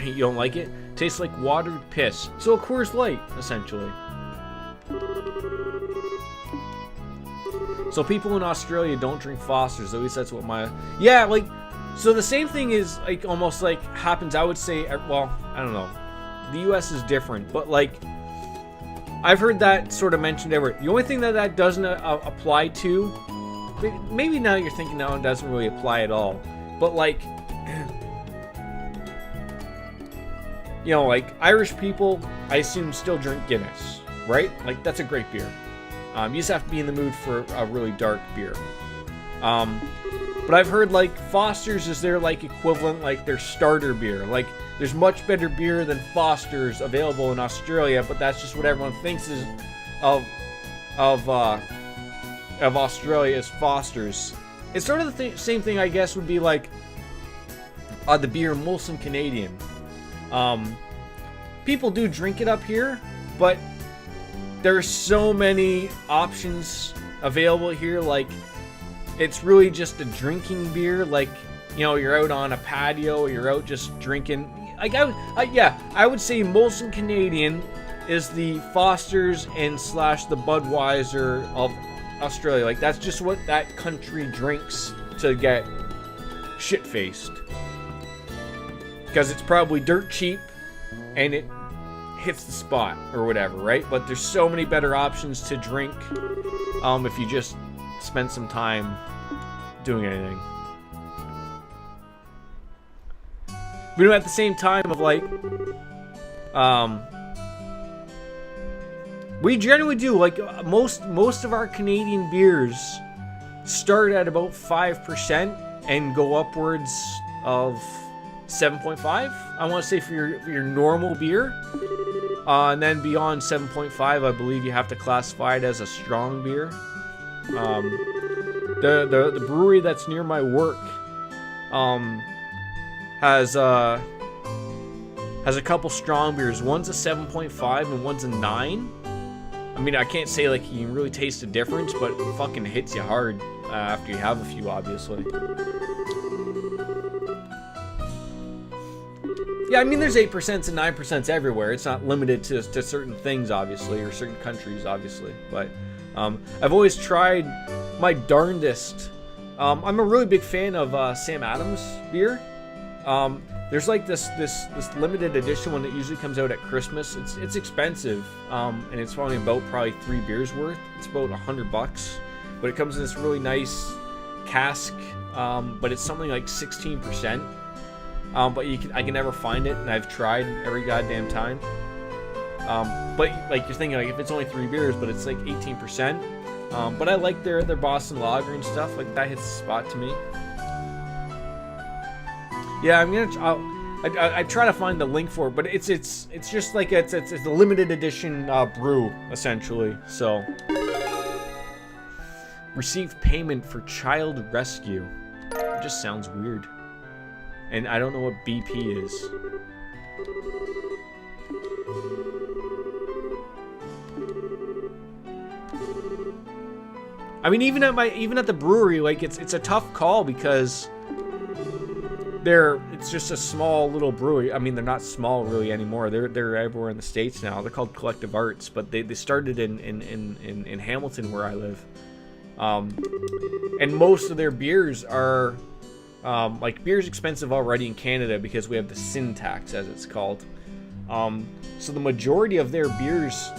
You don't like it? Tastes like watered piss. So a Coors Light, essentially. So people in Australia don't drink Fosters. At least that's what my... Yeah, like... So the same thing is like almost like happens, I would say... Well, I don't know. The US is different. But like... I've heard that sort of mentioned everywhere. The only thing that doesn't apply to... Maybe now you're thinking now it doesn't really apply at all. But like... You know, like Irish people, I assume still drink Guinness, right? Like that's a great beer. You just have to be in the mood for a really dark beer. But I've heard like Foster's is their like equivalent, like their starter beer. Like there's much better beer than Foster's available in Australia, but that's just what everyone thinks is of Australia is Foster's. It's sort of the same thing, I guess, would be like the beer Molson Canadian. People do drink it up here, but there's so many options available here. Like, it's really just a drinking beer. Like, you know, you're out on a patio, or you're out just drinking. Like, I would say Molson Canadian is the Foster's and / the Budweiser of Australia. Like, that's just what that country drinks to get shit-faced. Because it's probably dirt cheap and it hits the spot or whatever, right? But there's so many better options to drink if you just spend some time doing anything. But at the same time of like, we generally do like most of our Canadian beers start at about 5% and go upwards of 7.5, I want to say, for your normal beer, and then beyond 7.5, I believe you have to classify it as a strong beer. The brewery that's near my work has a couple strong beers. One's a 7.5 and one's a 9. I mean, I can't say like you can really taste the difference, but it fucking hits you hard after you have a few, obviously. Yeah, I mean, there's 8% and 9% everywhere. It's not limited to certain things, obviously, or certain countries, obviously. But I've always tried my darndest. I'm a really big fan of Sam Adams beer. There's like this limited edition one that usually comes out at Christmas. It's expensive, and it's probably 3 beers worth. It's about $100, but it comes in this really nice cask. But it's something like 16%. But I can never find it, and I've tried every goddamn time. But like you're thinking, like if it's only 3 beers, but it's like 18%. But I like their Boston Lager and stuff. Like that hits the spot to me. Yeah, I try to find the link for it, but it's just like it's a limited edition brew essentially. So receive payment for child rescue. It just sounds weird. And I don't know what BP is. I mean, even at the brewery, like it's a tough call because it's just a small little brewery. I mean, they're not small really anymore. They're everywhere in the States now. They're called Collective Arts, but they started in Hamilton where I live. And most of their beers are like beer's expensive already in Canada because we have the sin tax, as it's called. So the majority of their beers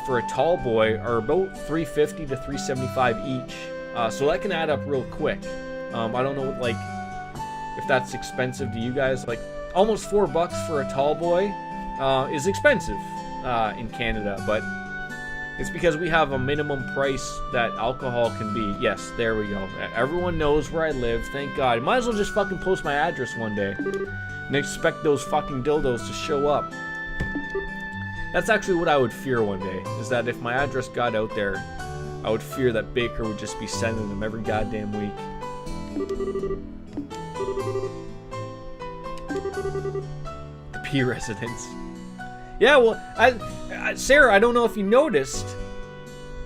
for a tall boy are about $3.50 to $3.75 each. So that can add up real quick. I don't know like if that's expensive to you guys. Like almost $4 for a tall boy is expensive in Canada, but it's because we have a minimum price that alcohol can be. Yes, there we go. Everyone knows where I live. Thank God. Might as well just fucking post my address one day and expect those fucking dildos to show up. That's actually what I would fear one day, is that if my address got out there, I would fear that Baker would just be sending them every goddamn week. The P residence. Yeah, well, Sarah, I don't know if you noticed,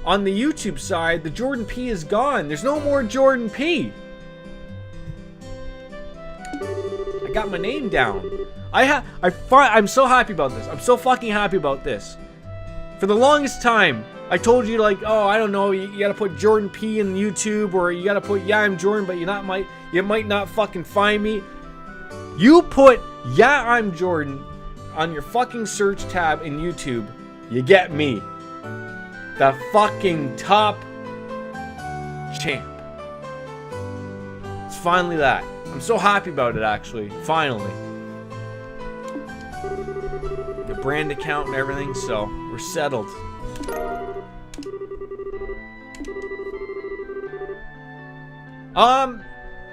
on the YouTube side, the Jordan P is gone. There's no more Jordan P. I got my name down. I'm so happy about this. I'm so fucking happy about this. For the longest time, I told you like, oh, I don't know, you gotta put Jordan P in YouTube, or you gotta put Yeah I'm Jordan, but you might not fucking find me. You put Yeah I'm Jordan on your fucking search tab in YouTube, you get me. The fucking top champ. It's finally that. I'm so happy about it, actually. Finally. The brand account and everything, so we're settled.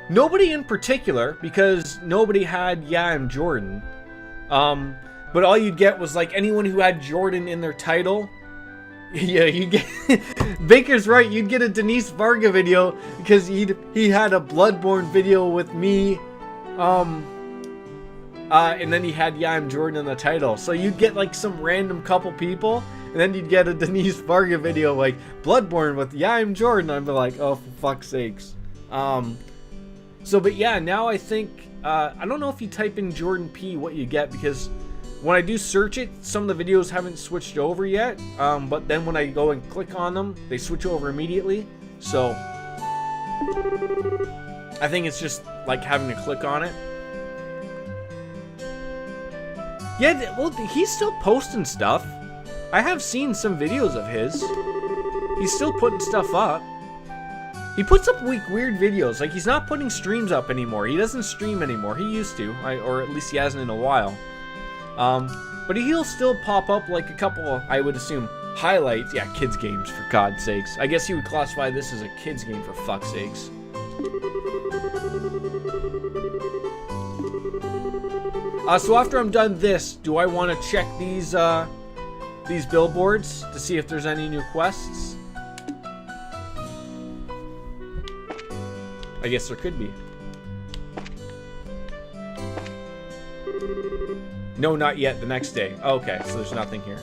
Nobody in particular, because nobody had Yeah I'm Jordan. But all you'd get was like anyone who had Jordan in their title. Yeah, you get Baker's right. You'd get a Denise Varga video because he had a Bloodborne video with me, and then he had Yeah I'm Jordan in the title. So you'd get like some random couple people, and then you'd get a Denise Varga video like Bloodborne with Yeah I'm Jordan. I'd be like, oh, for fuck's sakes. But yeah, now I think I don't know if you type in Jordan P what you get, because when I do search it, some of the videos haven't switched over yet, but then when I go and click on them, they switch over immediately. So I think it's just like having to click on it. Yeah, well, he's still posting stuff. I have seen some videos of his. He's still putting stuff up. He puts up weird videos. Like, he's not putting streams up anymore. He doesn't stream anymore. He used to, or at least he hasn't in a while. But he'll still pop up like a couple of, I would assume, highlights. Yeah, kids games, for God's sakes. I guess he would classify this as a kids game, for fuck's sakes. So after I'm done this, do I want to check these billboards to see if there's any new quests? I guess there could be. No, not yet. The next day. Okay, so there's nothing here.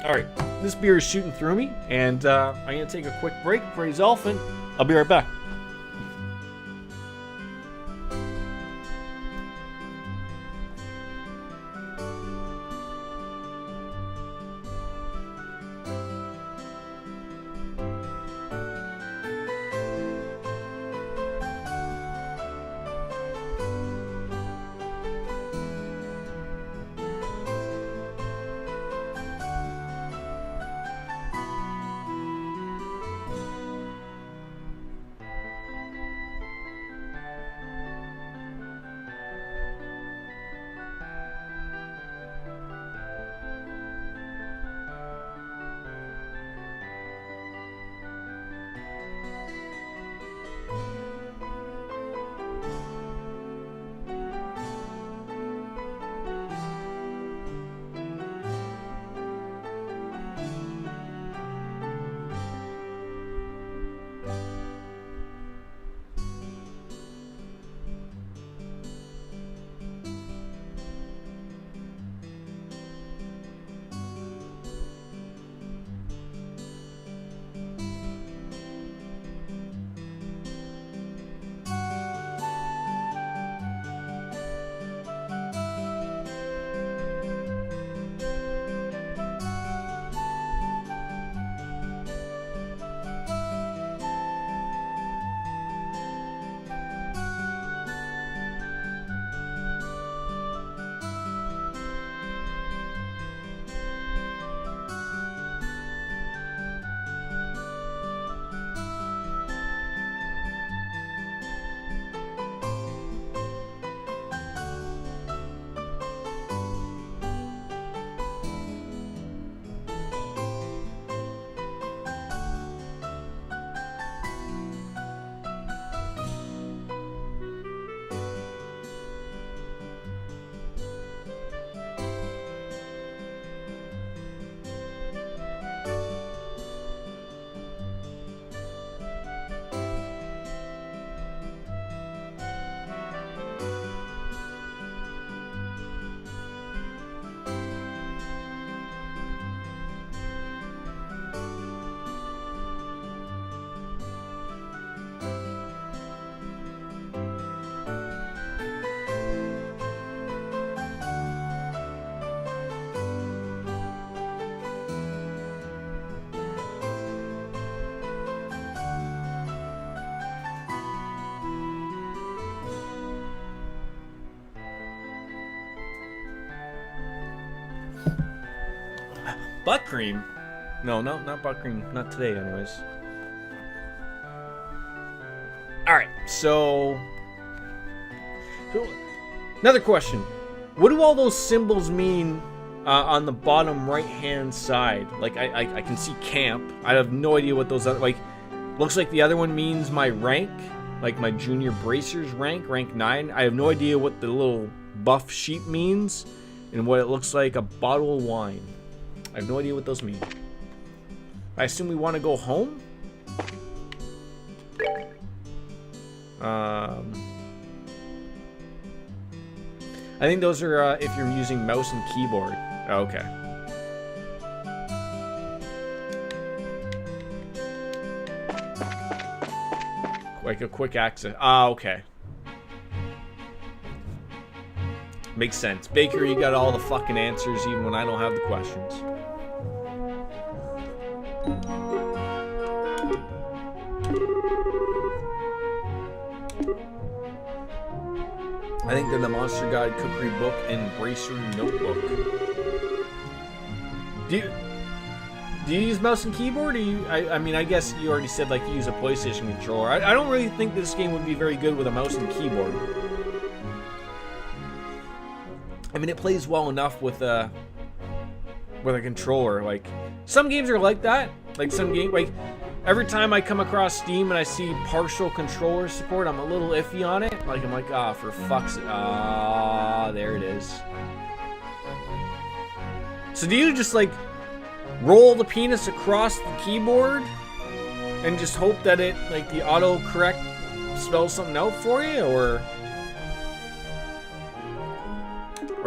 Alright, this beer is shooting through me, and I'm going to take a quick break for his elephant. I'll be right back. Butt cream? No, not butt cream. Not today, anyways. Alright, so... Another question. What do all those symbols mean on the bottom right-hand side? Like, I can see camp. I have no idea what those other... Like, looks like the other one means my rank. Like, my junior bracers rank 9. I have no idea what the little buff sheep means. And what it looks like, a bottle of wine. I have no idea what those mean. I assume we want to go home? I think those are if you're using mouse and keyboard. Okay. Like a quick access. Ah, okay. Makes sense. Baker, you got all the fucking answers even when I don't have the questions. I think they're the Monster Guide Cookery Book and Bracer Notebook. Do you use mouse and keyboard? Or I mean, I guess you already said like you use a PlayStation controller. I don't really think this game would be very good with a mouse and keyboard. I mean, it plays well enough with a controller. Like, some games are like that. Like, some game, like, every time I come across Steam and I see partial controller support, I'm a little iffy on it. Like, I'm like, ah, for fuck's sake. Ah, there it is. So do you just, like, roll the penis across the keyboard and just hope that it, like, the autocorrect spells something out for you, or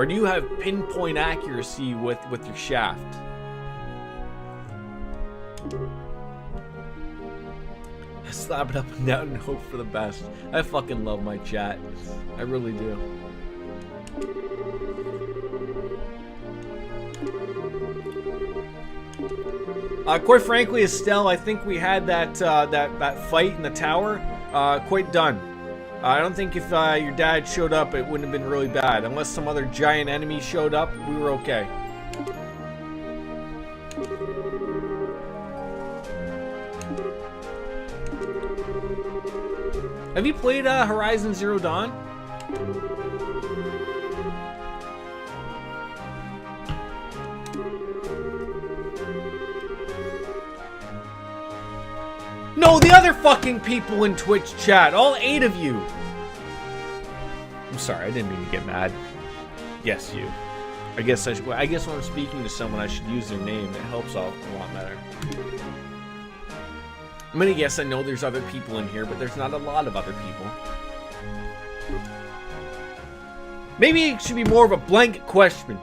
do you have pinpoint accuracy with your shaft? Slap it up and down and hope for the best. I fucking love my chat. I really do. Quite frankly, Estelle, I think we had that fight in the tower quite done. I don't think if your dad showed up, it wouldn't have been really bad. Unless some other giant enemy showed up, we were okay. Have you played Horizon Zero Dawn? No, the other fucking people in Twitch chat. All 8 of you. I'm sorry, I didn't mean to get mad. Yes, you. I guess when I'm speaking to someone, I should use their name. It helps out a lot better. I'm gonna guess I know there's other people in here, but there's not a lot of other people. Maybe it should be more of a blanket question.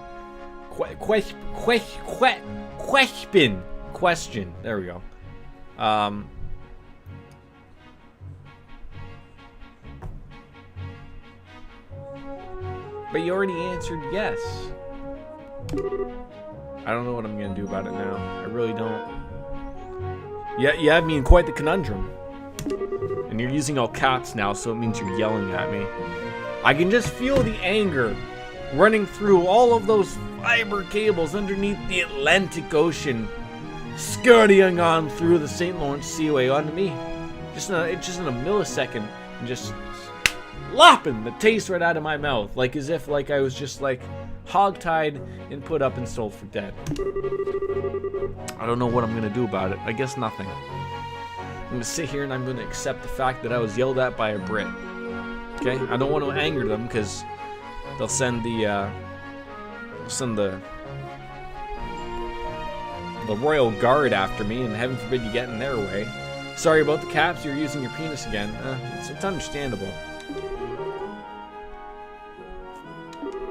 Question. There we go. But you already answered yes. I don't know what I'm gonna do about it now. I really don't. Yeah, you have me in quite the conundrum. And you're using all caps now, so it means you're yelling at me. I can just feel the anger running through all of those fiber cables underneath the Atlantic Ocean, scurrying on through the St. Lawrence Seaway onto me. Just in a millisecond, and just lopping the taste right out of my mouth, like as if like I was just like hogtied and put up and sold for dead. I don't know what I'm gonna do about it. I guess nothing. I'm gonna sit here and I'm gonna accept the fact that I was yelled at by a Brit. Okay? I don't want to anger them because they'll send the Royal Guard after me, and heaven forbid you get in their way. Sorry about the caps, you're using your penis again. It's understandable.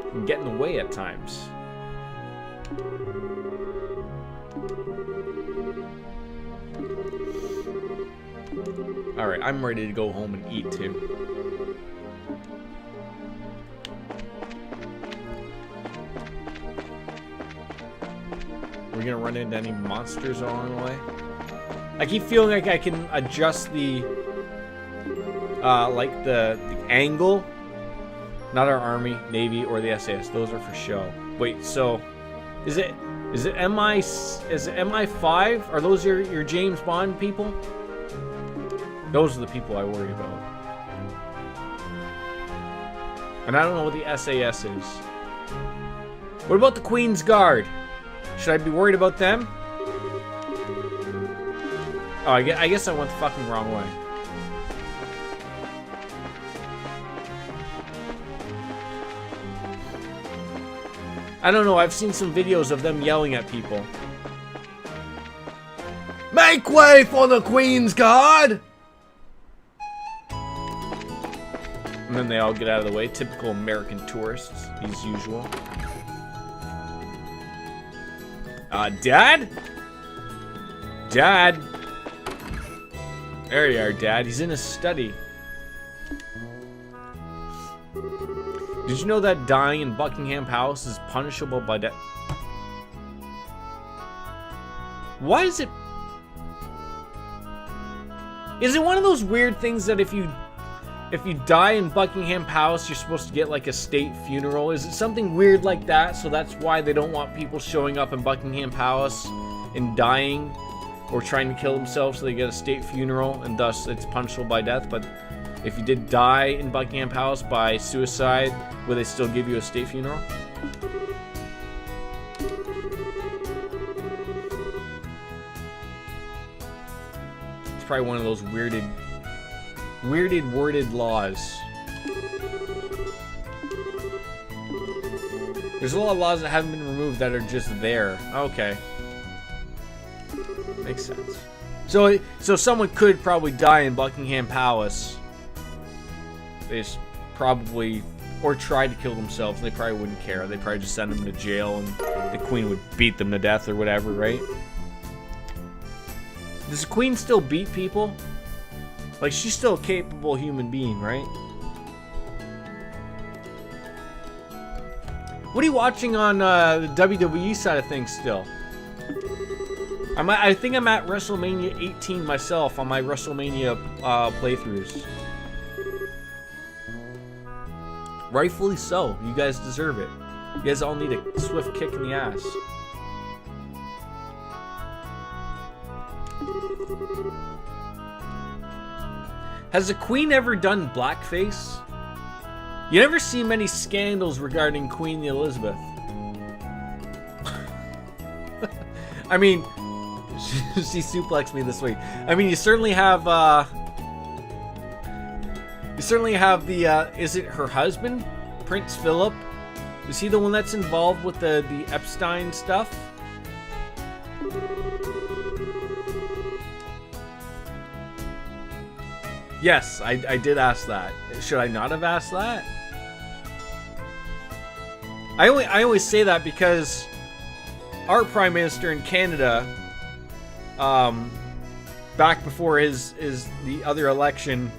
You can get in the way at times. Alright, I'm ready to go home and eat too. Are we gonna run into any monsters along the way? I keep feeling like I can adjust the angle. Not our Army, Navy, or the SAS. Those are for show. Wait, so Is it MI5? Are those your James Bond people? Those are the people I worry about. And I don't know what the SAS is. What about the Queen's Guard? Should I be worried about them? Oh, I guess I went the fucking wrong way. I don't know, I've seen some videos of them yelling at people. Make way for the Queen's Guard! And then they all get out of the way. Typical American tourists, as usual. Dad? Dad? There you are, Dad. He's in his study. Did you know that dying in Buckingham Palace is punishable by death? Why is it... Is it one of those weird things that if you die in Buckingham Palace, you're supposed to get like a state funeral? Is it something weird like that? So that's why they don't want people showing up in Buckingham Palace and dying or trying to kill themselves, so they get a state funeral, and thus it's punishable by death. But if you did die in Buckingham Palace by suicide, will they still give you a state funeral? It's probably one of those worded laws. There's a lot of laws that haven't been removed that are just there. Okay. Makes sense. So someone could probably die in Buckingham Palace. They just probably, or try to kill themselves, and they probably wouldn't care. They'd probably just send them to jail, and the Queen would beat them to death or whatever, right? Does the Queen still beat people? Like, she's still a capable human being, right? What are you watching on the WWE side of things still? I think I'm at WrestleMania 18 myself on my WrestleMania playthroughs. Rightfully so. You guys deserve it. You guys all need a swift kick in the ass. Has the Queen ever done blackface? You never see many scandals regarding Queen Elizabeth. I mean, she suplexed me this week. I mean, you certainly have the, is it her husband? Prince Philip? Is he the one that's involved with the Epstein stuff? Yes, I did ask that. Should I not have asked that? I always say that because our Prime Minister in Canada, back before the other election,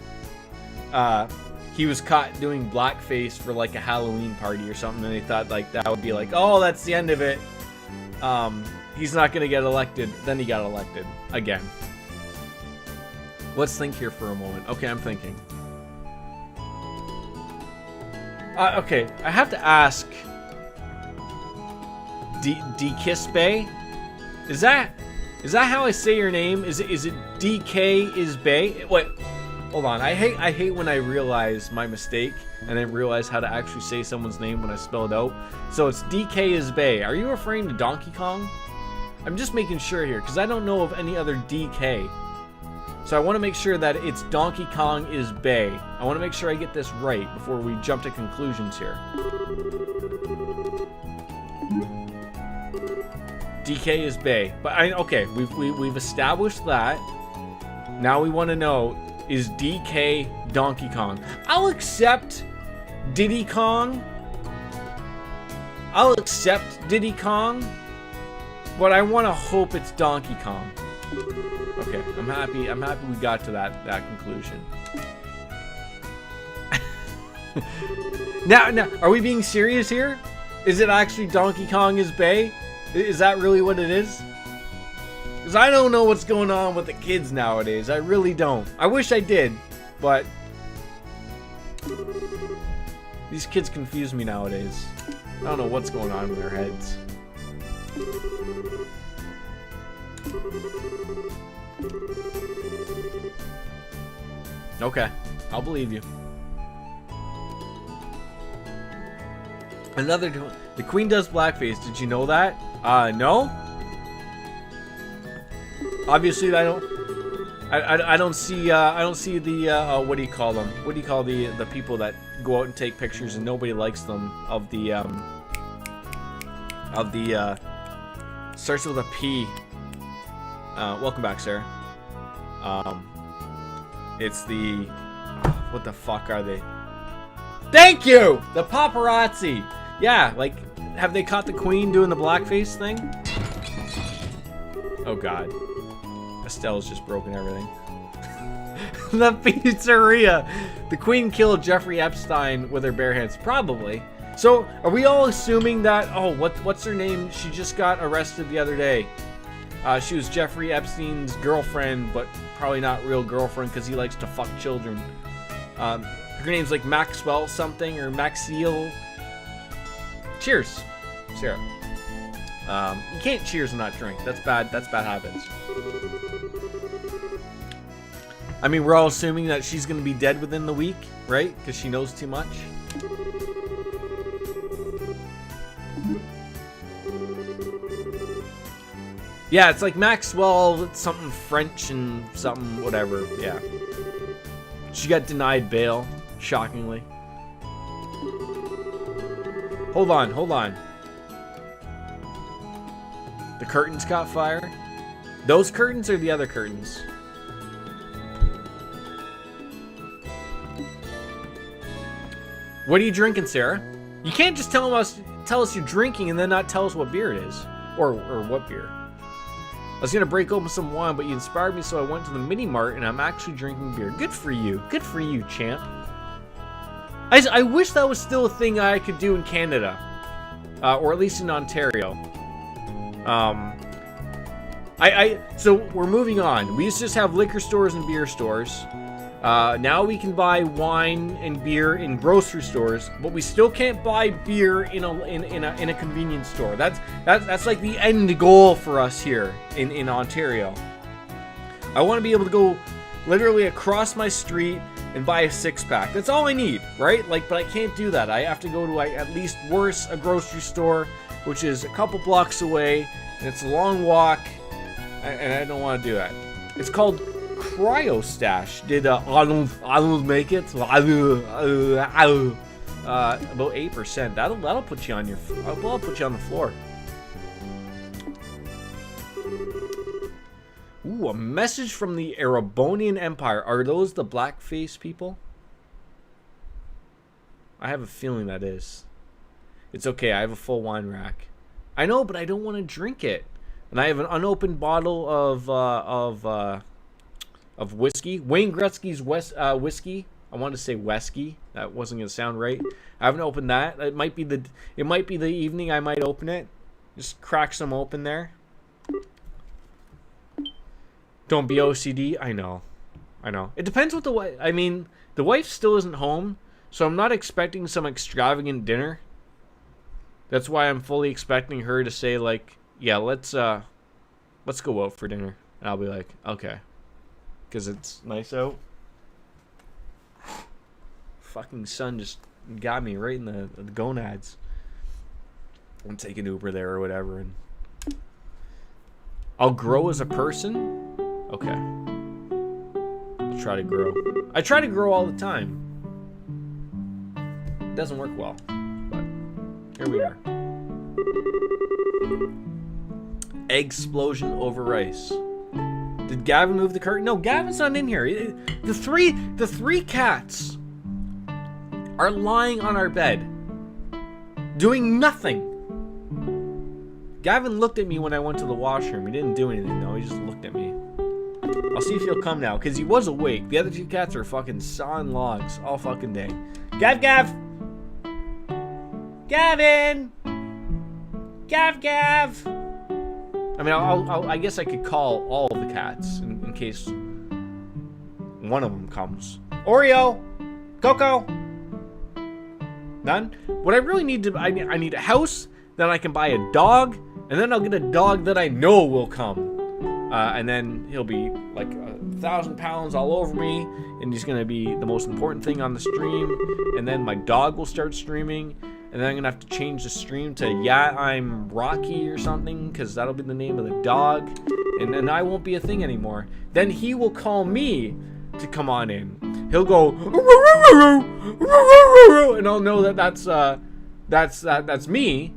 he was caught doing blackface for like a Halloween party or something, and they thought like that would be like, oh, that's the end of it. He's not gonna get elected. Then he got elected again. Let's think here for a moment. Okay, I'm thinking. Okay, I have to ask. DKisBay? Is that how I say your name? Is it DK is Bay? Wait, hold on. I hate when I realize my mistake and then realize how to actually say someone's name when I spell it out. So it's DK is Bay. Are you referring to Donkey Kong? I'm just making sure here because I don't know of any other DK. So I want to make sure that it's Donkey Kong is Bay. I want to make sure I get this right before we jump to conclusions here. DK is Bay. But okay, we've established that. Now we want to know, is DK Donkey Kong? I'll accept Diddy Kong. I'll accept Diddy Kong. But I want to hope it's Donkey Kong. Okay, I'm happy we got to that conclusion. Now, are we being serious here? Is it actually Donkey Kong is Bay? Is that really what it is? Because I don't know what's going on with the kids nowadays. I really don't. I wish I did, but these kids confuse me nowadays. I don't know what's going on in their heads. Okay, I'll believe you. The queen does blackface. Did you know that? No. Obviously, I don't see the what do you call them? What do you call the people that go out and take pictures and nobody likes them of the starts with a P. Welcome back, Sarah. It's the what the fuck are they? Thank you, the paparazzi. Yeah, like, have they caught the queen doing the blackface thing? Oh god, Estelle's just broken everything. The pizzeria. The queen killed Jeffrey Epstein with her bare hands. Probably. So, are we all assuming that? Oh, what's her name? She just got arrested the other day. She was Jeffrey Epstein's girlfriend, but probably not real girlfriend because he likes to fuck children. Her name's like Maxwell something or Maxiel. Cheers, Sarah. You can't cheers and not drink. That's bad. That's bad habits. I mean, we're all assuming that she's gonna be dead within the week, right? Because she knows too much. Yeah, it's like Maxwell, it's something French and something whatever. Yeah. She got denied bail, shockingly. Hold on, hold on. The curtains caught fire? Those curtains or the other curtains? What are you drinking, Sarah? You can't just tell us you're drinking and then not tell us what beer it is. Or what beer. I was gonna break open some wine, but you inspired me, so I went to the mini mart and I'm actually drinking beer. Good for you. Good for you, champ. I wish that was still a thing I could do in Canada. Or at least in Ontario. So we're moving on. We used to just have liquor stores and beer stores. Now we can buy wine and beer in grocery stores, but we still can't buy beer in a convenience store. That's like the end goal for us here in Ontario. I want to be able to go literally across my street and buy a 6-pack. That's all I need, right? Like, but I can't do that. I have to go to at least worse a grocery store, which is a couple blocks away, and it's a long walk, and I don't want to do that. It's called Cryo Stash. Did Arnold make it? About 8%. That'll put you on your. I'll put you on the floor. Ooh, a message from the Erebonian Empire. Are those the blackface people? I have a feeling that is. It's okay. I have a full wine rack. I know, but I don't want to drink it. And I have an unopened bottle of whiskey. Wayne Gretzky's whiskey. I wanted to say Wesky. That wasn't gonna sound right. I haven't opened that. It might be the evening I might open it. Just crack some open there. Don't be OCD. I know. It depends what the wife. I mean, the wife still isn't home, so I'm not expecting some extravagant dinner. That's why I'm fully expecting her to say like, "Yeah, let's go out for dinner," and I'll be like, "Okay," because it's nice out. Fucking sun just got me right in the gonads. I'm taking Uber there or whatever, and I'll grow as a person. Okay. I'll try to grow. I try to grow all the time. It doesn't work well, but here we are. Egg explosion over rice. Did Gavin move the curtain? No, Gavin's not in here. The three cats are lying on our bed, doing nothing. Gavin looked at me when I went to the washroom. He didn't do anything though. He just looked at me. I'll see if he'll come now, because he was awake. The other two cats are fucking sawing logs all fucking day. Gav! Gavin! Gav! I mean, I guess I could call all of the cats in case one of them comes. Oreo! Coco! None? What I really need I need a house, then I can buy a dog, And then I'll get a dog that I know will come. And then he'll be like 1,000 pounds all over me, and he's gonna be the most important thing on the stream. And then my dog will start streaming, and then I'm gonna have to change the stream to "Yeah, I'm Rocky" or something, because that'll be the name of the dog, and then I won't be a thing anymore. Then he will call me to come on in. He'll go, and I'll know that that's me.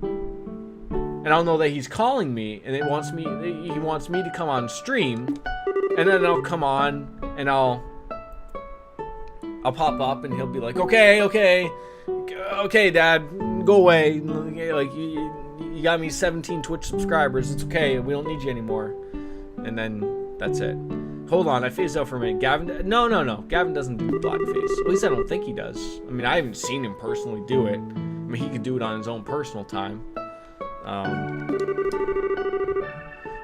And I'll know that he's calling me, and he wants me to come on stream, and then I'll come on, and I'll pop up, and he'll be like, okay, Dad, go away. Like you got me 17 Twitch subscribers. It's okay. We don't need you anymore. And then that's it. Hold on, I phased out for a minute. Gavin, no. Gavin doesn't do blackface. At least I don't think he does. I mean, I haven't seen him personally do it. I mean, he could do it on his own personal time.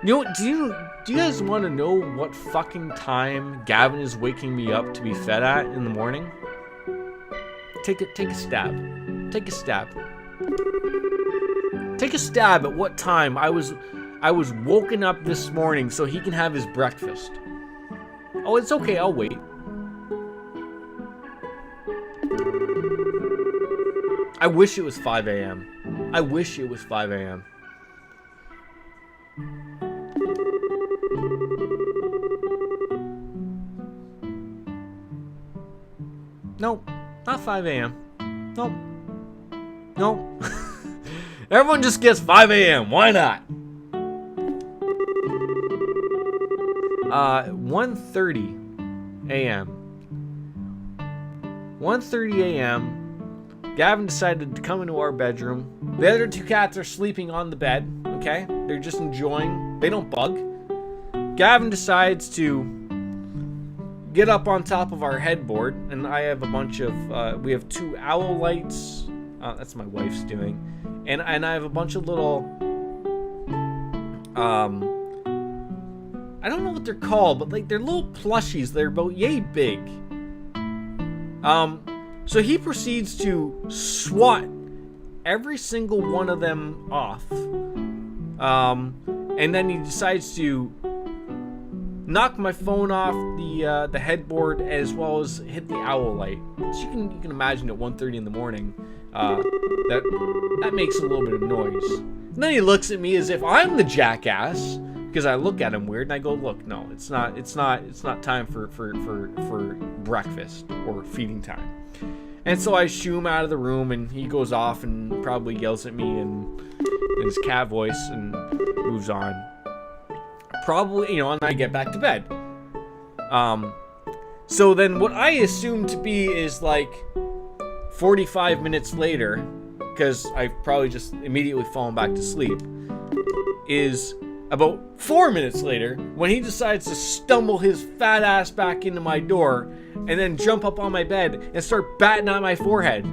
You know, do you guys want to know what fucking time Gavin is waking me up to be fed at in the morning? Take a stab. Take a stab. Take a stab at what time I was woken up this morning so he can have his breakfast. Oh, it's okay, I'll wait. I wish it was 5 a.m. I wish it was 5 a.m. Nope, not 5 a.m. Nope. Everyone just gets 5 a.m. Why not? 1:30 a.m. 1:30 a.m. Gavin decided to come into our bedroom. The other two cats are sleeping on the bed, okay? They're just enjoying. They don't bug. Gavin decides to get up on top of our headboard, and I have a bunch of, we have 2 owl lights. That's my wife's doing. And I have a bunch of little, I don't know what they're called, but like they're little plushies. They're about yay big. So he proceeds to swat every single one of them off. And then he decides to knock my phone off the headboard as well as hit the owl light. So you can imagine at 1:30 in the morning, that makes a little bit of noise. And then he looks at me as if I'm the jackass, because I look at him weird and I go, look, no, it's not time for breakfast or feeding time. And so I shoo him out of the room, and he goes off and probably yells at me in his cat voice and moves on. Probably, and I get back to bed. So then what I assume to be is like 45 minutes later, because I've probably just immediately fallen back to sleep, is about 4 minutes later when he decides to stumble his fat ass back into my door and then jump up on my bed and start batting on my forehead.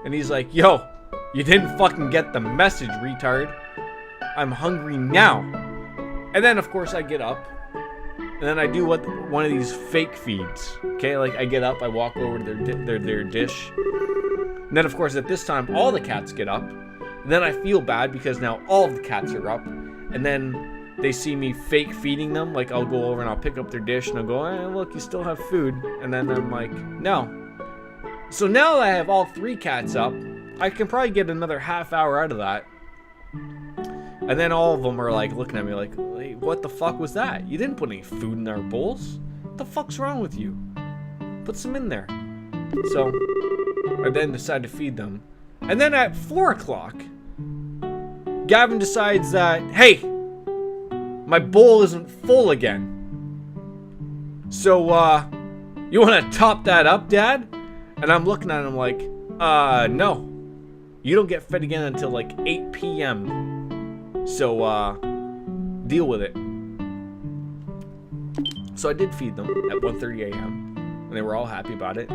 And he's like, yo, you didn't fucking get the message, retard. I'm hungry now. And then, of course, I get up. And then I do one of these fake feeds. Okay, like I get up, I walk over to their dish. And then, of course, at this time, all the cats get up. And then I feel bad because now all of the cats are up. And then they see me fake feeding them. Like, I'll go over and I'll pick up their dish and I'll go, hey, look, you still have food. And then I'm like, no. So now that I have all 3 cats up, I can probably get another half hour out of that. And then all of them are like looking at me like, hey, what the fuck was that? You didn't put any food in our bowls. What the fuck's wrong with you? Put some in there. So I then decide to feed them. And then at 4 o'clock, Gavin decides that, hey, my bowl isn't full again. So, you want to top that up, Dad? And I'm looking at him like, no. You don't get fed again until like 8 p.m. So, deal with it. So I did feed them at 1:30 a.m. and they were all happy about it.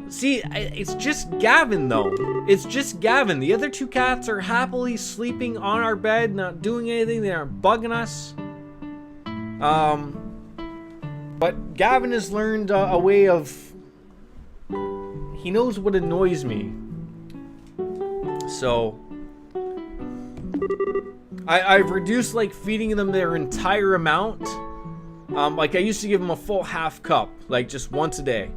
See, it's just Gavin, though. It's just Gavin. The other 2 cats are happily sleeping on our bed, not doing anything. They aren't bugging us. But Gavin has learned a way of... He knows what annoys me. So I've reduced like feeding them their entire amount. Like I used to give them a full half cup, like just once a day.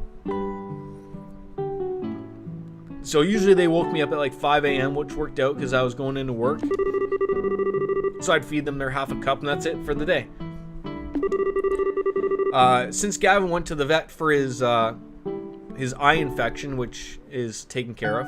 So usually they woke me up at like 5 a.m., which worked out because I was going into work. So I'd feed them their half a cup, and that's it for the day. Since Gavin went to the vet for his eye infection, which is taken care of,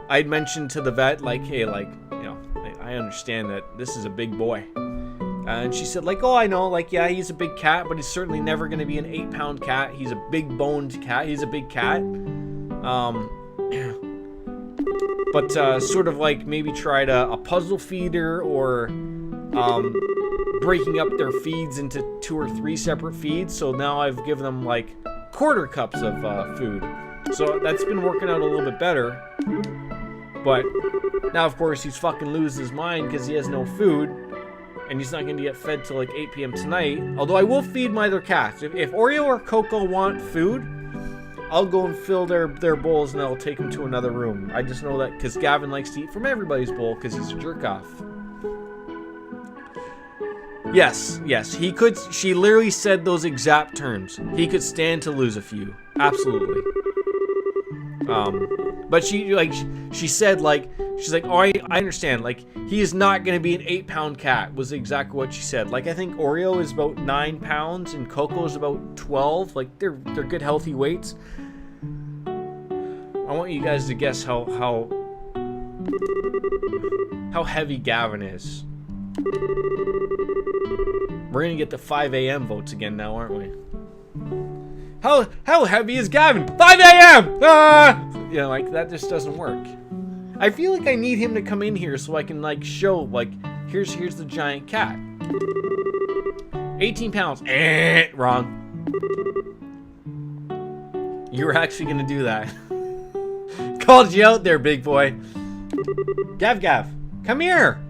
I'd mentioned to the vet, like, hey, like, you know, I understand that this is a big boy. And she said, like, oh, I know, like, yeah, he's a big cat, but he's certainly never going to be an 8-pound cat. He's a big boned cat. He's a big cat. But sort of like maybe tried a puzzle feeder or breaking up their feeds into 2 or 3 separate feeds. So now I've given them like quarter cups of food. So that's been working out a little bit better. But now, of course, he's fucking losing his mind because he has no food. And he's not going to get fed till like 8 p.m. tonight. Although I will feed my other cats. If Oreo or Coco want food, I'll go and fill their bowls and I'll take them to another room. I just know that because Gavin likes to eat from everybody's bowl because he's a jerk-off. Yes, he could. She literally said those exact terms. He could stand to lose a few. Absolutely. But she said, like, she's like, oh, I understand. Like, he is not going to be an 8-pound cat, was exactly what she said. Like, I think Oreo is about 9 pounds and Coco is about 12. Like, they're good, healthy weights. I want you guys to guess how heavy Gavin is. We're going to get the 5 a.m. votes again now, aren't we? How heavy is Gavin? 5 a.m. You know, like, that just doesn't work. I feel like I need him to come in here so I can, like, show, like, here's the giant cat. 18 pounds. Wrong. You were actually gonna do that. Called you out there, big boy. Gav, come here.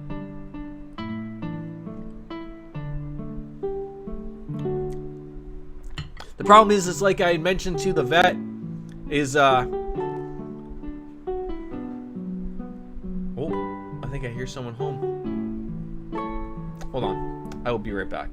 The problem is, it's like I mentioned to the vet, is, oh, I think I hear someone home. Hold on. I will be right back.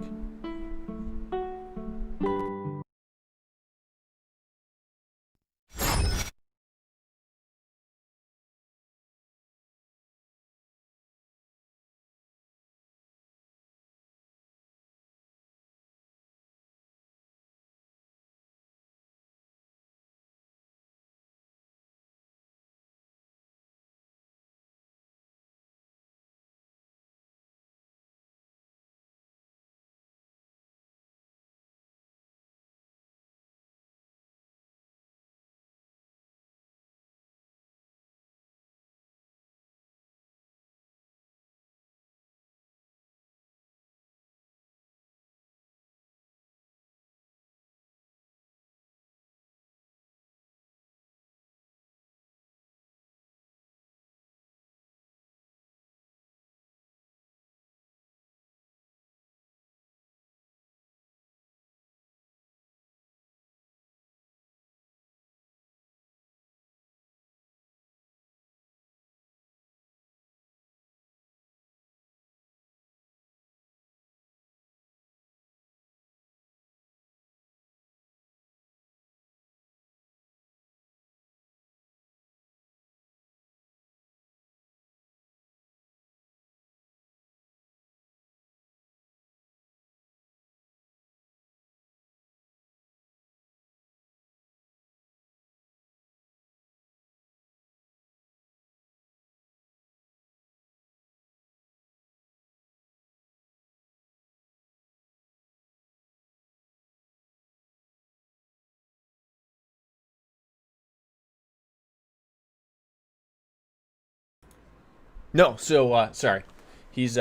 No, so sorry. He's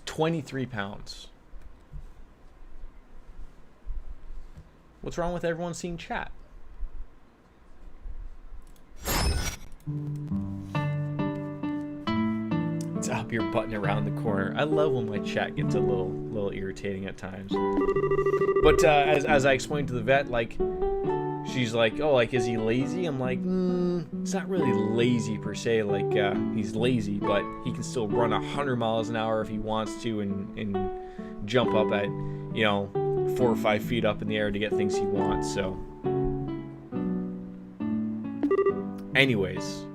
23 pounds. What's wrong with everyone seeing chat? It's up your button around the corner. I love when my chat gets a little irritating at times. But as I explained to the vet, like, she's like, oh, like, is he lazy? I'm like, it's not really lazy per se. Like, he's lazy, but he can still run 100 miles an hour if he wants to, and jump up at, 4 or 5 feet up in the air to get things he wants. So, anyways,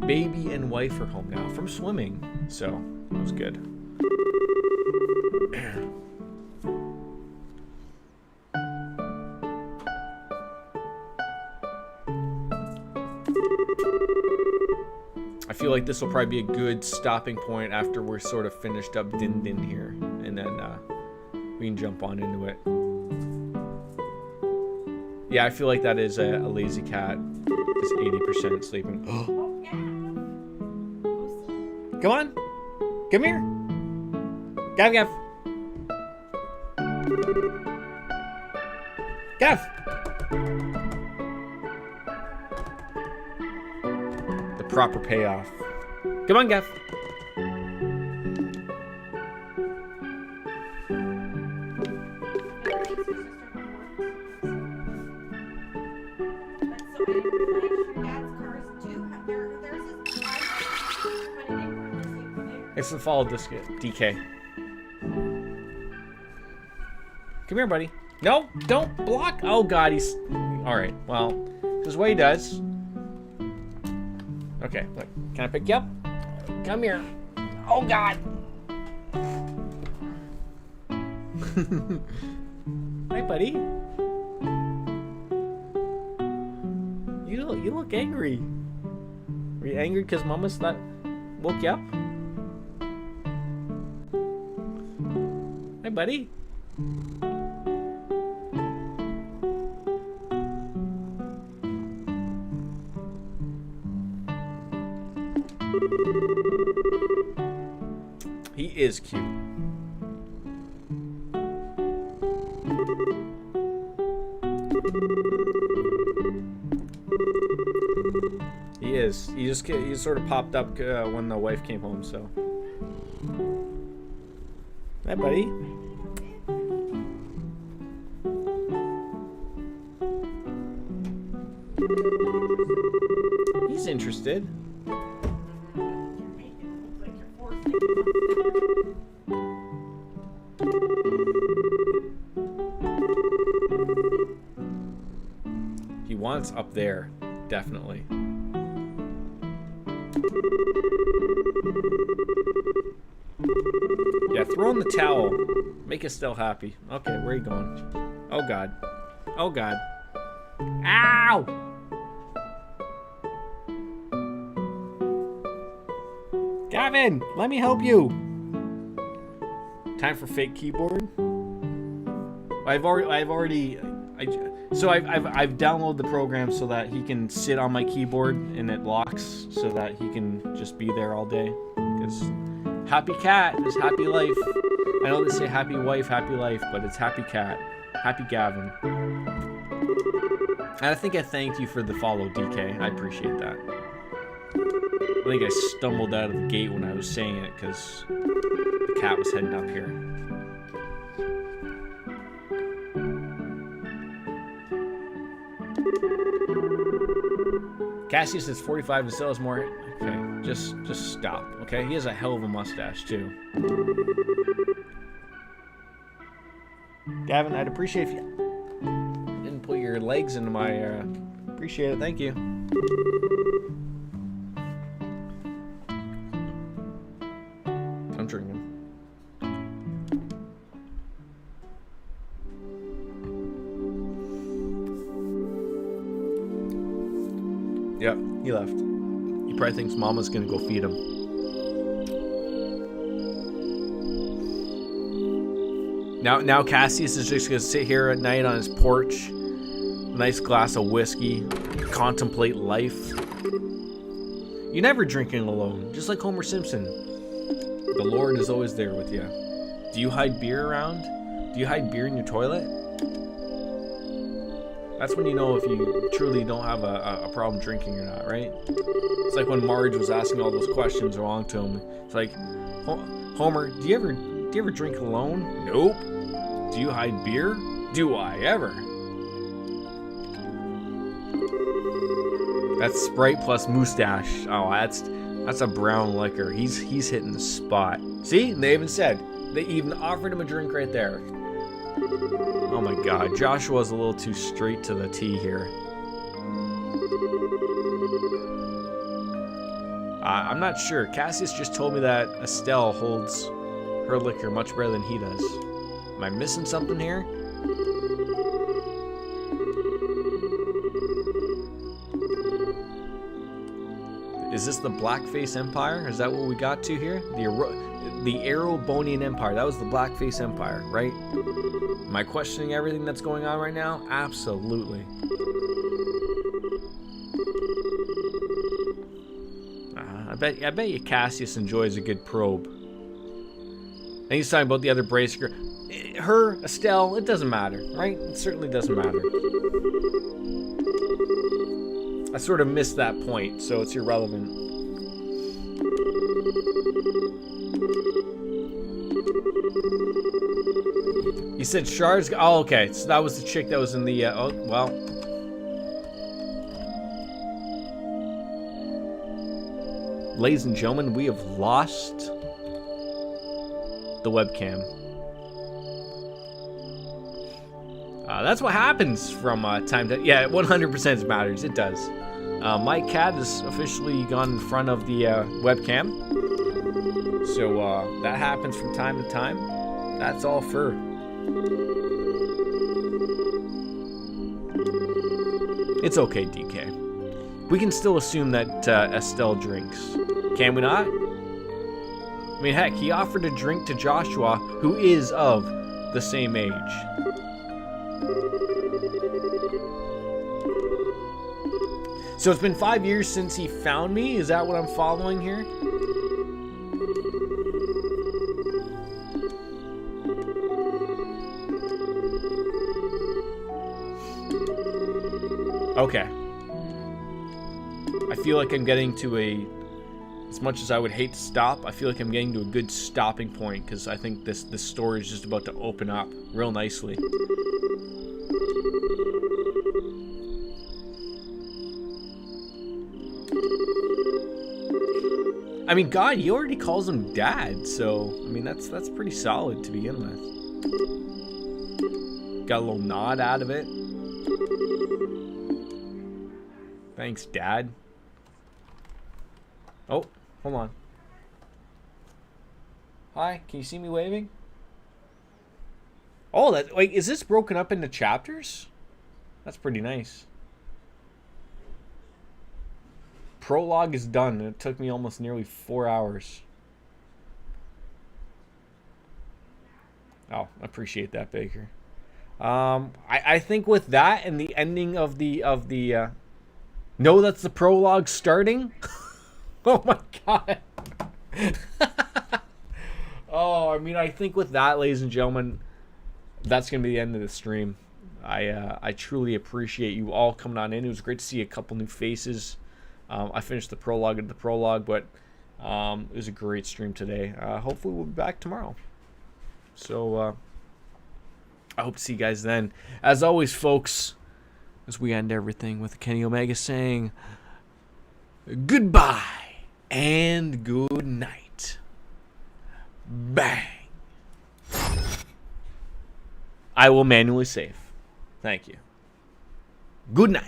baby and wife are home now from swimming, so that was good. I feel like this will probably be a good stopping point after we're sort of finished up Din Din here, and then we can jump on into it. Yeah, I feel like that is a lazy cat. It's 80% sleeping. Come on, come here. Gav, Gav. Gav. The proper payoff. Come on, Gav. It's the follow disc DK. Come here, buddy. No, don't block. Oh God, he's all right. Well, this is what he does. Okay, look. Can I pick you up? Come here. Oh God. Hi, buddy. You look angry. Are you angry because Mama's not woke you up? Hi, buddy. He is cute. He is. He sort of popped up when the wife came home, so. Hi, buddy. He's interested. He wants up there, definitely. Yeah, throw in the towel. Make Estelle happy. Okay, where are you going? Oh God. Oh God. Ow! Gavin, let me help you. Time for fake keyboard. I've downloaded the program so that he can sit on my keyboard and it locks so that he can just be there all day. Because happy cat is happy life. I know they say happy wife, happy life, but it's happy cat, happy Gavin. And I think I thanked you for the follow, DK. I appreciate that. I think I stumbled out of the gate when I was saying it because the cat was heading up here. Cassius is 45 and still has more. Okay, just stop. Okay, he has a hell of a mustache too. Gavin, I'd appreciate if you didn't put your legs into my. Appreciate it. Thank you. I'm drinking. Yep, he left. He probably thinks Mama's gonna go feed him. Now Cassius is just gonna sit here at night on his porch, nice glass of whiskey, contemplate life. You're never drinking alone, just like Homer Simpson. The Lord is always there with you. Do you hide beer around? Do you hide beer in your toilet? That's when you know if you truly don't have a problem drinking or not, right? It's like when Marge was asking all those questions along to him. It's like, Homer, do you ever drink alone? Nope. Do you hide beer? Do I ever? That's Sprite plus mustache. Oh, that's a brown liquor. He's hitting the spot. See? They even said. They even offered him a drink right there. Oh my god. Joshua's a little too straight to the T here. I'm not sure. Cassius just told me that Estelle holds her liquor much better than he does. Am I missing something here? Is this the Blackface Empire? Is that what we got to here? The Arrowbonian Empire. That was the Blackface Empire, right? Am I questioning everything that's going on right now? Absolutely. I bet you Cassius enjoys a good probe. And he's talking about the other bracer. Her, Estelle, it doesn't matter, right? It certainly doesn't matter. I sort of missed that point, so it's irrelevant. You said Shards? Oh, okay. So that was the chick that was in the, oh, well. Ladies and gentlemen, we have lost the webcam. That's what happens from time to... Yeah, 100% matters. It does. My cat has officially gone in front of the webcam. So that happens from time to time. That's all fur. It's okay, DK. We can still assume that Estelle drinks. Can we not? I mean, heck, he offered a drink to Joshua, who is of the same age. So it's been 5 years since he found me? Is that what I'm following here? Okay. I feel like I'm getting to a... As much as I would hate to stop, I feel like I'm getting to a good stopping point, because I think this story is just about to open up real nicely. I mean, God, he already calls him Dad, so I mean that's pretty solid to begin with. Got a little nod out of it. Thanks, Dad. Oh, hold on. Hi, can you see me waving? Oh, that, wait, is this broken up into chapters? That's pretty nice. Prologue is done. It took me almost nearly 4 hours. Oh, appreciate that, Baker. I think with that and the ending of the no, that's the prologue starting. Oh my god. Oh, I mean, I think with that, ladies and gentlemen, that's gonna be the end of the stream. I truly appreciate you all coming on in. It was great to see a couple new faces. I finished the prologue of the prologue, but it was a great stream today. Hopefully we'll be back tomorrow. So I hope to see you guys then. As always, folks, as we end everything with Kenny Omega saying goodbye and good night. Bang. I will manually save. Thank you. Good night.